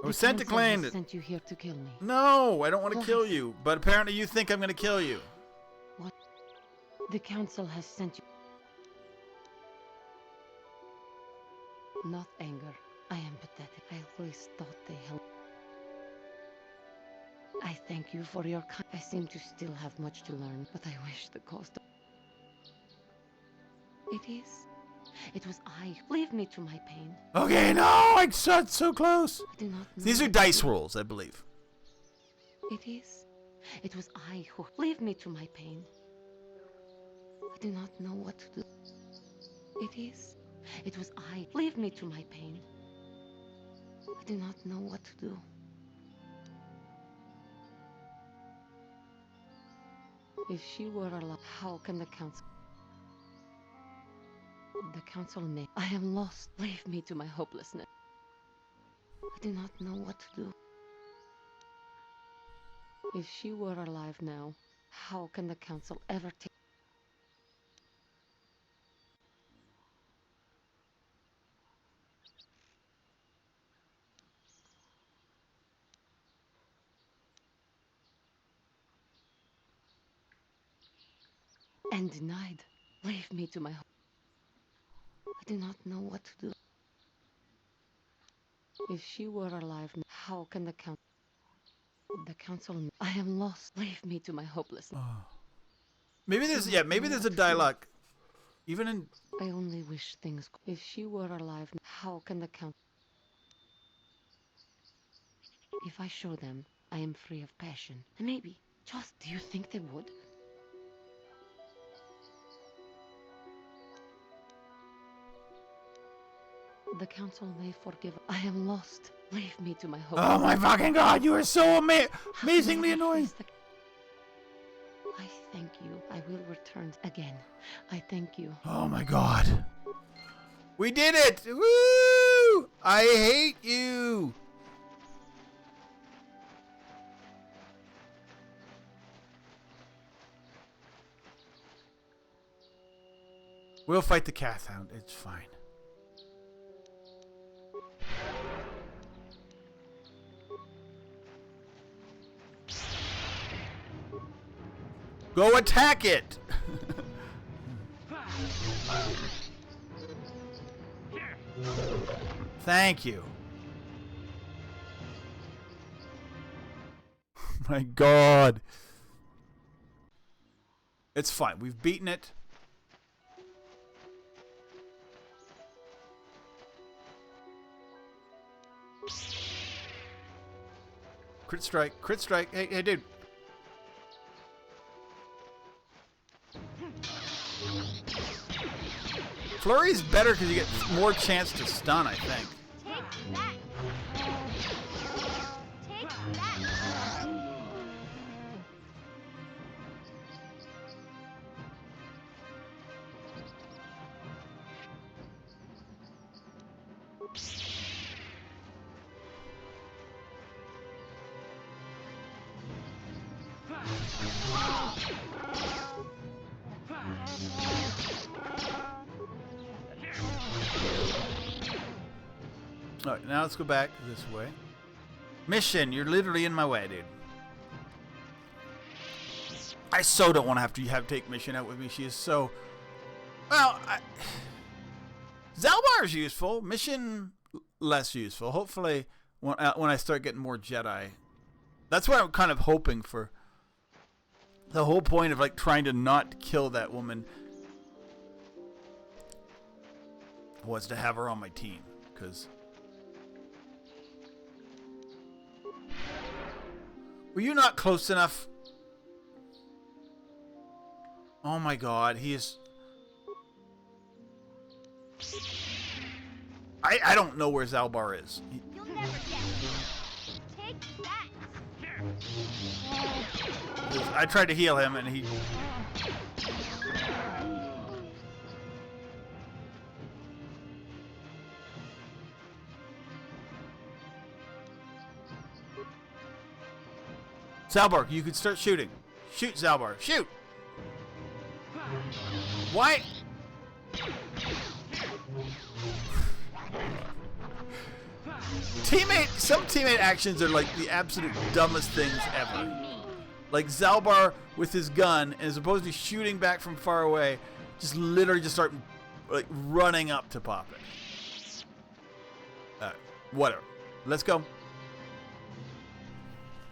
A: I was sent to claim it.
S: Sent you here to kill me.
A: No, I don't want to kill you. But apparently you think I'm going to kill you.
S: What? The council has sent you. Not anger. I am pathetic. I always thought they helped. I thank you for your kindness. I seem to still have much to learn, but I wish the cost of... It is. It was I. Leave me to my pain.
A: Okay, no! I shot so close!
S: I do not know.
A: These are dice rolls, I believe.
S: It is. It was I who... Leave me to my pain. I do not know what to do. It is. It was I. Leave me to my pain. I do not know what to do. If she were alive, how can the council... The council may... I am lost. Leave me to my hopelessness. I do not know what to do. If she were alive now, how can the council ever take... And denied. Leave me to my home. I do not know what to do. If she were alive, how can the council... The council... I am lost. Leave me to my hopelessness.
A: Oh. Maybe there's... Yeah, maybe there's a dialogue. Even in...
S: I only wish things... If she were alive, how can the council... If I show them I am free of passion, maybe, just do you think they would? The council may forgive. I am lost. Leave me to my hope.
A: Oh my fucking god, you are so amazingly annoying.
S: I thank you. I will return again. I thank you.
A: Oh my god. We did it! Woo! I hate you! We'll fight the kath hound. It's fine. Go attack it! Thank you. My god. It's fine. We've beaten it. Crit strike. Crit strike. Hey, hey, dude. Flurry's better because you get more chance to stun, I think.
N: Take that. Take that.
A: Alright, now let's go back this way. Mission, you're literally in my way, dude. I so don't want to have to take Mission out with me. She is so... Well, Zalbar's useful. Mission, less useful. Hopefully, when I start getting more Jedi. That's what I'm kind of hoping for. The whole point of, like, trying to not kill that woman was to have her on my team. Because... Were you not close enough? Oh my god, he is... I don't know where Zalbar is.
N: You'll never get it. Take that.
A: I tried to heal him and he... Zalbar, you could start shooting. Shoot, Zalbar. Shoot! Why? Some teammate actions are like the absolute dumbest things ever. Like Zalbar with his gun, and as opposed to shooting back from far away, just literally just start like running up to pop it. Whatever. Let's go.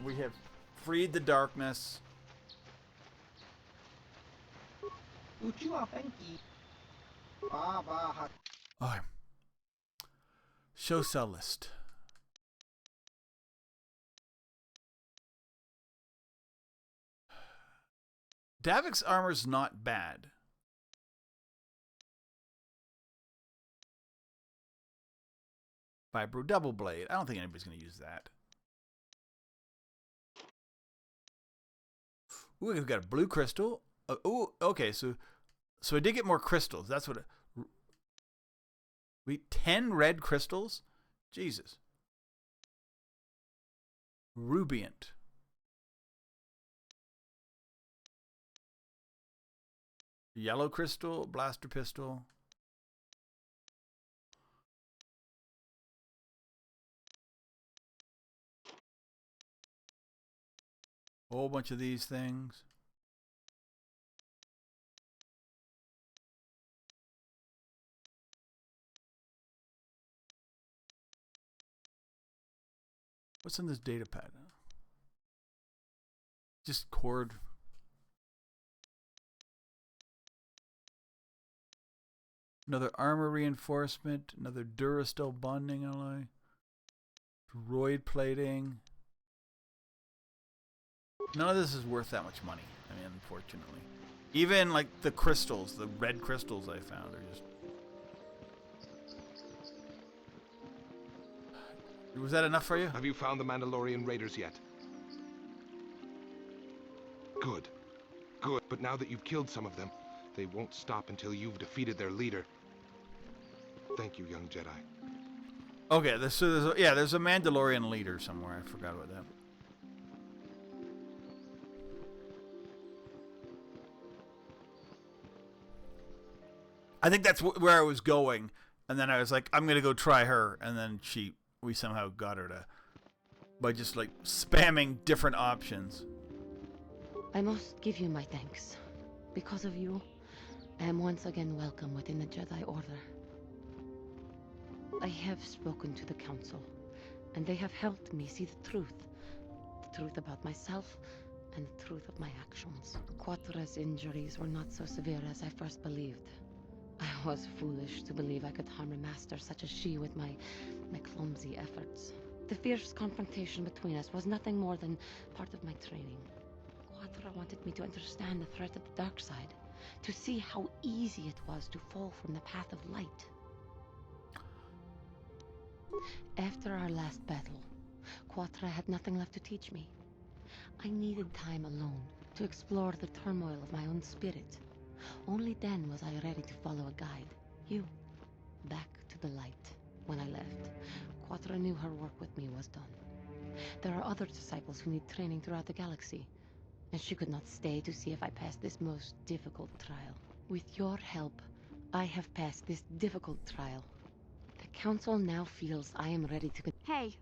A: We have freed the darkness. Okay. Show cell list. Davik's armor's not bad. Vibro double blade. I don't think anybody's going to use that. Ooh, we've got a blue crystal. Ooh, okay, so I did get more crystals. That's what. 10 red crystals? Jesus. Rubiant. Yellow crystal, blaster pistol. Whole bunch of these things. What's in this data pad? Just cord. Another armor reinforcement. Another Durastel bonding alloy. Droid plating. None of this is worth that much money. I mean, unfortunately. Even like the crystals, the red crystals I found are just... Was that enough for you?
L: Have you found the Mandalorian raiders yet? Good. Good. But now that you've killed some of them, they won't stop until you've defeated their leader. Thank you, young Jedi.
A: Okay, there's a Mandalorian leader somewhere. I forgot about that. I think that's where I was going, and then I was like, I'm gonna go try her, and then we somehow got her to, by just like spamming different options.
S: I must give you my thanks. Because of you, I am once again welcome within the Jedi Order. I have spoken to the Council, and they have helped me see the truth about myself, and the truth of my actions. Quatra's injuries were not so severe as I first believed. I was foolish to believe I could harm a master such as she with my clumsy efforts. The fierce confrontation between us was nothing more than part of my training. Quatra wanted me to understand the threat of the dark side, to see how easy it was to fall from the path of light. After our last battle, Quatra had nothing left to teach me. I needed time alone to explore the turmoil of my own spirit. Only then was I ready to follow a guide. You. Back to the light. When I left, Quatra knew her work with me was done. There are other disciples who need training throughout the galaxy, and she could not stay to see if I passed this most difficult trial. With your help, I have passed this difficult trial. The Council now feels I am ready to...
N: Hey,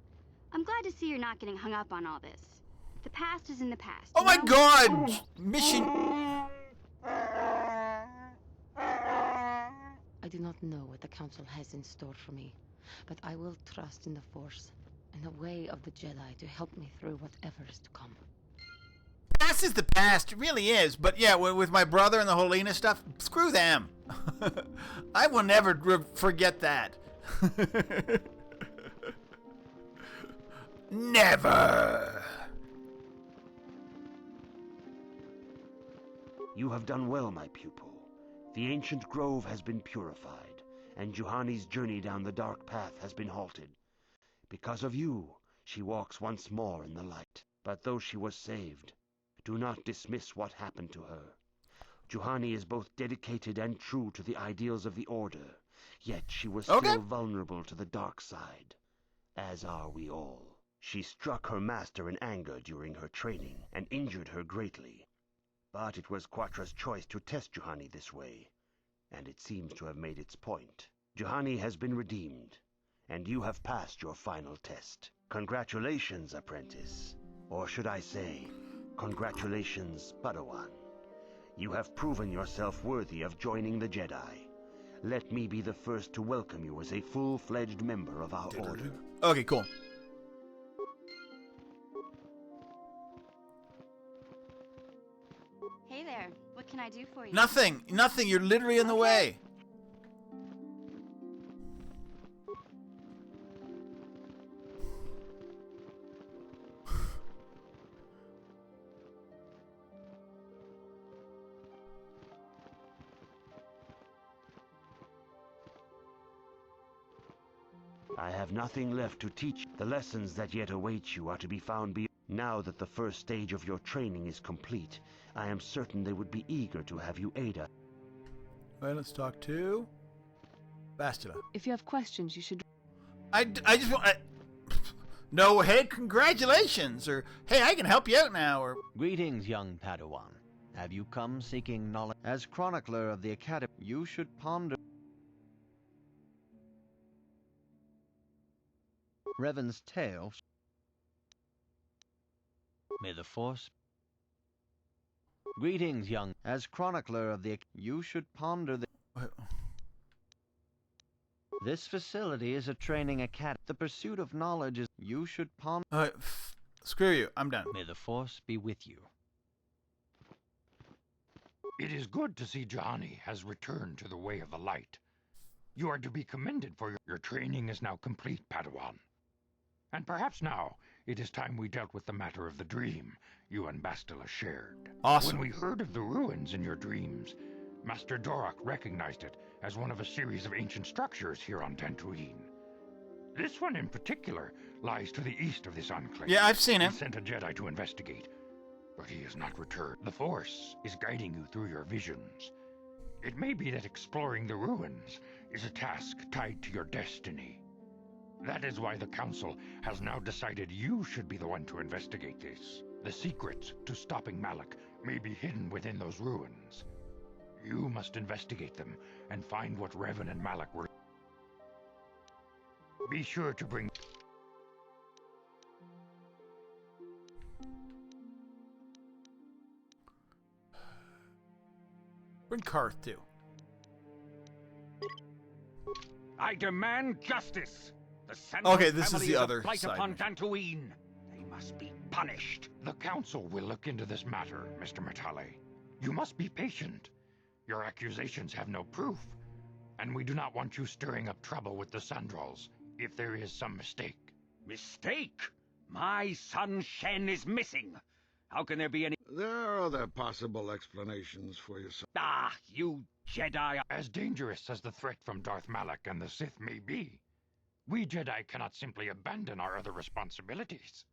N: I'm glad to see you're not getting hung up on all this. The past is in the past.
A: Oh my god! Mission...
S: I do not know what the Council has in store for me, but I will trust in the Force and the way of the Jedi to help me through whatever is to come.
A: Past is the past, it really is. But yeah, with my brother and the whole Lena stuff, screw them. I will never forget that. Never.
B: You have done well, my pupil. The ancient grove has been purified, and Juhani's journey down the dark path has been halted. Because of you, she walks once more in the light. But though she was saved, do not dismiss what happened to her. Juhani is both dedicated and true to the ideals of the Order, yet she was still vulnerable to the dark side, as are we all. She struck her master in anger during her training, and injured her greatly. But it was Quatra's choice to test Juhani this way, and it seems to have made its point. Juhani has been redeemed. and you have passed your final test. Congratulations, apprentice. Or should I say, congratulations, Padawan. You have proven yourself worthy of joining the Jedi. Let me be the first to welcome you as a full-fledged member of our order.
A: Okay, cool.
N: Hey there, what can I do for you?
A: Nothing! Nothing! You're literally in the way!
B: I have nothing left to teach. The lessons that yet await you are to be found beyond. Now that the first stage of your training is complete, I am certain they would be eager to have you aid us.
A: Alright, let's talk to Bastila.
D: If you have questions, you should...
A: I just want... No, hey, congratulations! Or, hey, I can help you out now, or...
E: Greetings, young Padawan. Have you come seeking knowledge? As chronicler of the Academy, you should ponder... Revan's tale. May the Force... Greetings, young... As chronicler of the... You should ponder the... This facility is a training academy. The pursuit of knowledge is... You should ponder...
A: Screw you. I'm done.
E: May the Force be with you.
T: It is good to see Juhani has returned to the way of the light. You are to be commended for your training is now complete, Padawan. And perhaps now it is time we dealt with the matter of the dream you and Bastila shared.
A: Awesome.
T: When we heard of the ruins in your dreams, Master Dorak recognized it as one of a series of ancient structures here on Dantooine. This one in particular lies to the east of this enclave.
A: Yeah, I've seen it.
T: He sent a Jedi to investigate, but he has not returned. The Force is guiding you through your visions. It may be that exploring the ruins is a task tied to your destiny. That is why the Council has now decided you should be the one to investigate this. The secrets to stopping Malak may be hidden within those ruins. You must investigate them and find what Revan and Malak were. Be sure to bring...
A: Bring Karth too.
C: I demand justice. The
A: Okay, this is the other
C: blight
A: side.
C: upon Dantooine. They must be punished.
T: The Council will look into this matter, Mr. Matale. You must be patient. Your accusations have no proof, and we do not want you stirring up trouble with the Sandrals if there is some mistake.
C: Mistake? My son Shen is missing. How can there be any...
U: There are other possible explanations for your son.
C: Ah, you Jedi...
T: As dangerous as the threat from Darth Malak and the Sith may be, we Jedi cannot simply abandon our other responsibilities.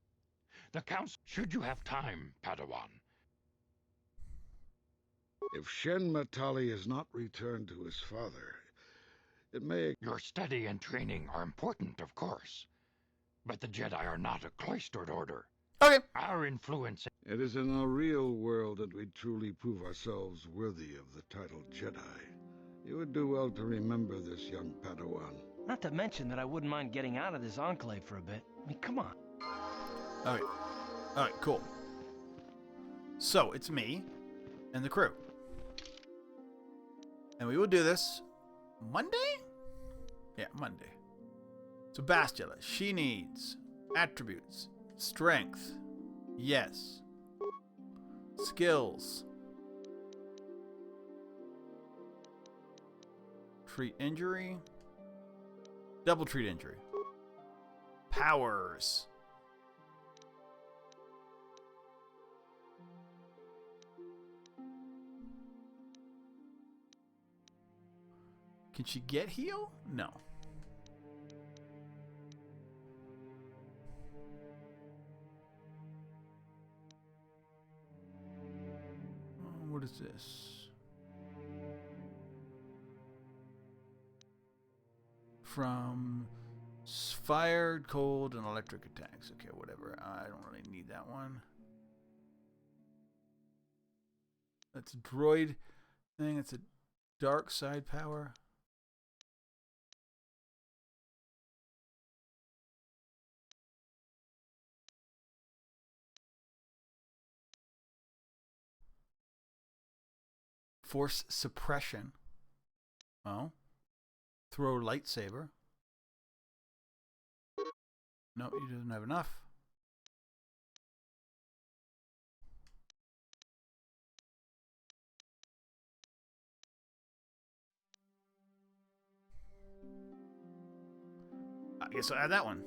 T: The Council... Should you have time, Padawan?
U: If Shen Matali is not returned to his father, it may...
T: Your study and training are important, of course. But the Jedi are not a cloistered order.
A: Okay.
T: Our influence...
U: It is in the real world that we truly prove ourselves worthy of the title Jedi. You would do well to remember this, young Padawan.
V: Not to mention that I wouldn't mind getting out of this enclave for a bit. I mean, come on.
A: Alright. Alright, cool. So, it's me and the crew. And we will do this Monday? Yeah, Monday. So Bastila, she needs attributes. Strength. Yes. Skills. Treat injury. Double treat injury. Powers. Can she get heal? No. What is this? From fire, cold, and electric attacks. Okay, whatever. I don't really need that one. That's a droid thing. It's a dark side power. Force suppression. Oh. Throw lightsaber. No, he doesn't have enough. I guess I'll add that one.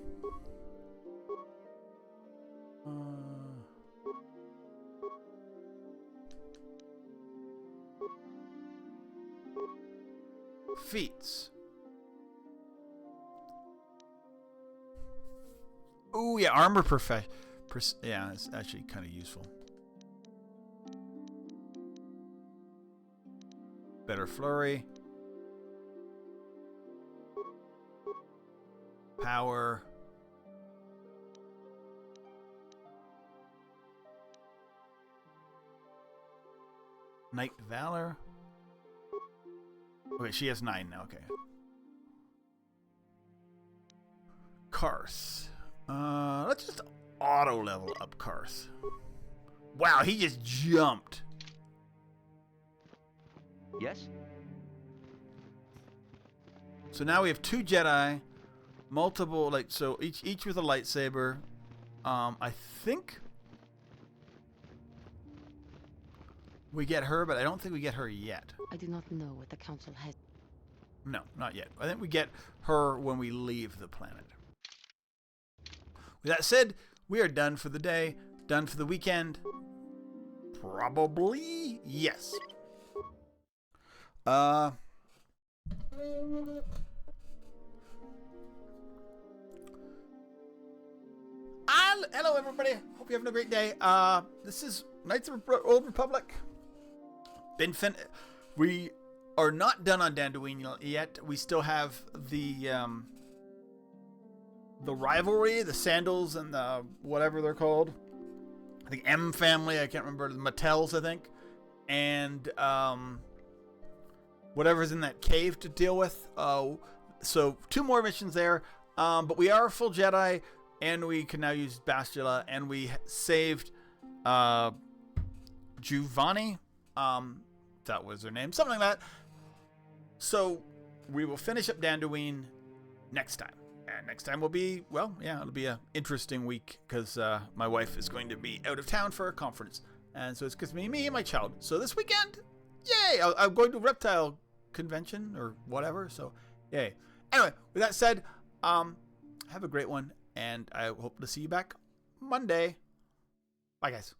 A: Feats. Oh yeah, armor yeah, it's actually kind of useful. Better flurry. Power. Knight Valor. Okay, she has 9 now, okay. Karth. Let's just auto level up Karth. Wow, he just jumped.
E: Yes?
A: So now we have 2 Jedi, multiple, like, so each with a lightsaber. I think we get her, but I don't think we get her yet.
S: I do not know what the council has.
A: No, not yet. I think we get her when we leave the planet. With that said, we are done for the day, done for the weekend. Probably, yes. Hello everybody, hope you're having a great day. This is Knights of the Old Republic. We are not done on Dantooine yet. We still have the rivalry, the Sandals and the whatever they're called. I think M family, I can't remember, the Mattels, I think. And whatever's in that cave to deal with. So 2 more missions there. But we are full Jedi, and we can now use Bastila, and we saved Juhani. That was her name, something like that. So we will finish up Dantooine next time. And next time will be, well, yeah, it'll be an interesting week because my wife is going to be out of town for a conference. And so it's just me and my child. So this weekend, yay, I'm going to Reptile Convention or whatever. So, yay. Anyway, with that said, have a great one. And I hope to see you back Monday. Bye, guys.